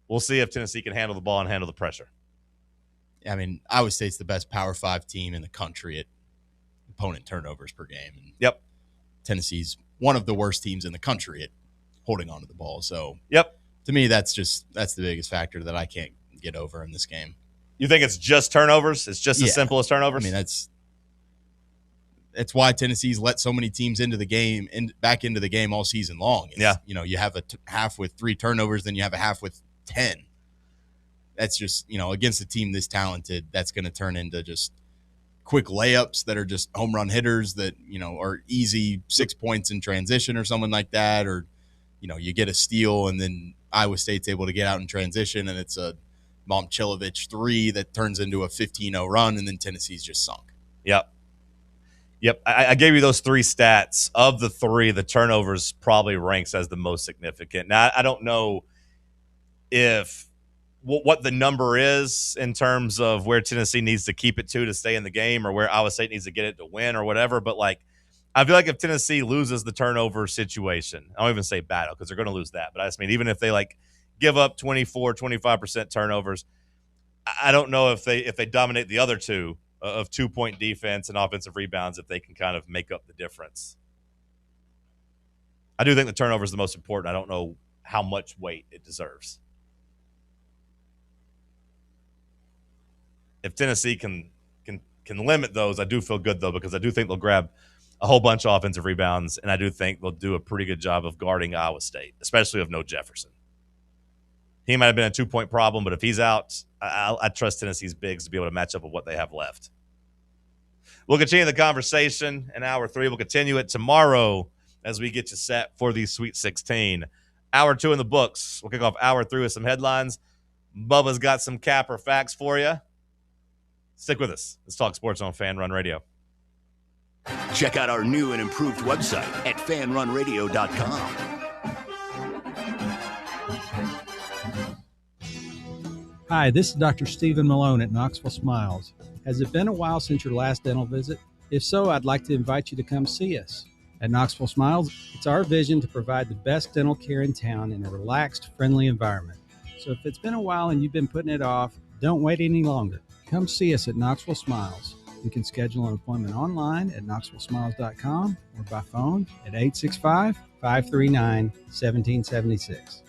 We'll see if Tennessee can handle the ball and handle the pressure. I mean, Iowa State's the best Power 5 team in the country at opponent turnovers per game. And yep. Tennessee's one of the worst teams in the country at holding on to the ball. So, yep. To me, that's the biggest factor that I can't get over in this game. You think it's just turnovers? It's just as simple as turnovers? I mean, that's why Tennessee's let so many teams into the game and back into the game all season long. You have a half with 3 turnovers, then you have a half with 10. That's just, against a team this talented, that's going to turn into just quick layups that are just home run hitters that, are easy 6 points in transition or something like that. Or, you get a steal and then Iowa State's able to get out in transition and it's a Momcilovic 3 that turns into a 15-0 run and then Tennessee's just sunk. Yep. I gave you those 3 stats. Of the 3, the turnovers probably ranks as the most significant. Now, I don't know if what the number is in terms of where Tennessee needs to keep it to stay in the game or where Iowa State needs to get it to win or whatever. But, I feel like if Tennessee loses the turnover situation, I don't even say battle because they're going to lose that. But I just mean even if they, give up 24, 25% turnovers, I don't know if they dominate the other 2 of 2-point defense and offensive rebounds, if they can kind of make up the difference. I do think the turnover is the most important. I don't know how much weight it deserves. If Tennessee can limit those, I do feel good, though, because I do think they'll grab a whole bunch of offensive rebounds, and I do think they'll do a pretty good job of guarding Iowa State, especially with no Jefferson. He might have been a 2-point problem, but if he's out, I trust Tennessee's bigs to be able to match up with what they have left. We'll continue the conversation in Hour 3. We'll continue it tomorrow as we get you set for the Sweet 16. Hour 2 in the books. We'll kick off Hour 3 with some headlines. Bubba's got some capper facts for you. Stick with us. Let's talk sports on Fan Run Radio. Check out our new and improved website at fanrunradio.com. Hi, this is Dr. Stephen Malone at Knoxville Smiles. Has it been a while since your last dental visit? If so, I'd like to invite you to come see us. At Knoxville Smiles, it's our vision to provide the best dental care in town in a relaxed, friendly environment. So if it's been a while and you've been putting it off, don't wait any longer. Come see us at Knoxville Smiles. You can schedule an appointment online at knoxvillesmiles.com or by phone at 865-539-1776.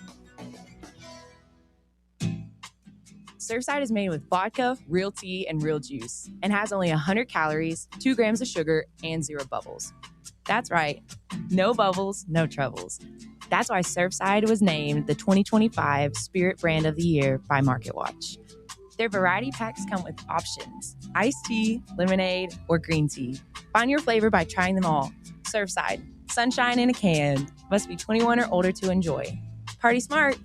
Surfside is made with vodka, real tea, and real juice, and has only 100 calories, 2 grams of sugar, and 0 bubbles. That's right. No bubbles, no troubles. That's why Surfside was named the 2025 Spirit Brand of the Year by MarketWatch. Their variety packs come with options: iced tea, lemonade, or green tea. Find your flavor by trying them all. Surfside, sunshine in a can. Must be 21 or older to enjoy. Party smart.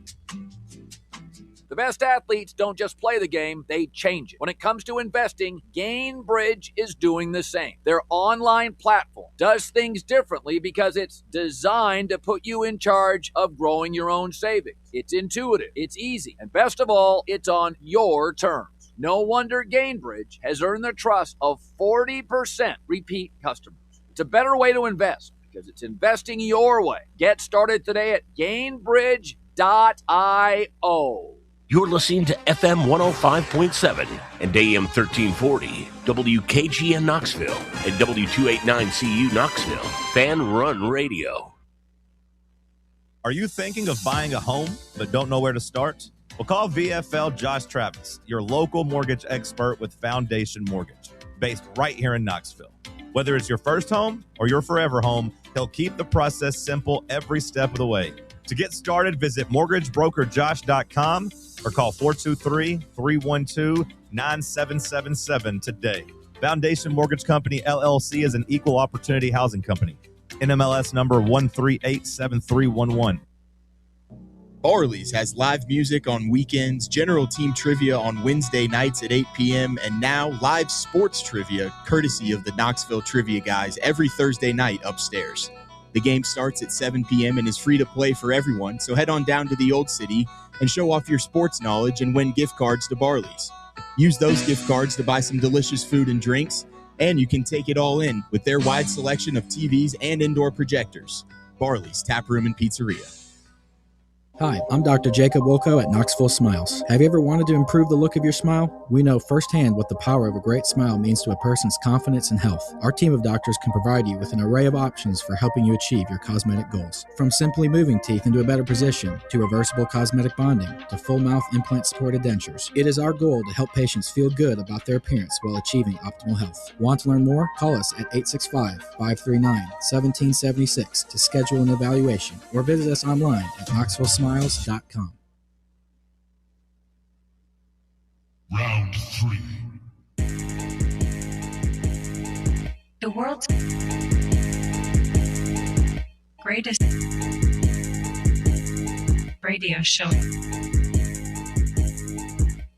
The best athletes don't just play the game, they change it. When it comes to investing, Gainbridge is doing the same. Their online platform does things differently because it's designed to put you in charge of growing your own savings. It's intuitive, it's easy, and best of all, it's on your terms. No wonder Gainbridge has earned the trust of 40% repeat customers. It's a better way to invest because it's investing your way. Get started today at Gainbridge.io. You're listening to FM 105.7 and AM 1340, WKGN Knoxville, and W289CU Knoxville, Fan Run Radio. Are you thinking of buying a home but don't know where to start? Well, call VFL Josh Travis, your local mortgage expert with Foundation Mortgage, based right here in Knoxville. Whether it's your first home or your forever home, he'll keep the process simple every step of the way. To get started, visit mortgagebrokerjosh.com or call 423-312-9777 today. Foundation Mortgage Company, LLC is an equal opportunity housing company. NMLS number 1387311. Barley's has live music on weekends, general team trivia on Wednesday nights at 8 p.m., and now live sports trivia courtesy of the Knoxville Trivia Guys every Thursday night upstairs. The game starts at 7 p.m. and is free to play for everyone, so head on down to the Old City and show off your sports knowledge and win gift cards to Barley's. Use those gift cards to buy some delicious food and drinks, and you can take it all in with their wide selection of TVs and indoor projectors. Barley's Tap Room and Pizzeria. Hi, I'm Dr. Jacob Wilco at Knoxville Smiles. Have you ever wanted to improve the look of your smile? We know firsthand what the power of a great smile means to a person's confidence and health. Our team of doctors can provide you with an array of options for helping you achieve your cosmetic goals. From simply moving teeth into a better position, to reversible cosmetic bonding, to full mouth implant-supported dentures. It is our goal to help patients feel good about their appearance while achieving optimal health. Want to learn more? Call us at 865-539-1776 to schedule an evaluation, or visit us online at knoxvillesmiles.com. Round 3. The world's greatest radio show.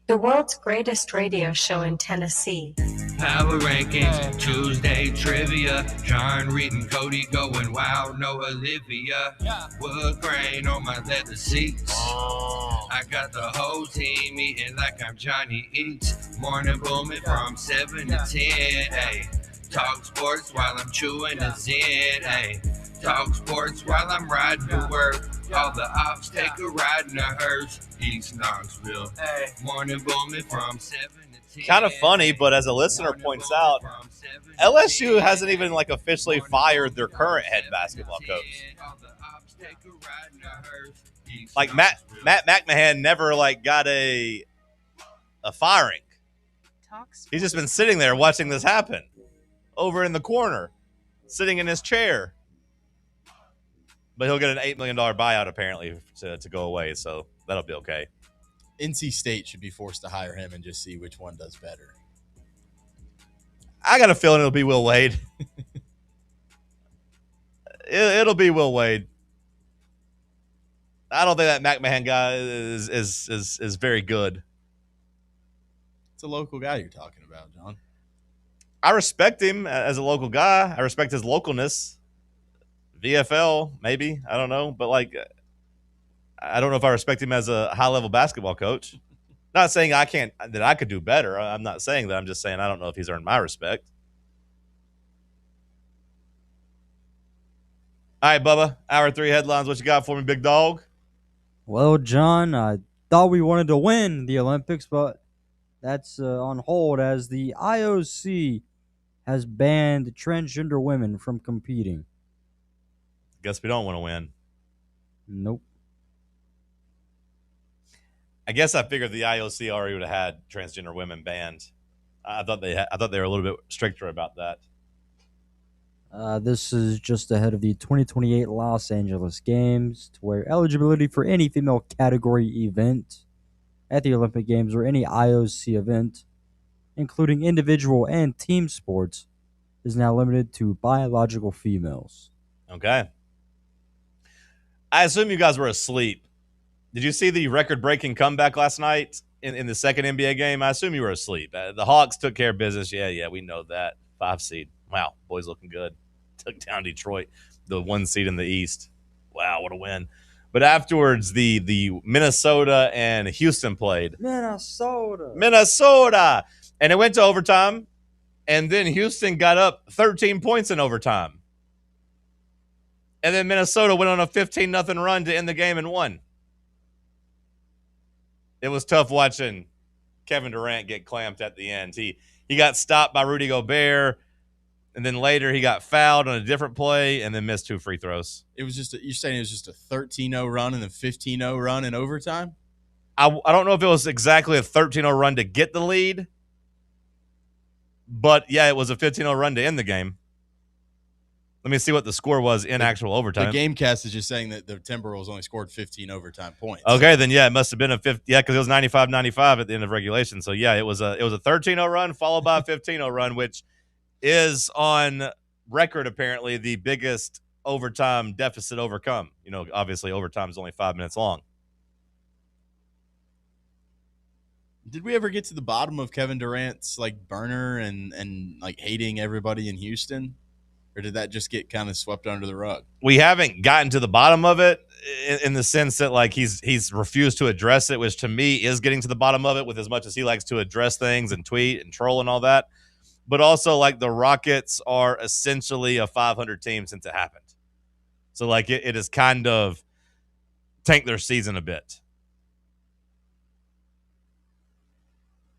The world's greatest radio show in Tennessee. Power Rankings, Tuesday Trivia. John, Reed, and Cody going wild. No Olivia. Wood grain on my leather seats. I got the whole team eating like I'm Johnny Eats. Morning booming from 7 to 10. Ay. Talk sports while I'm chewing a Zen. Ay. Talk sports while I'm riding to work. All the ops take a ride in a hearse. East Knoxville. Morning booming from 7 to 10. Kind of funny, but as a listener points out, LSU hasn't even like officially fired their current head basketball coach. Like Matt McMahon never like got a firing. He's just been sitting there watching this happen, over in the corner, sitting in his chair. But he'll get an $8 million buyout apparently to go away, so that'll be okay. NC State should be forced to hire him and just see which one does better. I got a feeling it'll be Will Wade. It'll be Will Wade. I don't think that McMahon guy is very good. It's a local guy you're talking about, John. I respect him as a local guy. I respect his localness. VFL, maybe. I don't know. But, like, I don't know if I respect him as a high-level basketball coach. Not saying that I could do better. I'm not saying that. I'm just saying I don't know if he's earned my respect. All right, Bubba. Hour 3 headlines. What you got for me, big dog? Well, John, I thought we wanted to win the Olympics, but that's on hold as the IOC has banned transgender women from competing. Guess we don't want to win. Nope. I guess I figured the IOC already would have had transgender women banned. I thought they were a little bit stricter about that. This is just ahead of the 2028 Los Angeles Games, to where eligibility for any female category event at the Olympic Games or any IOC event, including individual and team sports, is now limited to biological females. Okay. I assume you guys were asleep. Did you see the record-breaking comeback last night in the second NBA game? I assume you were asleep. The Hawks took care of business. Yeah, we know that. 5 seed. Wow, boys looking good. Took down Detroit, the 1 seed in the East. Wow, what a win. But afterwards, the Minnesota and Houston played. Minnesota! And it went to overtime, and then Houston got up 13 points in overtime. And then Minnesota went on a 15-0 run to end the game and won. It was tough watching Kevin Durant get clamped at the end. He got stopped by Rudy Gobert, and then later he got fouled on a different play and then missed 2 free throws. It was you're saying it was just a 13-0 run and then 15-0 run in overtime? I don't know if it was exactly a 13-0 run to get the lead, but yeah, it was a 15-0 run to end the game. Let me see what the score was in actual overtime. The Gamecast is just saying that the Timberwolves only scored 15 overtime points. Okay, then yeah, it must have been a 50. Yeah, because it was 95-95 at the end of regulation. So yeah, it was a 13-0 run followed by a 15-0 run, which is on record apparently the biggest overtime deficit overcome. You know, obviously overtime is only 5 minutes long. Did we ever get to the bottom of Kevin Durant's like burner and like hating everybody in Houston? Or did that just get kind of swept under the rug? We haven't gotten to the bottom of it in the sense that like he's refused to address it, which to me is getting to the bottom of it with as much as he likes to address things and tweet and troll and all that. But also like the Rockets are essentially a 500 team since it happened. So like it has kind of tanked their season a bit.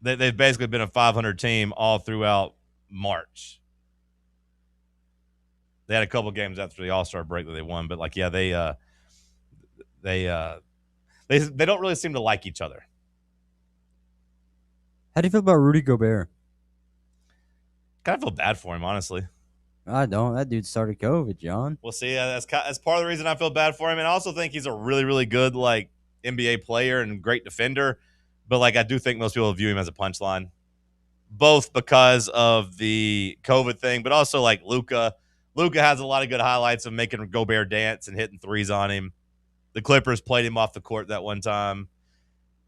They've basically been a 500 team all throughout March. They had a couple games after the All-Star break that they won, but like, yeah, they don't really seem to like each other. How do you feel about Rudy Gobert? Kind of feel bad for him, honestly. I don't. That dude started COVID, John. We'll see. That's part of the reason I feel bad for him, and I also think he's a really, really good like NBA player and great defender. But like, I do think most people view him as a punchline. both because of the COVID thing, but also like Luka. Luka has a lot of good highlights of making Gobert dance and hitting threes on him. The Clippers played him off the court that one time.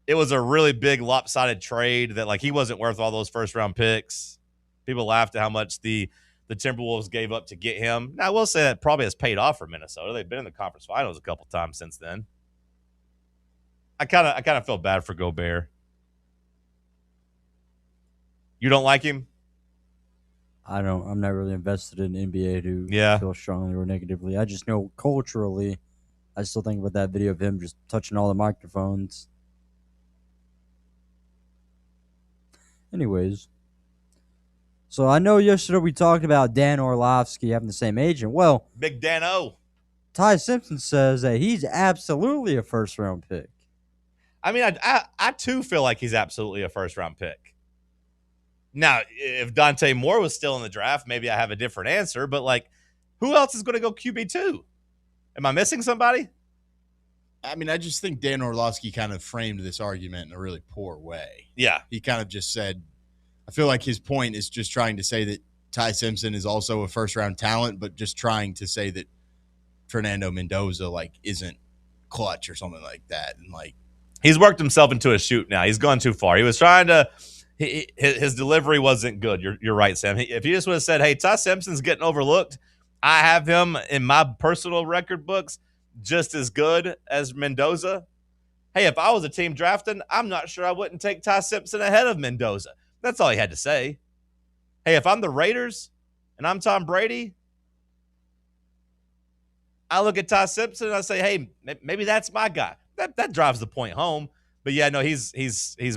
It was a really big lopsided trade that like he wasn't worth all those first round picks. People laughed at how much the Timberwolves gave up to get him. Now I will say that probably has paid off for Minnesota. They've been in the conference finals a couple times since then. I kind of felt bad for Gobert. You don't like him? I don't. I'm not really invested in NBA to feel strongly or negatively. I just know culturally, I still think about that video of him just touching all the microphones. Anyways, so I know yesterday we talked about Dan Orlovsky having the same agent. Well, Big Dan O. Ty Simpson says that he's absolutely a first-round pick. I mean, I too feel like he's absolutely a first-round pick. Now, if Dante Moore was still in the draft, maybe I have a different answer. But, like, who else is going to go QB2? Am I missing somebody? I mean, I just think Dan Orlovsky kind of framed this argument in a really poor way. Yeah. He kind of just said, I feel like his point is just trying to say that Ty Simpson is also a first-round talent, but just trying to say that Fernando Mendoza, like, isn't clutch or something like that. And, like, he's worked himself into a shoot now. He's gone too far. He was trying to his delivery wasn't good. You're right, Sam. If he just would have said, hey, Ty Simpson's getting overlooked, I have him in my personal record books just as good as Mendoza. Hey, if I was a team drafting, I'm not sure I wouldn't take Ty Simpson ahead of Mendoza. That's all he had to say. Hey, if I'm the Raiders and I'm Tom Brady, I look at Ty Simpson and I say, hey, maybe that's my guy. That drives the point home. But yeah, no, he's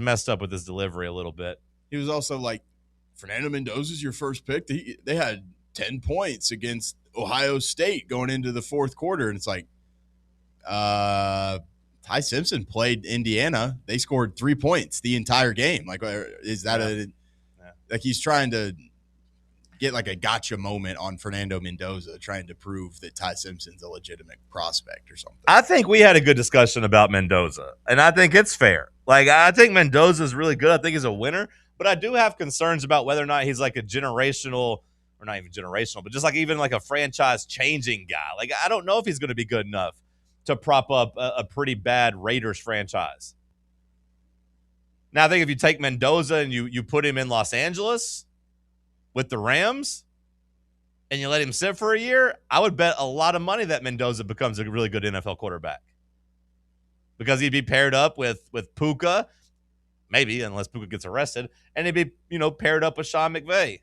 messed up with his delivery a little bit. He was also like, Fernando Mendoza's your first pick. They had 10 points against Ohio State going into the fourth quarter. And it's like, Ty Simpson played Indiana. They scored 3 points the entire game. Like, is that like he's trying to get like a gotcha moment on Fernando Mendoza, trying to prove that Ty Simpson's a legitimate prospect or something. I think we had a good discussion about Mendoza, and I think it's fair. Like, I think Mendoza's really good. I think he's a winner, but I do have concerns about whether or not he's like a generational, or not even generational, but just like even like a franchise-changing guy. Like, I don't know if he's going to be good enough to prop up a pretty bad Raiders franchise. Now, I think if you take Mendoza and you put him in Los Angeles with the Rams and you let him sit for a year, I would bet a lot of money that Mendoza becomes a really good NFL quarterback. Because he'd be paired up with Puka, maybe, unless Puka gets arrested, and he'd be, paired up with Sean McVay.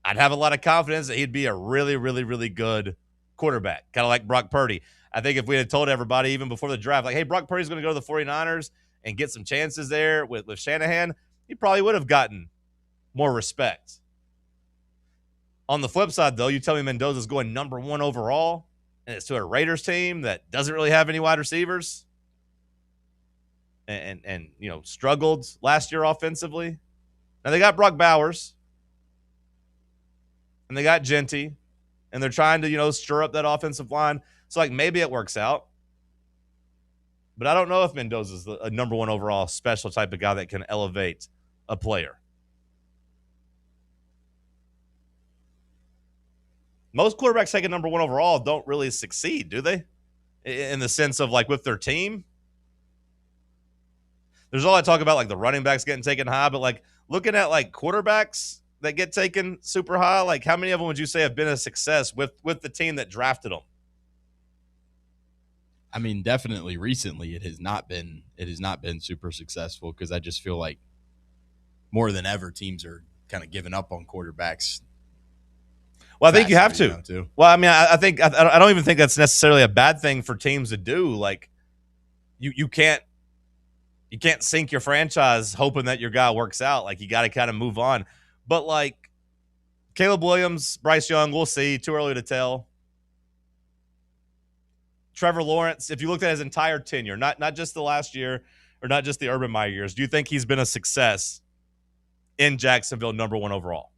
I'd have a lot of confidence that he'd be a really, really, really good quarterback, kind of like Brock Purdy. I think if we had told everybody even before the draft, like, hey, Brock Purdy's going to go to the 49ers and get some chances there with Shanahan, he probably would have gotten more respect. On the flip side, though, you tell me Mendoza's going number 1 overall, and it's to a Raiders team that doesn't really have any wide receivers and struggled last year offensively. Now, they got Brock Bowers, and they got Genty, and they're trying to, stir up that offensive line. So, like, maybe it works out. But I don't know if Mendoza's a number 1 overall special type of guy that can elevate a player. Most quarterbacks taking number 1 overall don't really succeed, do they? In the sense of, like, with their team. There's all that talk about, like, the running backs getting taken high, but, like, looking at, like, quarterbacks that get taken super high, like, how many of them would you say have been a success with the team that drafted them? I mean, definitely recently it has not been super successful, because I just feel like more than ever teams are kind of giving up on quarterbacks. Well, I think you have to. Well, I mean, I think I don't even think that's necessarily a bad thing for teams to do. Like, you can't sink your franchise hoping that your guy works out. Like, you got to kind of move on. But, like, Caleb Williams, Bryce Young, we'll see. Too early to tell. Trevor Lawrence, if you looked at his entire tenure, not just the last year or not just the Urban Meyer years, do you think he's been a success in Jacksonville, number 1 overall?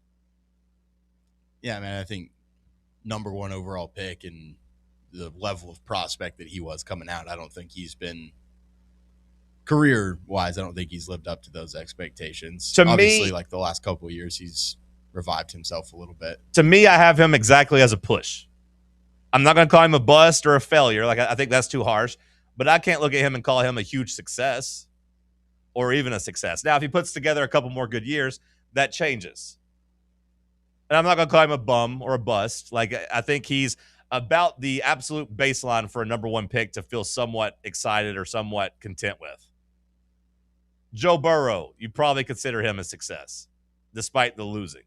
Yeah, man, I think number 1 overall pick and the level of prospect that he was coming out, I don't think he's been career-wise, I don't think he's lived up to those expectations. To Obviously, me, like the last couple of years, he's revived himself a little bit. To me, I have him exactly as a push. I'm not going to call him a bust or a failure. Like, I think that's too harsh. But I can't look at him and call him a huge success or even a success. Now, if he puts together a couple more good years, that changes. And I'm not going to call him a bum or a bust. Like, I think he's about the absolute baseline for a number one pick to feel somewhat excited or somewhat content with. Joe Burrow, you probably consider him a success, despite the losing.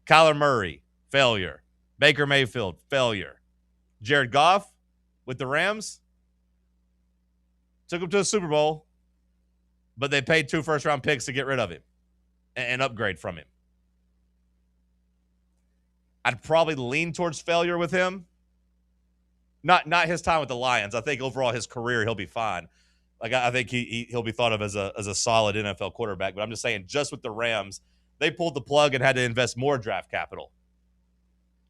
Kyler Murray, failure. Baker Mayfield, failure. Jared Goff with the Rams, took him to a Super Bowl, but they paid 2 first-round picks to get rid of him and upgrade from him. I'd probably lean towards failure with him. Not his time with the Lions. I think overall his career, he'll be fine. Like, I think he'll be thought of as a solid NFL quarterback. But I'm just saying, just with the Rams, they pulled the plug and had to invest more draft capital.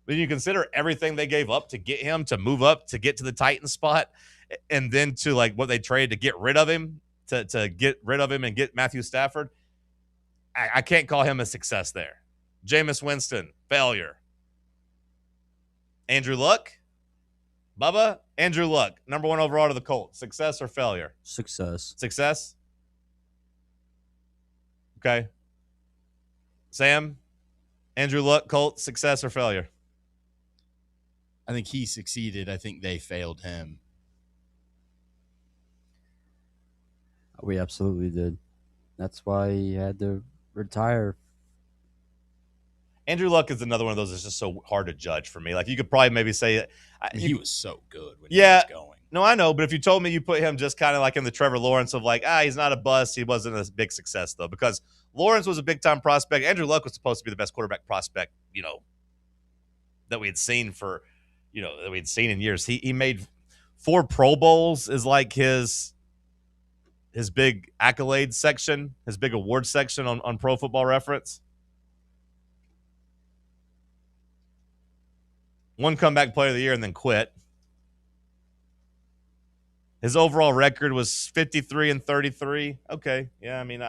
When you consider everything they gave up to get him, to move up, to get to the Titans spot, and then to like what they traded to get rid of him, to get rid of him and get Matthew Stafford, I can't call him a success there. Jameis Winston, failure. Andrew Luck, Bubba, Andrew Luck, number 1 overall to the Colts, success or failure? Success. Success? Okay. Sam, Andrew Luck, Colts, success or failure? I think he succeeded. I think they failed him. We absolutely did. That's why he had to retire. Andrew Luck is another one of those that's just so hard to judge for me. Like, you could probably maybe say he was so good when he was going. No, I know, but if you told me you put him just kind of like in the Trevor Lawrence of like, he's not a bust, he wasn't a big success though, because Lawrence was a big time prospect. Andrew Luck was supposed to be the best quarterback prospect, that we had seen in years. He made 4 Pro Bowls is like his big accolades section, his big awards section on Pro Football Reference. 1 comeback player of the year and then quit. His overall record was 53-33. Okay. Yeah, I mean,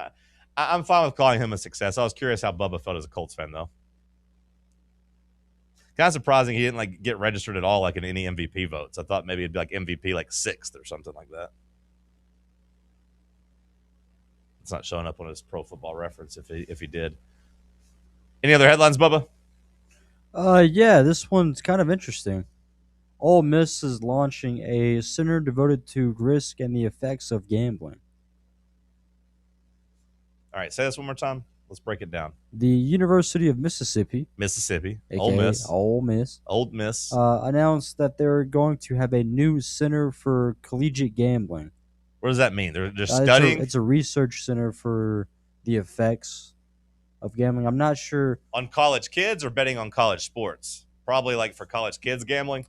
I'm fine with calling him a success. I was curious how Bubba felt as a Colts fan, though. Kind of surprising he didn't like get registered at all, like in any MVP votes. I thought maybe it'd be like MVP like 6th or something like that. It's not showing up on his Pro Football Reference if he did. Any other headlines, Bubba? Yeah, this one's kind of interesting. Ole Miss is launching a center devoted to risk and the effects of gambling. All right, say this one more time. Let's break it down. The University of Mississippi, aka Ole Miss, announced that they're going to have a new center for collegiate gambling. What does that mean? They're studying? It's a research center for the effects of gambling. I'm not sure. On college kids or betting on college sports? Probably like for college kids gambling?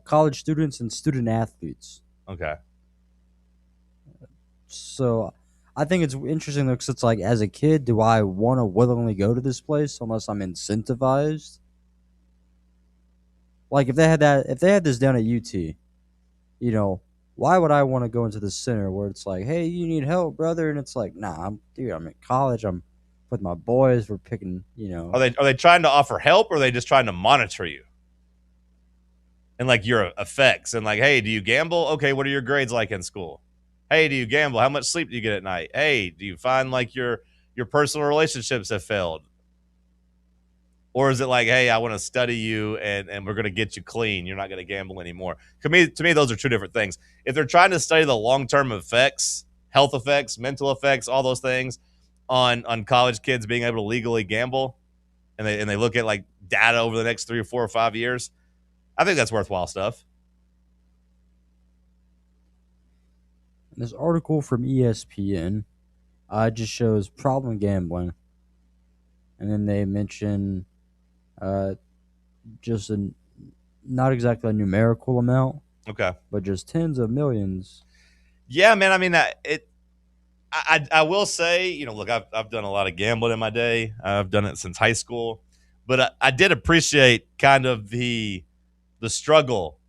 College students and student athletes. Okay. So I think it's interesting because it's like, as a kid, do I want to willingly go to this place unless I'm incentivized? Like if they had this down at UT, why would I want to go into the center where it's like, hey, you need help, brother? And it's like, nah, I'm in college. I'm with my boys. We're picking, Are they trying to offer help or are they just trying to monitor you? And like your effects and like, hey, do you gamble? Okay, what are your grades like in school? Hey, do you gamble? How much sleep do you get at night? Hey, do you find like your personal relationships have failed? Or is it like, hey, I want to study you and we're going to get you clean. You're not going to gamble anymore. To me, those are 2 different things. If they're trying to study the long-term effects, health effects, mental effects, all those things on college kids being able to legally gamble, and they look at like data over the next 3 or 4 or 5 years, I think that's worthwhile stuff. This article from ESPN just shows problem gambling. And then they mention just not exactly a numerical amount. Okay. But just tens of millions. Yeah, man. I mean, I will say, look, I've done a lot of gambling in my day. I've done it since high school. But I did appreciate kind of the struggle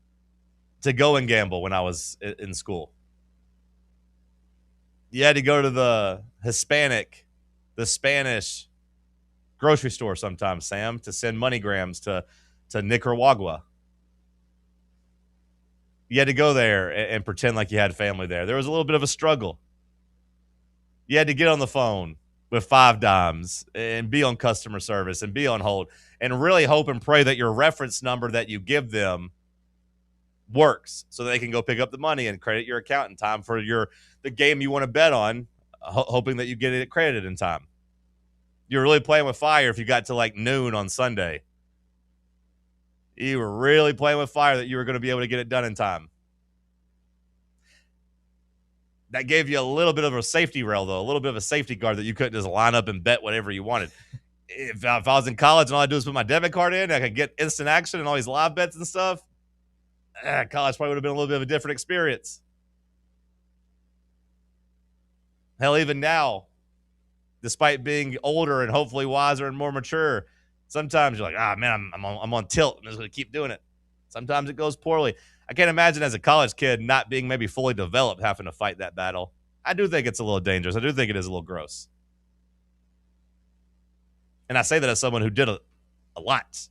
to go and gamble when I was in school. You had to go to the Spanish grocery store sometimes, Sam, to send MoneyGrams to Nicaragua. You had to go there and pretend like you had family there. There was a little bit of a struggle. You had to get on the phone with 5 dimes and be on customer service and be on hold and really hope and pray that your reference number that you give them works so they can go pick up the money and credit your account in time for the game you want to bet on, hoping that you get it credited in time. You're really playing with fire if you got to like noon on Sunday. You were really playing with fire that you were going to be able to get it done in time. That gave you a little bit of a safety rail, though, a little bit of a safety guard that you couldn't just line up and bet whatever you wanted. If I was in college and all I do is put my debit card in, I could get instant action and all these live bets and stuff. College probably would have been a little bit of a different experience. Hell, even now, despite being older and hopefully wiser and more mature, sometimes you're like, man, I'm on tilt. I'm just going to keep doing it. Sometimes it goes poorly. I can't imagine as a college kid not being maybe fully developed having to fight that battle. I do think it's a little dangerous. I do think it is a little gross. And I say that as someone who did a lot.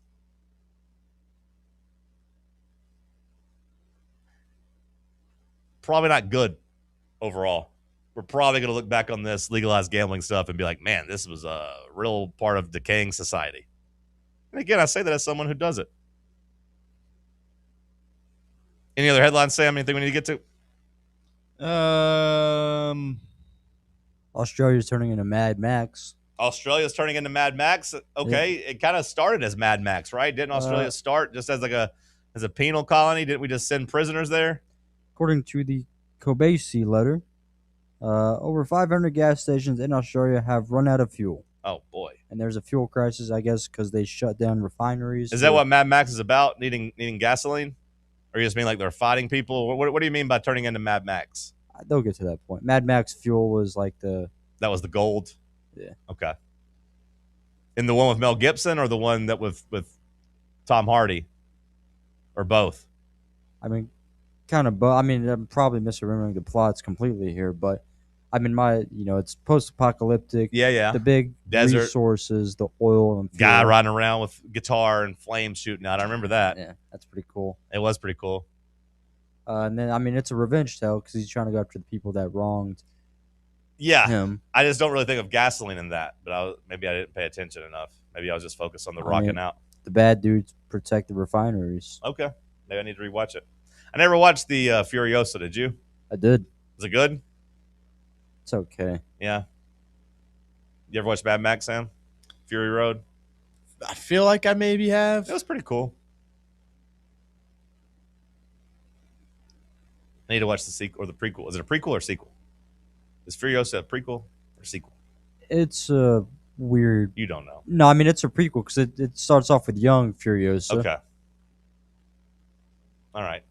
Probably not good overall. We're probably going to look back on this legalized gambling stuff and be like, man, this was a real part of decaying society. And again, I say that as someone who does it. Any other headlines, Sam? Anything we need to get to? Australia's turning into Mad Max. Australia's turning into Mad Max. Okay, yeah. It kind of started as Mad Max, right? Didn't Australia start just as a penal colony? Didn't we just send prisoners there? According to the Kobasi letter, over 500 gas stations in Australia have run out of fuel. Oh, boy. And there's a fuel crisis, I guess, because they shut down refineries. Is that what Mad Max is about, needing gasoline? Or you just mean like they're fighting people? What do you mean by turning into Mad Max? They'll get to that point. Mad Max fuel was like That was the gold? Yeah. Okay. In the one with Mel Gibson or the one that with Tom Hardy? Or both? I mean, kind of both. I mean, I'm probably misremembering the plots completely here, but I mean, it's post-apocalyptic. Yeah. The big desert resources, the oil and fuel. Guy riding around with guitar and flames shooting out. I remember that. Yeah, that's pretty cool. It was pretty cool. And then, I mean, it's a revenge tale because he's trying to go after the people that wronged him. I just don't really think of gasoline in that, but maybe I didn't pay attention enough. Maybe I was just focused on the rocking out. The bad dudes protect the refineries. Okay. Maybe I need to rewatch it. I never watched the Furiosa, did you? I did. Was it good? It's okay. Yeah. You ever watch Mad Max, Sam? Fury Road? I feel like I maybe have. It was pretty cool. I need to watch the sequel or the prequel. Is it a prequel or sequel? Is Furiosa a prequel or sequel? It's weird. You don't know. No, I mean, it's a prequel because it starts off with young Furiosa. Okay. All right.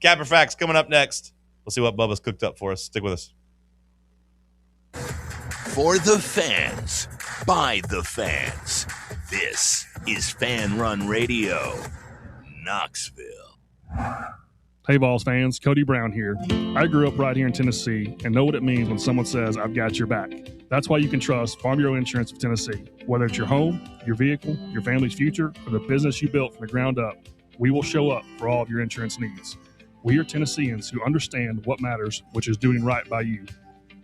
Capper Facts coming up next. We'll see what Bubba's cooked up for us. Stick with us. For the fans, by the fans. This is Fan Run Radio, Knoxville. Hey, Vols fans, Cody Brown here. I grew up right here in Tennessee and know what it means when someone says, I've got your back. That's why you can trust Farm Bureau Insurance of Tennessee. Whether it's your home, your vehicle, your family's future, or the business you built from the ground up, we will show up for all of your insurance needs. We are Tennesseans who understand what matters, which is doing right by you.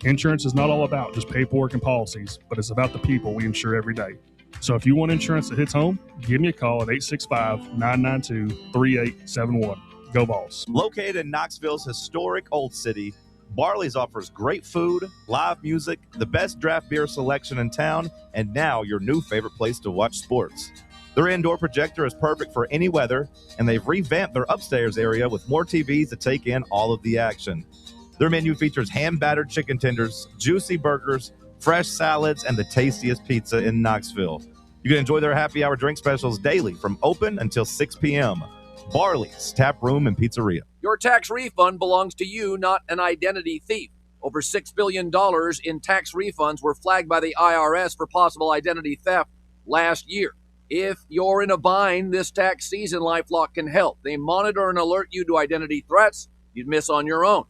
Insurance is not all about just paperwork and policies, but it's about the people we insure every day. So if you want insurance that hits home, give me a call at 865-992-3871. Go Vols. Located in Knoxville's historic Old City, Barley's offers great food, live music, the best draft beer selection in town, and now your new favorite place to watch sports. Their indoor projector is perfect for any weather, and they've revamped their upstairs area with more TVs to take in all of the action. Their menu features hand-battered chicken tenders, juicy burgers, fresh salads, and the tastiest pizza in Knoxville. You can enjoy their happy hour drink specials daily from open until 6 p.m. Barley's Tap Room and Pizzeria. Your tax refund belongs to you, not an identity thief. Over $6 billion in tax refunds were flagged by the IRS for possible identity theft last year. If you're in a bind this tax season, LifeLock can help. They monitor and alert you to identity threats you'd miss on your own.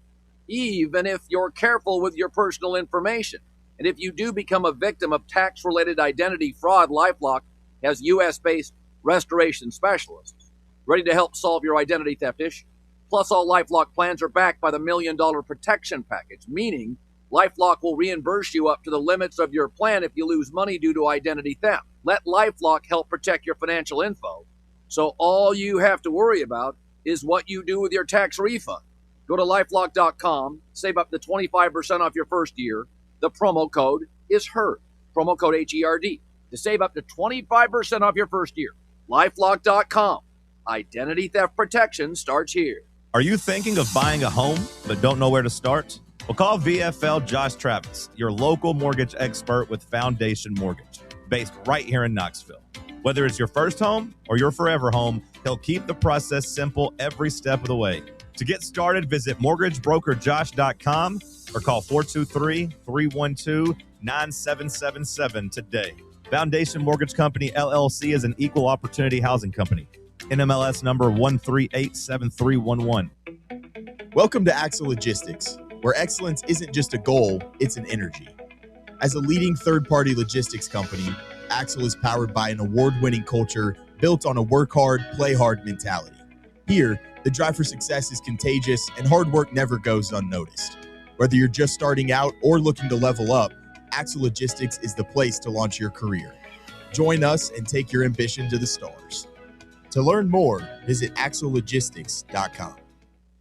even if you're careful with your personal information. And if you do become a victim of tax-related identity fraud, LifeLock has U.S.-based restoration specialists ready to help solve your identity theft issue. Plus, all LifeLock plans are backed by the $1 Million Protection Package, meaning LifeLock will reimburse you up to the limits of your plan if you lose money due to identity theft. Let LifeLock help protect your financial info, so all you have to worry about is what you do with your tax refund. Go to LifeLock.com, save up to 25% off your first year. The promo code is HERD, promo code HERD, to save up to 25% off your first year. LifeLock.com. Identity theft protection starts here. Are you thinking of buying a home but don't know where to start? Well, call VFL Josh Travis, your local mortgage expert with Foundation Mortgage, based right here in Knoxville. Whether it's your first home or your forever home, he'll keep the process simple every step of the way. To get started, visit mortgagebrokerjosh.com or call 423-312-9777 today. Foundation Mortgage Company, LLC is an equal opportunity housing company. NMLS number 1387311. Welcome to Axle Logistics, where excellence isn't just a goal, it's an energy. As a leading third-party logistics company, Axle is powered by an award-winning culture built on a work hard, play hard mentality. Here, the drive for success is contagious and hard work never goes unnoticed. Whether you're just starting out or looking to level up, Axle Logistics is the place to launch your career. Join us and take your ambition to the stars. To learn more, visit axlelogistics.com.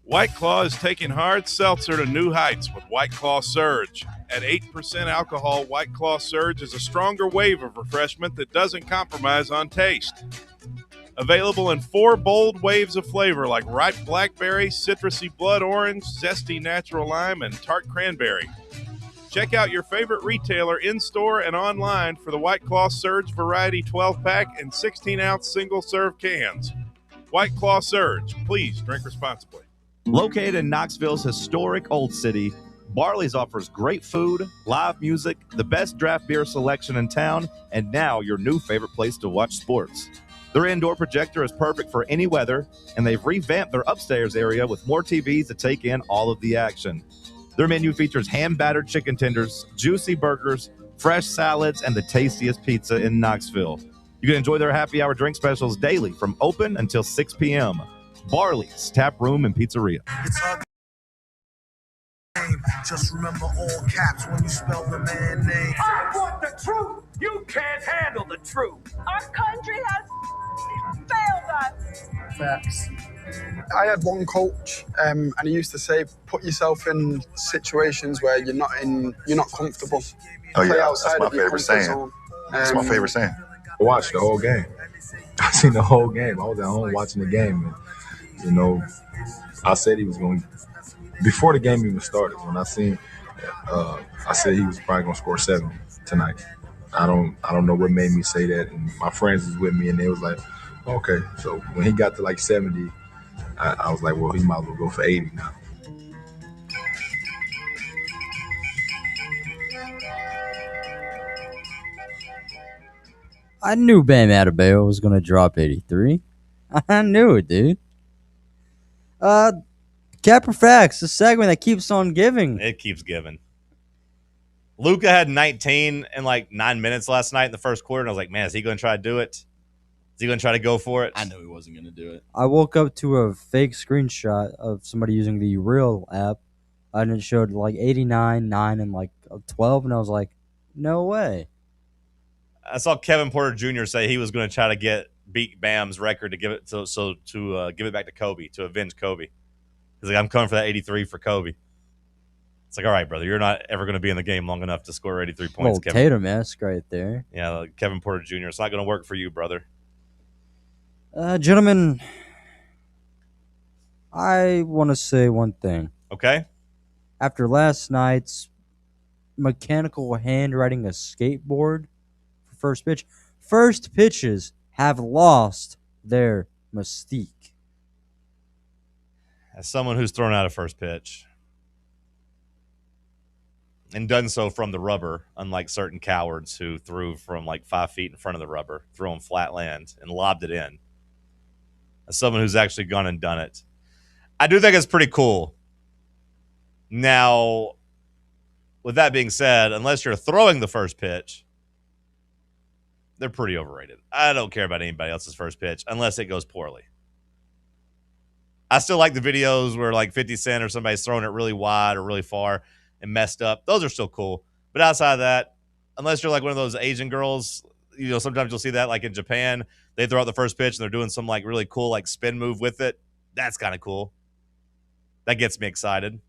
White Claw is taking hard seltzer to new heights with White Claw Surge. At 8% alcohol, White Claw Surge is a stronger wave of refreshment that doesn't compromise on taste. Available in 4 bold waves of flavor like ripe blackberry, citrusy blood orange, zesty natural lime, and tart cranberry. Check out your favorite retailer in-store and online for the White Claw Surge Variety 12-pack and 16-ounce single-serve cans. White Claw Surge. Please drink responsibly. Located in Knoxville's historic Old City, Barley's offers great food, live music, the best draft beer selection in town, and now your new favorite place to watch sports. Their indoor projector is perfect for any weather, and they've revamped their upstairs area with more TVs to take in all of the action. Their menu features hand-battered chicken tenders, juicy burgers, fresh salads, and the tastiest pizza in Knoxville. You can enjoy their happy hour drink specials daily from open until 6 p.m. Barley's Tap Room and Pizzeria. Just remember all caps when you spell the man name. I want the truth. You can't handle the truth. Our country has failed us. Facts. I had one coach, and he used to say, "Put yourself in situations where you're not comfortable. Oh yeah, outside that's my of your favorite comfort saying. zone." That's my favorite saying. I watched the whole game. I seen the whole game. I was at home watching the game, and I said he was going. Before the game even started, when I seen, I said he was probably gonna score 70 tonight. I don't know what made me say that, and my friends was with me, and they was like, okay. So when he got to like 70, I was like, well, he might as well go for 80 now. I knew Bam Adebayo was gonna drop 83. I knew it, dude. Capper Facts, the segment that keeps on giving. It keeps giving. Luka had 19 in like 9 minutes last night in the first quarter, and I was like, man, is he going to try to do it? Is he going to try to go for it? I knew he wasn't going to do it. I woke up to a fake screenshot of somebody using the Real app, and it showed like 89, 9, and like 12, and I was like, no way. I saw Kevin Porter Jr. say he was going to try to beat Bam's record to give it to give it back to Kobe, to avenge Kobe. He's like, I'm coming for that 83 for Kobe. It's like, all right, brother, you're not ever going to be in the game long enough to score 83 points. Little Tatum-esque right there. Yeah, Kevin Porter Jr. It's not going to work for you, brother. Gentlemen, I want to say one thing. Okay. After last night's mechanical handwriting a skateboard for first pitch, first pitches have lost their mystique. As someone who's thrown out a first pitch and done so from the rubber, unlike certain cowards who threw from like 5 feet in front of the rubber, threw on flat land and lobbed it in. As someone who's actually gone and done it, I do think it's pretty cool Now, with that being said, unless you're throwing the first pitch, they're pretty overrated. I don't care about anybody else's first pitch unless it goes poorly. I still like the videos where like 50 Cent or somebody's throwing it really wide or really far and messed up. Those are still cool. But outside of that, unless you're like one of those Asian girls, sometimes you'll see that like in Japan, they throw out the first pitch and they're doing some like really cool like spin move with it. That's kind of cool. That gets me excited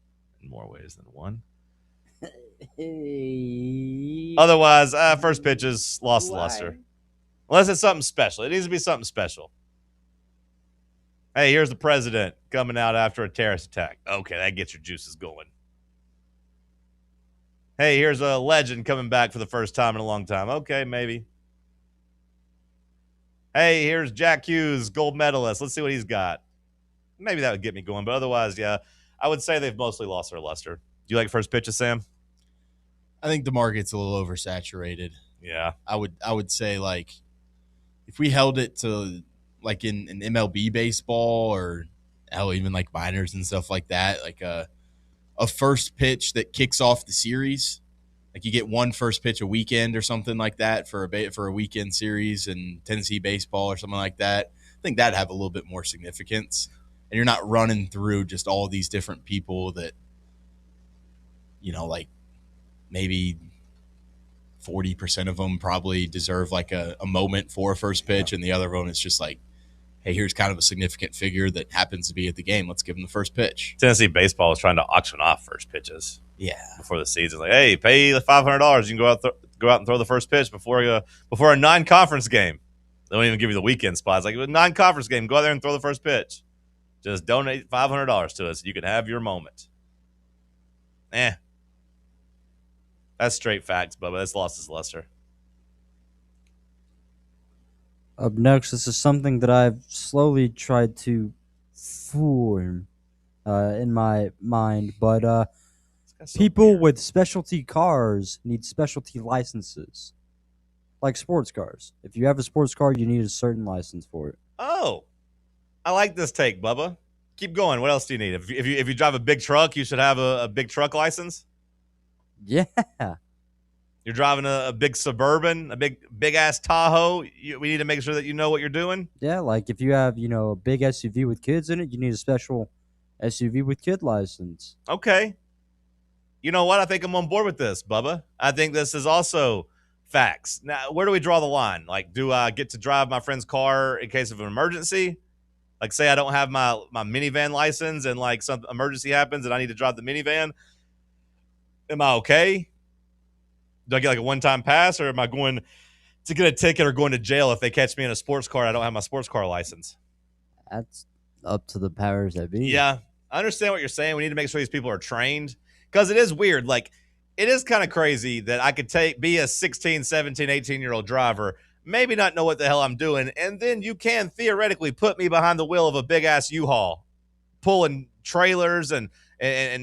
in more ways than one. Otherwise, first pitches lost the luster. Unless it's something special. It needs to be something special. Hey, here's the president coming out after a terrorist attack. Okay, that gets your juices going. Hey, here's a legend coming back for the first time in a long time. Okay, maybe. Hey, here's Jack Hughes, gold medalist. Let's see what he's got. Maybe that would get me going, but otherwise, yeah, I would say they've mostly lost their luster. Do you like first pitches, Sam? I think the market's a little oversaturated. Yeah. I would say, like, if we held it to, like, in MLB baseball or hell, even like minors and stuff like that, like a first pitch that kicks off the series, like you get one first pitch a weekend or something like that for a weekend series in Tennessee baseball or something like that. I think that'd have a little bit more significance. And you're not running through just all these different people that, like maybe 40% of them probably deserve like a moment for a first pitch, and the other one is just like, hey, here's kind of a significant figure that happens to be at the game. Let's give him the first pitch. Tennessee baseball is trying to auction off first pitches. Yeah. Before the season, like, hey, pay the $500. You can go out and throw the first pitch before a non-conference game. They don't even give you the weekend spots. Like a non-conference game, go out there and throw the first pitch. Just donate $500 to us. You can have your moment. That's straight facts, Bubba. That's lost its luster. Up next, this is something that I've slowly tried to form in my mind, but people with specialty cars need specialty licenses, like sports cars. If you have a sports car, you need a certain license for it. Oh, I like this take, Bubba. Keep going. What else do you need? If you drive a big truck, you should have a big truck license. Yeah. You're driving a big Suburban, a big ass Tahoe. We need to make sure that you know what you're doing. Yeah, like if you have, a big SUV with kids in it, you need a special SUV with kid license. Okay. You know what? I think I'm on board with this, Bubba. I think this is also facts. Now, where do we draw the line? Like, do I get to drive my friend's car in case of an emergency? Like, say I don't have my minivan license and, like, some emergency happens and I need to drive the minivan. Am I okay? Do I get, like, a one-time pass, or am I going to get a ticket or going to jail if they catch me in a sports car and I don't have my sports car license? That's up to the powers that be. Yeah, I understand what you're saying. We need to make sure these people are trained, because it is weird. Like, it is kind of crazy that I could be a 16, 17, 18-year-old driver, maybe not know what the hell I'm doing, and then you can theoretically put me behind the wheel of a big-ass U-Haul, pulling trailers and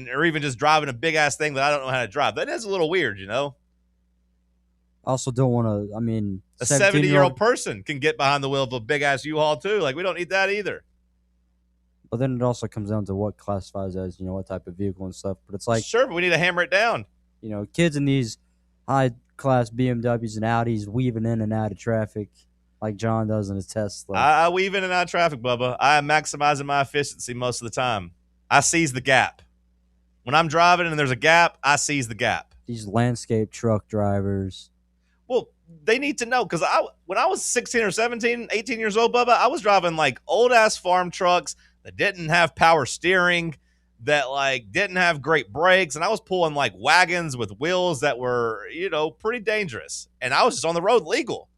or even just driving a big-ass thing that I don't know how to drive. That is a little weird, I also don't want to, a 70-year-old person can get behind the wheel of a big-ass U-Haul, too. Like, we don't need that either. But then it also comes down to what classifies as, what type of vehicle and stuff. But it's like, sure, but we need to hammer it down. Kids in these high-class BMWs and Audis weaving in and out of traffic like John does in his Tesla. I weave in and out of traffic, Bubba. I am maximizing my efficiency most of the time. I seize the gap. When I'm driving and there's a gap, I seize the gap. These landscape truck drivers. Well, they need to know, because when I was 16 or 17, 18 years old, Bubba, I was driving like old-ass farm trucks that didn't have power steering, that like didn't have great brakes, and I was pulling like wagons with wheels that were, pretty dangerous. And I was just on the road legal.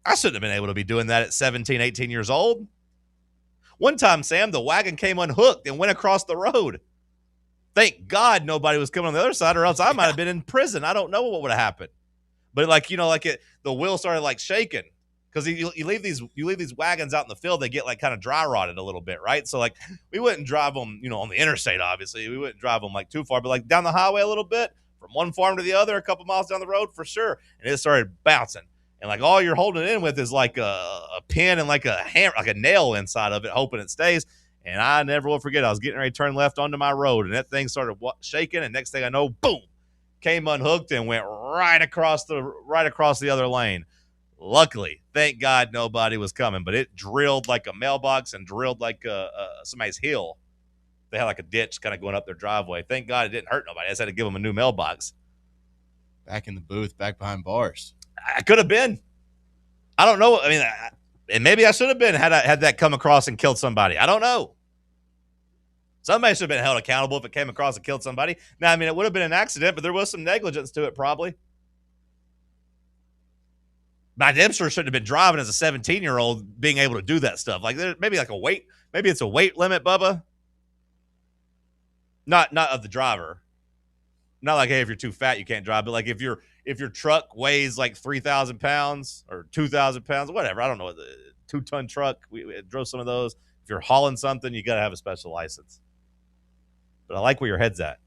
I shouldn't have been able to be doing that at 17, 18 years old. One time, Sam, the wagon came unhooked and went across the road. Thank God nobody was coming on the other side, or else I might have been in prison. I don't know what would have happened. But the wheel started like shaking, because you leave these wagons out in the field, they get like kind of dry rotted a little bit, right? So like we wouldn't drive them, on the interstate. Obviously, we wouldn't drive them like too far, but like down the highway a little bit, from one farm to the other, a couple miles down the road for sure. And it started bouncing, and like all you're holding it in with is like a pin and like a hammer, like a nail inside of it, hoping it stays. And I never will forget, I was getting ready to turn left onto my road, and that thing started shaking, and next thing I know, boom, came unhooked and went right across the other lane. Luckily, thank God nobody was coming, but it drilled like a mailbox and drilled like somebody's hill. They had like a ditch kind of going up their driveway. Thank God it didn't hurt nobody. I just had to give them a new mailbox. Back in the booth, back behind bars. I could have been. I don't know. I mean, and maybe I should have been had that come across and killed somebody. I don't know. Somebody should have been held accountable if it came across and killed somebody. Now, I mean, it would have been an accident, but there was some negligence to it probably. But I damn sure shouldn't have been driving as a 17-year-old being able to do that stuff. Like maybe it's a weight limit, Bubba. Not of the driver. Not like, hey, if you're too fat, you can't drive. But like if your truck weighs like 3,000 pounds or 2,000 pounds, whatever. I don't know. The 2-ton truck, we drove some of those. If you're hauling something, you got to have a special license. But I like where your head's at.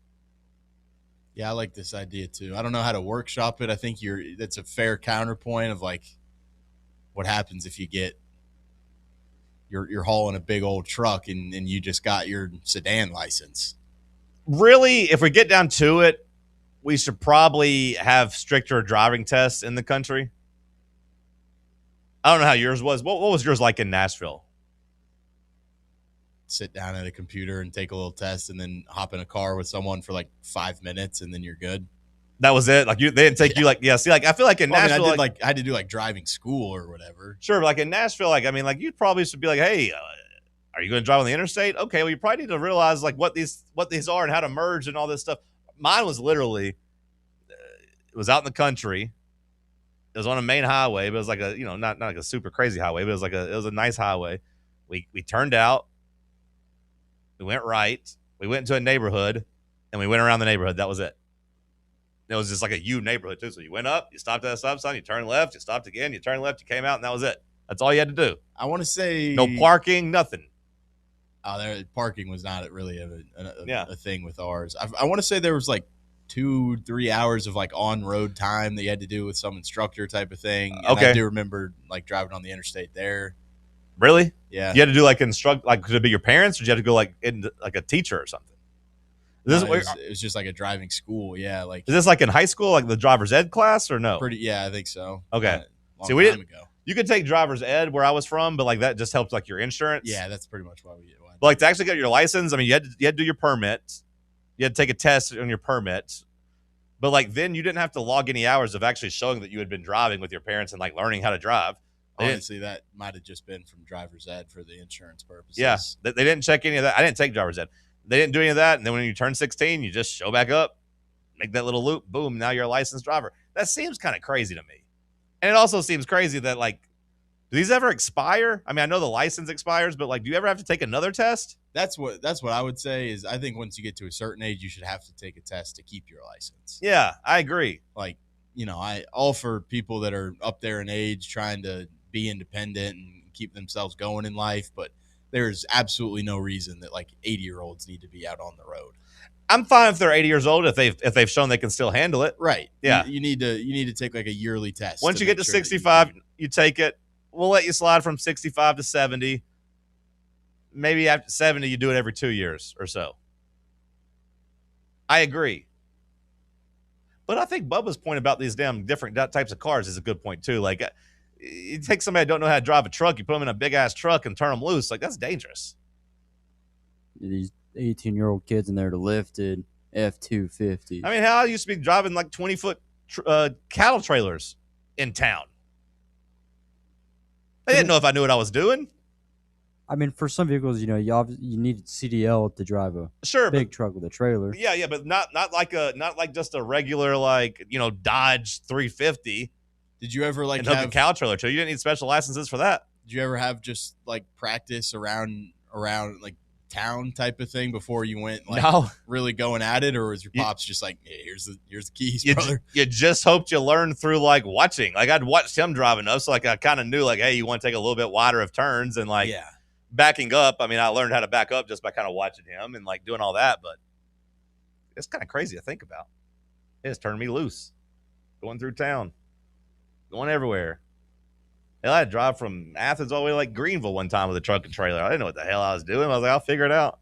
Yeah, I like this idea too. I don't know how to workshop it. I think that's a fair counterpoint of like what happens if you get you're hauling a big old truck and you just got your sedan license. Really, if we get down to it, we should probably have stricter driving tests in the country. I don't know how yours was. What was yours like in Nashville? Sit down at a computer and take a little test and then hop in a car with someone for like 5 minutes and then you're good. That was it. Like they didn't take you like, yeah. See, like I feel like in Nashville, I had to do like driving school or whatever. Sure, but like in Nashville, like I mean, like you probably should be like, hey, are you going to drive on the interstate? Okay, well you probably need to realize like what these are and how to merge and all this stuff. Mine was literally, it was out in the country. It was on a main highway, but it was like a not like a super crazy highway, but it was a nice highway. We turned out. We went right. We went into a neighborhood, and we went around the neighborhood. That was it. It was just like a U neighborhood, too. So you went up, you stopped at a stop sign, you turned left, you stopped again, you turned left, you came out, and that was it. That's all you had to do. I want to say... No parking, nothing. Oh, parking was not really a thing with ours. I want to say there was like 2-3 hours of like on-road time that you had to do with some instructor type of thing. And okay. I do remember like driving on the interstate there. Really? Yeah. You had to do like could it be your parents, or did you have to go like in like a teacher or something? It was just like a driving school. Yeah. Like, is this like in high school, like the driver's ed class, or no? Yeah, I think so. Okay. See, we didn't. You could take driver's ed where I was from, but like that just helps like your insurance. Yeah, that's pretty much why we did. But like to actually get your license, I mean, you had to do your permit. You had to take a test on your permit. But like then you didn't have to log any hours of actually showing that you had been driving with your parents and like learning how to drive. Honestly, that might have just been from driver's ed for the insurance purposes. Yeah, they didn't check any of that. I didn't take driver's ed. They didn't do any of that. And then when you turn 16, you just show back up, make that little loop, boom, now you're a licensed driver. That seems kind of crazy to me. And it also seems crazy that, like, do these ever expire? I mean, I know the license expires, but, like, do you ever have to take another test? That's what I would say is I think once you get to a certain age, you should have to take a test to keep your license. Yeah, I agree. Like, I offer people that are up there in age trying to be independent and keep themselves going in life, but there's absolutely no reason that like 80-year-olds need to be out on the road. I'm fine if they're 80 years old if they've shown they can still handle it. Right. Yeah. You need to take like a yearly test. Once you get to 65, you take it. We'll let you slide from 65 to 70. Maybe after 70, you do it every 2 years or so. I agree. But I think Bubba's point about these damn different types of cars is a good point too. Like, you take somebody that don't know how to drive a truck, you put them in a big-ass truck and turn them loose. Like, that's dangerous. These 18-year-old kids in there to lifted F-250. I mean, hell, I used to be driving like 20-foot cattle trailers in town. They didn't know if I knew what I was doing. I mean, for some vehicles, you need CDL to drive a big truck with a trailer. Yeah, but not like just a regular Dodge 350. Did you ever have a cow trailer too? You didn't need special licenses for that. Did you ever have just like practice around like town type of thing before you went really going at it, or was your pops just like, hey, here's the keys, brother? You just hoped you learned through like watching. Like I'd watched him drive enough, so like I kind of knew like, hey, you want to take a little bit wider of turns and like backing up. I mean, I learned how to back up just by kind of watching him and like doing all that. But it's kind of crazy to think about. It just turned me loose, going through town. Going everywhere. Hell, I had to drive from Athens all the way to like Greenville one time with a truck and trailer. I didn't know what the hell I was doing. I was like, I'll figure it out.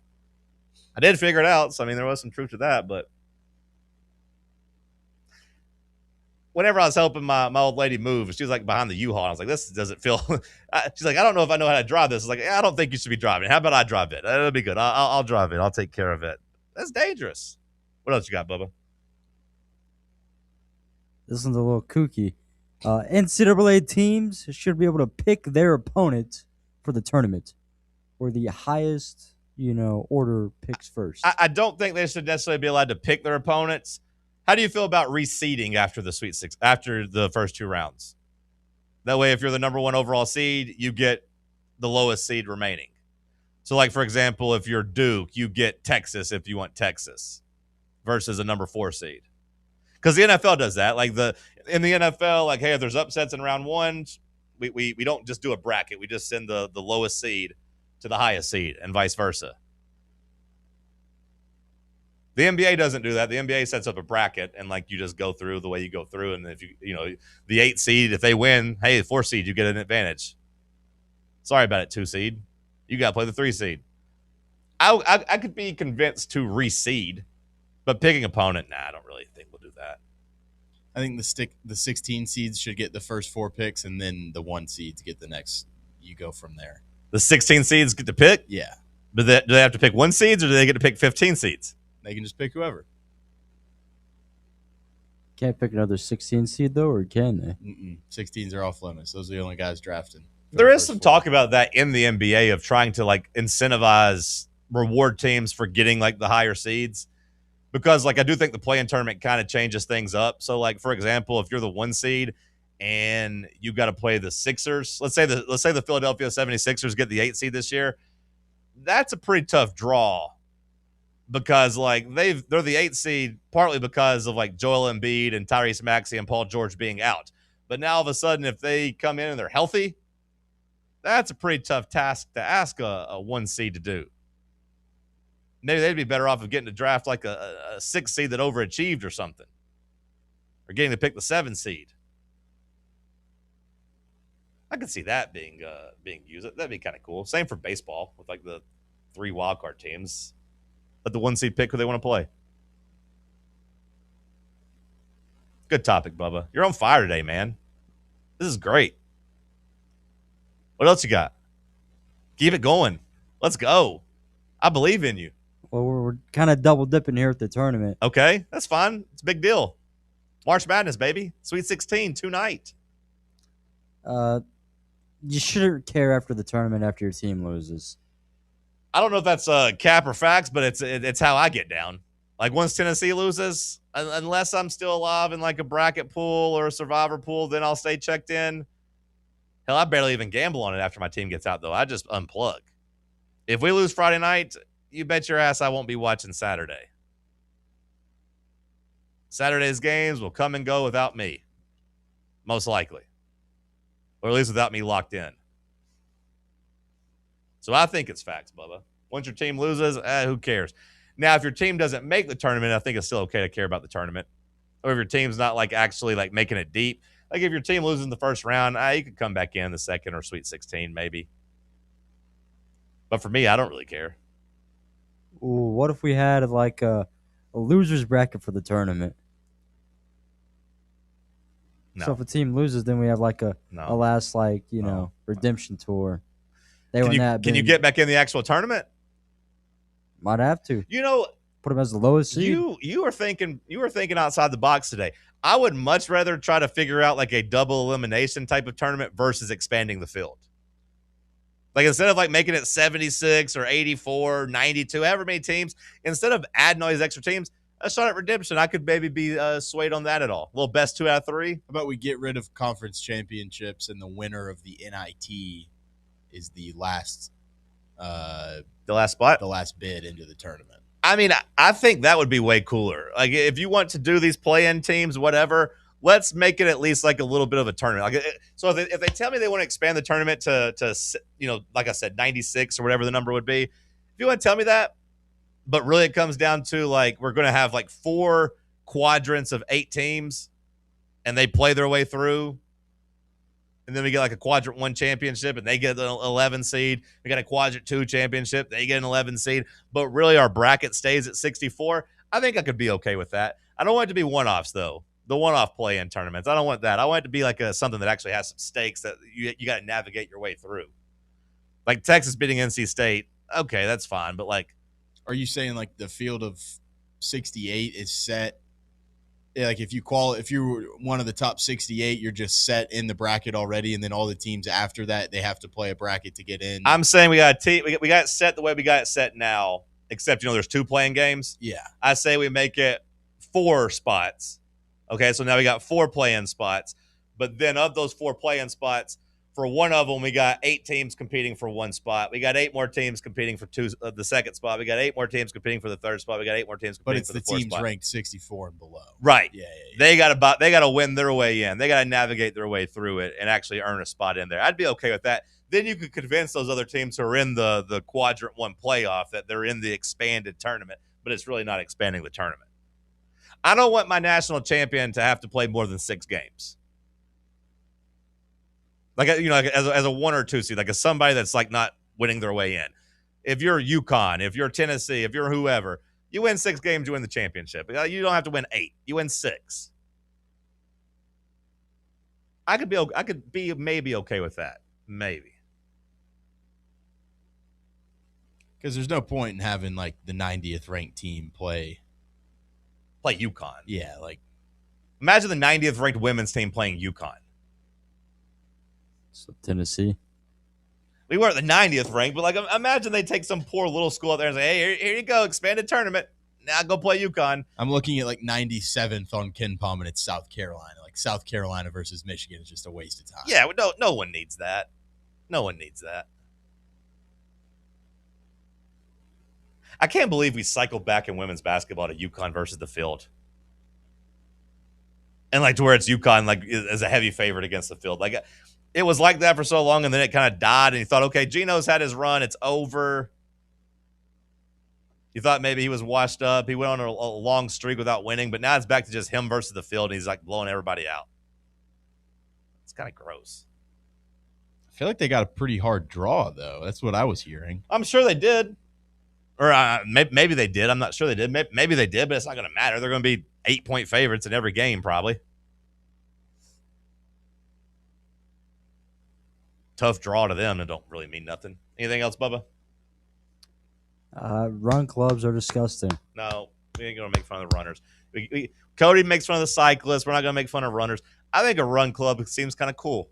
I did figure it out. So, I mean, there was some truth to that. But whenever I was helping my old lady move, she was like behind the U-Haul. I was like, this doesn't feel. She's like, I don't know if I know how to drive this. I was like, I don't think you should be driving. How about I drive it? That'll be good. I'll drive it. I'll take care of it. That's dangerous. What else you got, Bubba? This one's a little kooky. NCAA teams should be able to pick their opponent for the tournament, or the highest, order picks first. I don't think they should necessarily be allowed to pick their opponents. How do you feel about reseeding after the Sweet Six, after the first 2 rounds? That way, if you're the number 1 overall seed, you get the lowest seed remaining. So, like, for example, if you're Duke, you get Texas if you want Texas versus a number 4 seed. Because the NFL does that. Like, in the NFL, like, hey, if there's upsets in round 1, we don't just do a bracket. We just send the lowest seed to the highest seed and vice versa. The NBA doesn't do that. The NBA sets up a bracket, and like you just go through the way you go through. And if the 8 seed, if they win, hey, the 4 seed, you get an advantage. Sorry about it, 2 seed. You got to play the 3 seed. I could be convinced to reseed, but picking opponent, I don't really think we'll do that. I think the 16 seeds should get the first 4 picks, and then the 1 seeds get the next. You go from there. The 16 seeds get to pick? Yeah. But do they have to pick 1 seeds, or do they get to pick 15 seeds? They can just pick whoever. Can't pick another 16 seed, though, or can they? 16s are off limits. Those are the only guys drafting. There is some talk about that in the NBA of trying to like incentivize reward teams for getting like the higher seeds, because like I do think the play-in tournament kind of changes things up. So like, for example, if you're the 1 seed and you got to play the Sixers, let's say the Philadelphia 76ers get the 8 seed this year, that's a pretty tough draw. Because like they're the 8 seed partly because of like Joel Embiid and Tyrese Maxey and Paul George being out. But now all of a sudden, if they come in and they're healthy, that's a pretty tough task to ask a 1 seed to do. Maybe they'd be better off of getting to draft like a 6 seed that overachieved or something, or getting to pick the 7 seed. I could see that being used. That'd be kind of cool. Same for baseball with like the 3 wildcard teams. Let the 1 seed pick who they want to play. Good topic, Bubba. You're on fire today, man. This is great. What else you got? Keep it going. Let's go. I believe in you. Well, we're kind of double dipping here at the tournament. Okay, that's fine. It's a big deal. March Madness, baby. Sweet 16 tonight. You shouldn't care after the tournament after your team loses. I don't know if that's cap or facts, but it's how I get down. Like once Tennessee loses, unless I'm still alive in like a bracket pool or a survivor pool, then I'll stay checked in. Hell, I barely even gamble on it after my team gets out, though. I just unplug. If we lose Friday night, you bet your ass I won't be watching Saturday. Saturday's games will come and go without me, most likely. Or at least without me locked in. So I think it's facts, Bubba. Once your team loses, who cares? Now, if your team doesn't make the tournament, I think it's still okay to care about the tournament. Or if your team's not like actually like making it deep. Like if your team loses in the first round, you could come back in the second or Sweet 16 maybe. But for me, I don't really care. Ooh, what if we had like a loser's bracket for the tournament? No. So if a team loses, then we have like a last redemption tour. Can you get back in the actual tournament? Might have to. Put them as the lowest seed. You were thinking outside the box today. I would much rather try to figure out like a double elimination type of tournament versus expanding the field. Like instead of like making it 76 or 84, 92, however many teams, instead of adding all these extra teams, a shot at redemption. I could maybe be swayed on that at all. A little best 2 out of 3. How about we get rid of conference championships and the winner of the NIT is the last spot, the last bid into the tournament. I mean, I think that would be way cooler. Like if you want to do these play-in teams, whatever, let's make it at least like a little bit of a tournament. Like so, if they tell me they want to expand the tournament to like I said, 96 or whatever the number would be, if you want to tell me that, but really it comes down to like we're going to have like 4 quadrants of 8 teams, and they play their way through. And then we get like a quadrant 1 championship and they get an 11 seed. We got a quadrant 2 championship. They get an 11 seed. But really our bracket stays at 64. I think I could be okay with that. I don't want it to be one-offs, though. The one-off play-in tournaments. I don't want that. I want it to be like something that actually has some stakes that you got to navigate your way through. Like Texas beating NC State. Okay, that's fine. But like, are you saying like the field of 68 is set? Yeah, like if you're one of the top 68, you're just set in the bracket already, and then all the teams after that, they have to play a bracket to get in. I'm saying we got it set the way we got it set now, except there's 2 playing games. Yeah. I say we make it 4 spots. Okay, so now we got 4 play-in spots. But then of those 4 play-in spots, for one of them, we got 8 teams competing for 1 spot. We got 8 more teams competing for the second spot. We got 8 more teams competing for the third spot. We got 8 more teams competing for the fourth spot. But it's the teams ranked 64 and below. Right. Yeah. They got to win their way in. They got to navigate their way through it and actually earn a spot in there. I'd be okay with that. Then you could convince those other teams who are in the quadrant 1 playoff that they're in the expanded tournament, but it's really not expanding the tournament. I don't want my national champion to have to play more than 6 games. Like, as a 1 or 2 seed, like as somebody that's like not winning their way in. If you're UConn, if you're Tennessee, if you're whoever, you win 6 games, you win the championship. You don't have to win 8. You win 6. I could be maybe okay with that. Maybe. Because there's no point in having like the 90th ranked team play UConn. Yeah, like imagine the 90th ranked women's team playing UConn. So Tennessee. We weren't the 90th ranked, but like imagine they take some poor little school out there and say, "Hey, here you go, expanded tournament. Now go play UConn." I'm looking at like 97th on KenPom, and it's South Carolina. Like South Carolina versus Michigan is just a waste of time. Yeah, no one needs that. No one needs that. I can't believe we cycled back in women's basketball to UConn versus the field. And like to where it's UConn like as a heavy favorite against the field. Like it was like that for so long, and then it kind of died, and you thought, okay, Gino's had his run. It's over. You thought maybe he was washed up. He went on a long streak without winning, but now it's back to just him versus the field, and he's like blowing everybody out. It's kind of gross. I feel like they got a pretty hard draw, though. That's what I was hearing. I'm sure they did. Or maybe they did. I'm not sure they did. Maybe they did, but it's not going to matter. They're going to be 8-point favorites in every game, probably. Tough draw to them. It don't really mean nothing. Anything else, Bubba? Run clubs are disgusting. No, we ain't going to make fun of the runners. Cody makes fun of the cyclists. We're not going to make fun of runners. I think a run club seems kind of cool.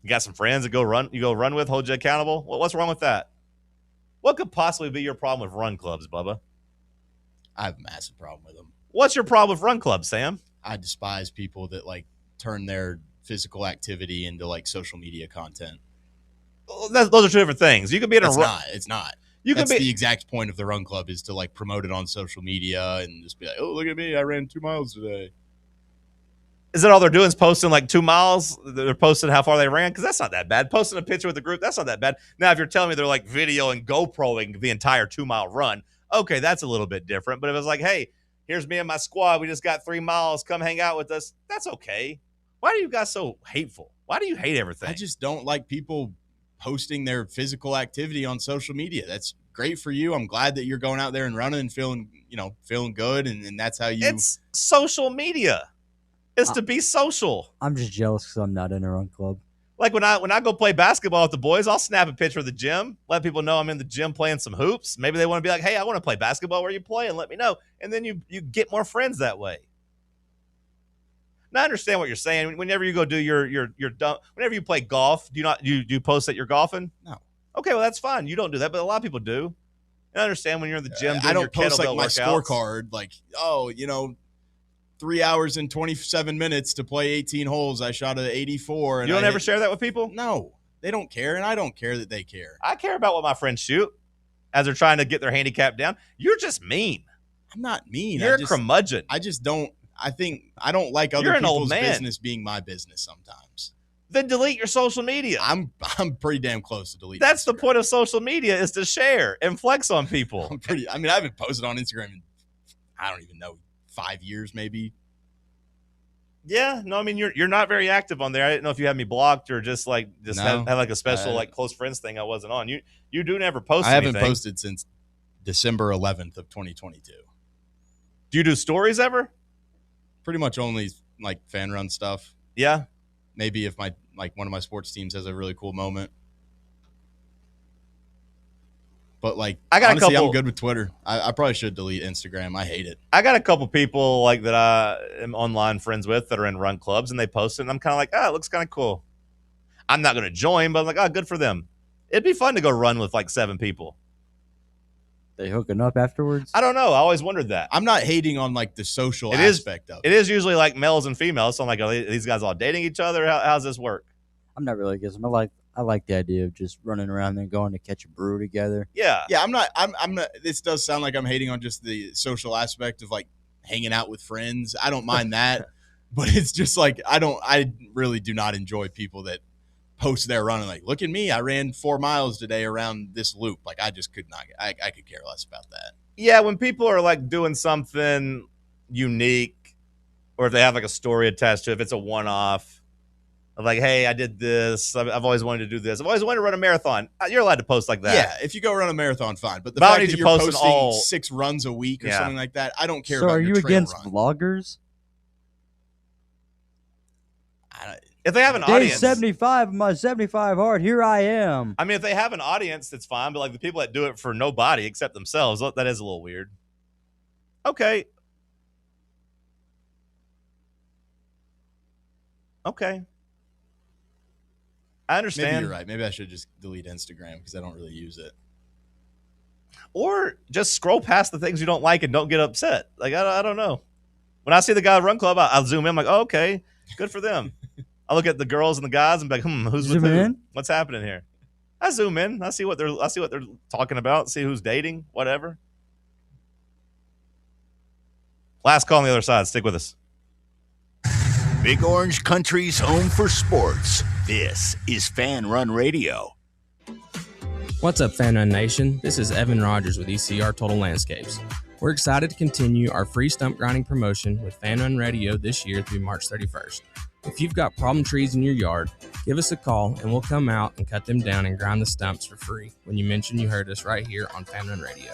You got some friends that go run with, hold you accountable. What's wrong with that? What could possibly be your problem with run clubs, Bubba? I have a massive problem with them. What's your problem with run clubs, Sam? I despise people that like turn their physical activity into like social media content. Well, those are 2 different things. You could be in It's not. That's the exact point of the run club is to like promote it on social media and just be like, oh, look at me, I ran 2 miles today. Is that all they're doing is posting like 2 miles? They're posting how far they ran? Because that's not that bad. Posting a picture with the group, that's not that bad. Now, if you're telling me they're like video and GoProing the entire 2-mile run, okay, that's a little bit different. But if it's like, hey, here's me and my squad, we just got 3 miles, come hang out with us, that's okay. Why are you guys so hateful? Why do you hate everything? I just don't like people posting their physical activity on social media. That's great for you. I'm glad that you're going out there and running and feeling good, and that's how you... It's social media. It's to be social. I'm just jealous because I'm not in a run club. Like when I go play basketball with the boys, I'll snap a picture of the gym, let people know I'm in the gym playing some hoops. Maybe they want to be like, hey, I want to play basketball where you play, and let me know. And then you get more friends that way. Now, I understand what you're saying. Whenever you go do your whenever you play golf, do you post that you're golfing? No. Okay, well that's fine. You don't do that, but a lot of people do. And I understand when you're in the gym doing I don't your post like kettlebell my workouts. scorecard, like 3 hours and 27 minutes to play 18 holes. I shot an 84. And You don't ever share that with people? No, they don't care, and I don't care that they care. I care about what my friends shoot as they're trying to get their handicap down. You're just mean. I'm not mean. You're a curmudgeon. I just don't. I don't like other people's business being my business sometimes. Then delete your social media. I'm pretty damn close to deleting. That's the point of social media, is to share and flex on people. I mean, I haven't posted on Instagram in, I don't even know, 5 years maybe. Yeah, no, I mean you're not very active on there. I didn't know if you had me blocked or just No, had like a special like close friends thing I wasn't on. You do never post. I haven't anything. posted since December 11th of 2022. Do you do stories ever? Pretty much only like fan run stuff. Yeah. Maybe if one of my sports teams has a really cool moment. But honestly, I'm good with Twitter. I probably should delete Instagram. I hate it. I got a couple people like that I am online friends with that are in run clubs, and they post it, and I'm kind of like, it looks kind of cool. I'm not going to join, but I'm like, good for them. It'd be fun to go run with like 7 people. They hooking up afterwards? I don't know. I always wondered that. I'm not hating on like the social aspect of it. It is usually like males and females. So I'm like, are these guys all dating each other? How's this work? I'm not really against them. I like the idea of just running around and going to catch a brew together. Yeah. Yeah, I'm not this does sound like I'm hating on just the social aspect of like hanging out with friends. I don't mind that. But it's just like I really do not enjoy people that post their run and like, look at me, I ran 4 miles today around this loop. Like I just could not I could care less about that. Yeah, when people are like doing something unique or if they have like a story attached to it, if it's a one-off. Of like, hey, I did this. I've always wanted to do this. I've always wanted to run a marathon. You're allowed to post like that. Yeah, if you go run a marathon, fine. But the fact that you're posting 6 runs a week or something like that, I don't care about your trail run. So are you against vloggers? If they have an Day audience. 75 of my 75 hard, here I am. I mean, if they have an audience, that's fine. But like the people that do it for nobody except themselves, that is a little weird. Okay. I understand. Maybe you're right. Maybe I should just delete Instagram because I don't really use it. Or just scroll past the things you don't like and don't get upset. Like, I don't know. When I see the guy at Run Club, I'll zoom in. I'm like, oh, okay, good for them. I look at the girls and the guys and be like, who's with who? What's happening here? I zoom in. I see what they're talking about. See who's dating. Whatever. Last call on the other side. Stick with us. Big Orange Country's home for sports. This is Fan Run Radio. What's up, Fan Run Nation? This is Evan Rogers with ECR Total Landscapes. We're excited to continue our free stump grinding promotion with Fan Run Radio this year through March 31st. If you've got problem trees in your yard, give us a call and we'll come out and cut them down and grind the stumps for free when you mention you heard us right here on Fan Run Radio.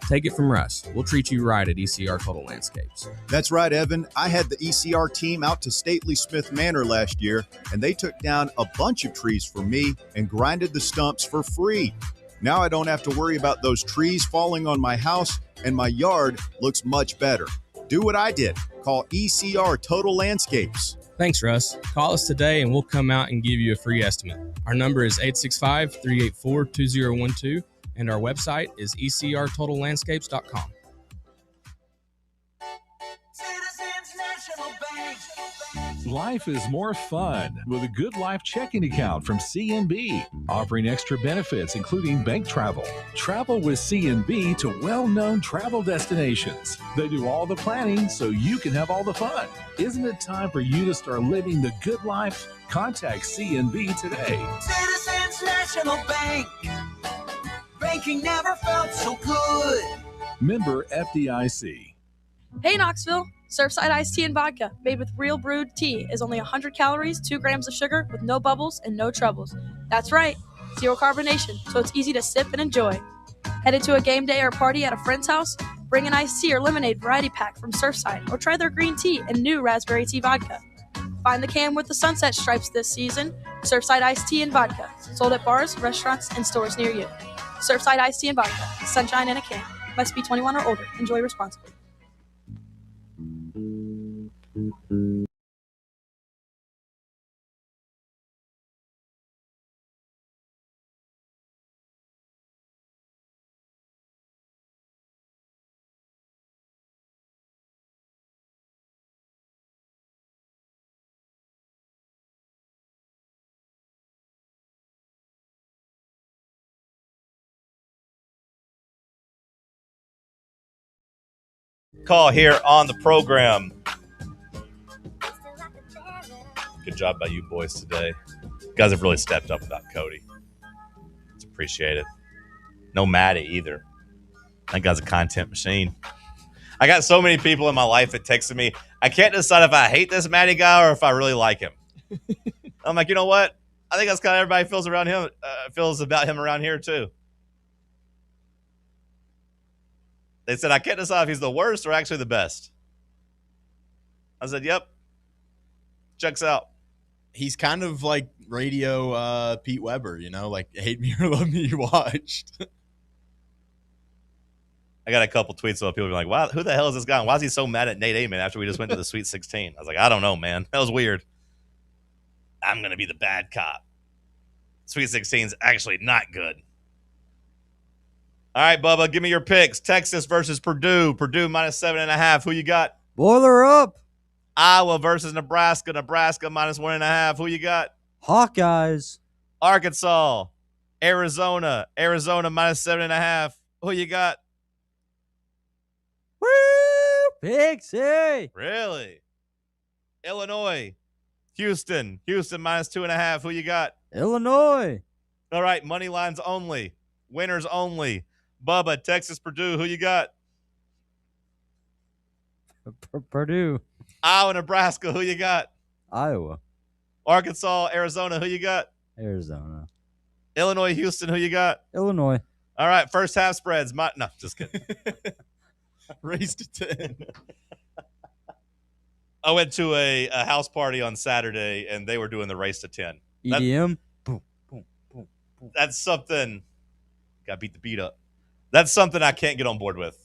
Take it from Russ. We'll treat you right at ECR Total Landscapes. That's right, Evan. I had the ECR team out to Stately Smith Manor last year, and they took down a bunch of trees for me and grinded the stumps for free. Now I don't have to worry about those trees falling on my house, and my yard looks much better. Do what I did. Call ECR Total Landscapes. Thanks, Russ. Call us today and we'll come out and give you a free estimate. Our number is 865-384-2012. And our website is ecrtotallandscapes.com. Life is more fun with a Good Life checking account from CNB, offering extra benefits including bank travel. Travel with CNB to well-known travel destinations. They do all the planning so you can have all the fun. Isn't it time for you to start living the good life? Contact CNB today. Citizens National Bank. Banking never felt so good. Member FDIC. Hey Knoxville, Surfside iced tea and vodka made with real brewed tea is only 100 calories, 2 grams of sugar with no bubbles and no troubles. That's right, zero carbonation, so it's easy to sip and enjoy. Headed to a game day or party at a friend's house? Bring an iced tea or lemonade variety pack from Surfside or try their green tea and new raspberry tea vodka. Find the can with the sunset stripes this season. Surfside iced tea and vodka, sold at bars, restaurants, and stores near you. Surfside iced tea and vodka, sunshine in a can. Must be 21 or older. Enjoy responsibly. Call here on the program. Good job by you boys today. You guys have really stepped up without Cody. It's appreciated. No Maddie either. That guy's a content machine. I got so many people in my life that texted me, I can't decide if I hate this Matty guy or if I really like him. I'm like, you know what? I think that's kind of everybody feels around him, feels about him around here too. They said, I can't decide if he's the worst or actually the best. I said, yep. Checks out. He's kind of like radio Pete Weber, like hate me or love me, you watched. I got a couple tweets of people being like, wow, who the hell is this guy? Why is he so mad at Nate Amon after we just went to the Sweet 16? I was like, I don't know, man. That was weird. I'm going to be the bad cop. Sweet 16 is actually not good. All right, Bubba, give me your picks. Texas versus Purdue. Purdue minus 7.5. Who you got? Boiler up. Iowa versus Nebraska. Nebraska minus 1.5. Who you got? Hawkeyes. Arkansas. Arizona. Arizona minus 7.5. Who you got? Woo! Pixie. Really? Illinois. Houston. Houston minus 2.5. Who you got? Illinois. All right, money lines only. Winners only. Bubba, Texas, Purdue. Who you got? Purdue. Iowa, Nebraska. Who you got? Iowa. Arkansas, Arizona. Who you got? Arizona. Illinois, Houston. Who you got? Illinois. All right, first half spreads. No, just kidding. Race to 10. I went to a house party on Saturday, and they were doing the race to 10. EDM. That's something. Got beat the beat up. That's something I can't get on board with.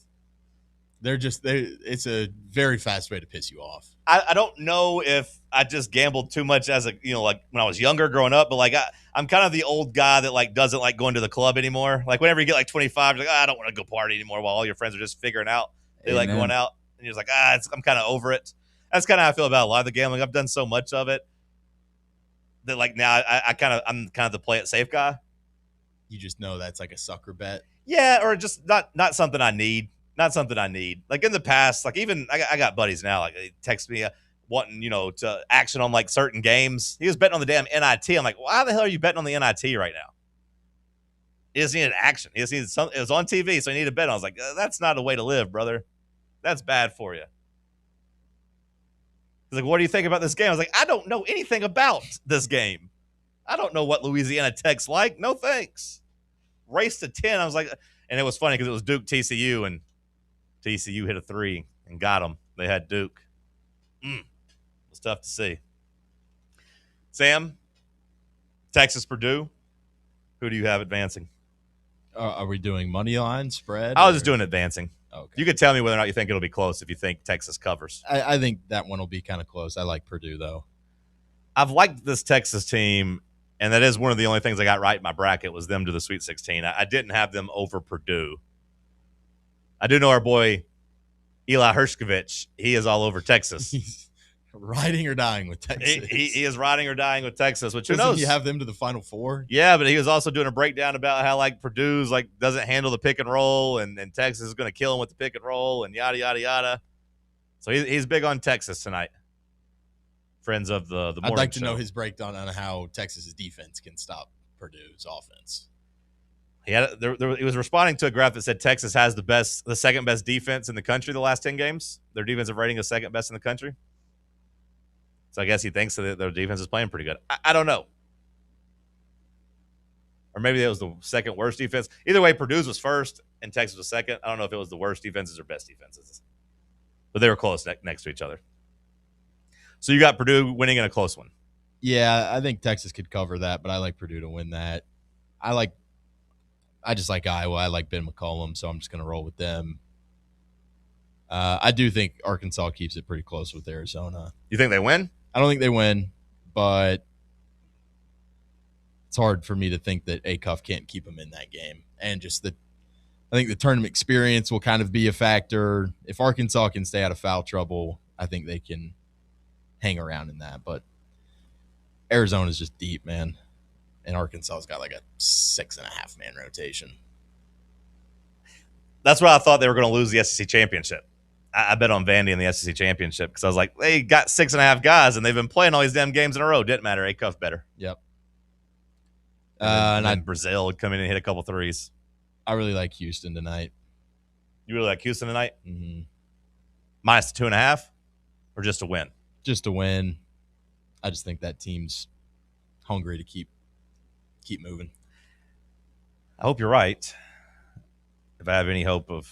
It's a very fast way to piss you off. I don't know if I just gambled too much as like when I was younger growing up, but like I'm kind of the old guy that like doesn't like going to the club anymore. Like whenever you get like 25, you're like, I don't want to go party anymore while all your friends are just figuring out they like going out, and you're just like, I'm kind of over it. That's kind of how I feel about a lot of the gambling. I've done so much of it that like now I'm kind of the play it safe guy. You just know that's like a sucker bet. Yeah, or just not something I need. Not something I need. Like in the past, like even I got buddies now, like they text me wanting, to action on like certain games. He was betting on the damn NIT. I'm like, why the hell are you betting on the NIT right now? He just needed action. He just needed something. It was on TV, so he needed to bet. I was like, that's not a way to live, brother. That's bad for you. He's like, what do you think about this game? I was like, I don't know anything about this game. I don't know what Louisiana Tech's like. No thanks. Race to 10. I was like, and it was funny because it was Duke TCU, and TCU hit a 3 and got them. They had Duke. It was tough to see. Sam, Texas, Purdue. Who do you have advancing? Are we doing money line spread? I was just doing advancing. Okay. You could tell me whether or not you think it'll be close if you think Texas covers. I think that one will be kind of close. I like Purdue, though. I've liked this Texas team, and that is one of the only things I got right in my bracket was them to the Sweet 16. I didn't have them over Purdue. I do know our boy Eli Hershkovich. He is all over Texas. He's riding or dying with Texas. He is riding or dying with Texas, which who Doesn't knows? he have them to the Final Four? Yeah, but he was also doing a breakdown about how like Purdue's like doesn't handle the pick and roll, and Texas is going to kill him with the pick and roll, and yada yada yada. So he's big on Texas tonight. Friends of the morning I'd like to show. know his breakdown on how Texas's defense can stop Purdue's offense. He was responding to a graph that said Texas has the second best defense in the country the last 10 games. Their defensive rating is second best in the country. So I guess he thinks that their defense is playing pretty good. I don't know. Or maybe that was the second worst defense. Either way, Purdue's was first and Texas was second. I don't know if it was the worst defenses or best defenses. But they were close next to each other. So you got Purdue winning in a close one. Yeah, I think Texas could cover that, but I like Purdue to win that. I just like Iowa. I like Ben McCollum, so I'm just going to roll with them. I do think Arkansas keeps it pretty close with Arizona. You think they win? I don't think they win, but it's hard for me to think that Acuff can't keep them in that game. And just I think the tournament experience will kind of be a factor. If Arkansas can stay out of foul trouble, I think they can hang around in that. But Arizona's just deep, man. And Arkansas's got like a 6.5-man rotation. That's why I thought they were going to lose the SEC championship. I bet on Vandy in the SEC championship because I was like, they got 6.5 guys and they've been playing all these damn games in a row. Didn't matter. Acuff better. Yep. And then Brazil would come in and hit a couple threes. I really like Houston tonight. You really like Houston tonight? Mm-hmm. Minus 2.5 or just a win? Just a win. I just think that team's hungry to keep moving. I hope you're right. If I have any hope of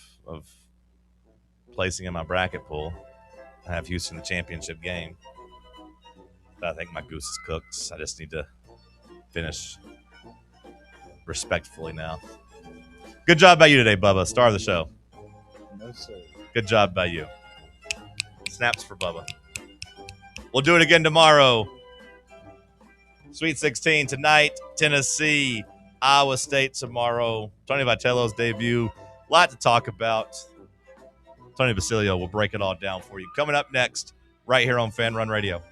placing in my bracket pool, I have Houston in the championship game. But I think my goose is cooked. I just need to finish respectfully now. Good job by you today, Bubba. Star of the show. No, sir. Good job by you. Snaps for Bubba. We'll do it again tomorrow. Sweet 16 tonight. Tennessee, Iowa State tomorrow. Tony Vitello's debut. A lot to talk about. Tony Basilio will break it all down for you. Coming up next, right here on Fan Run Radio.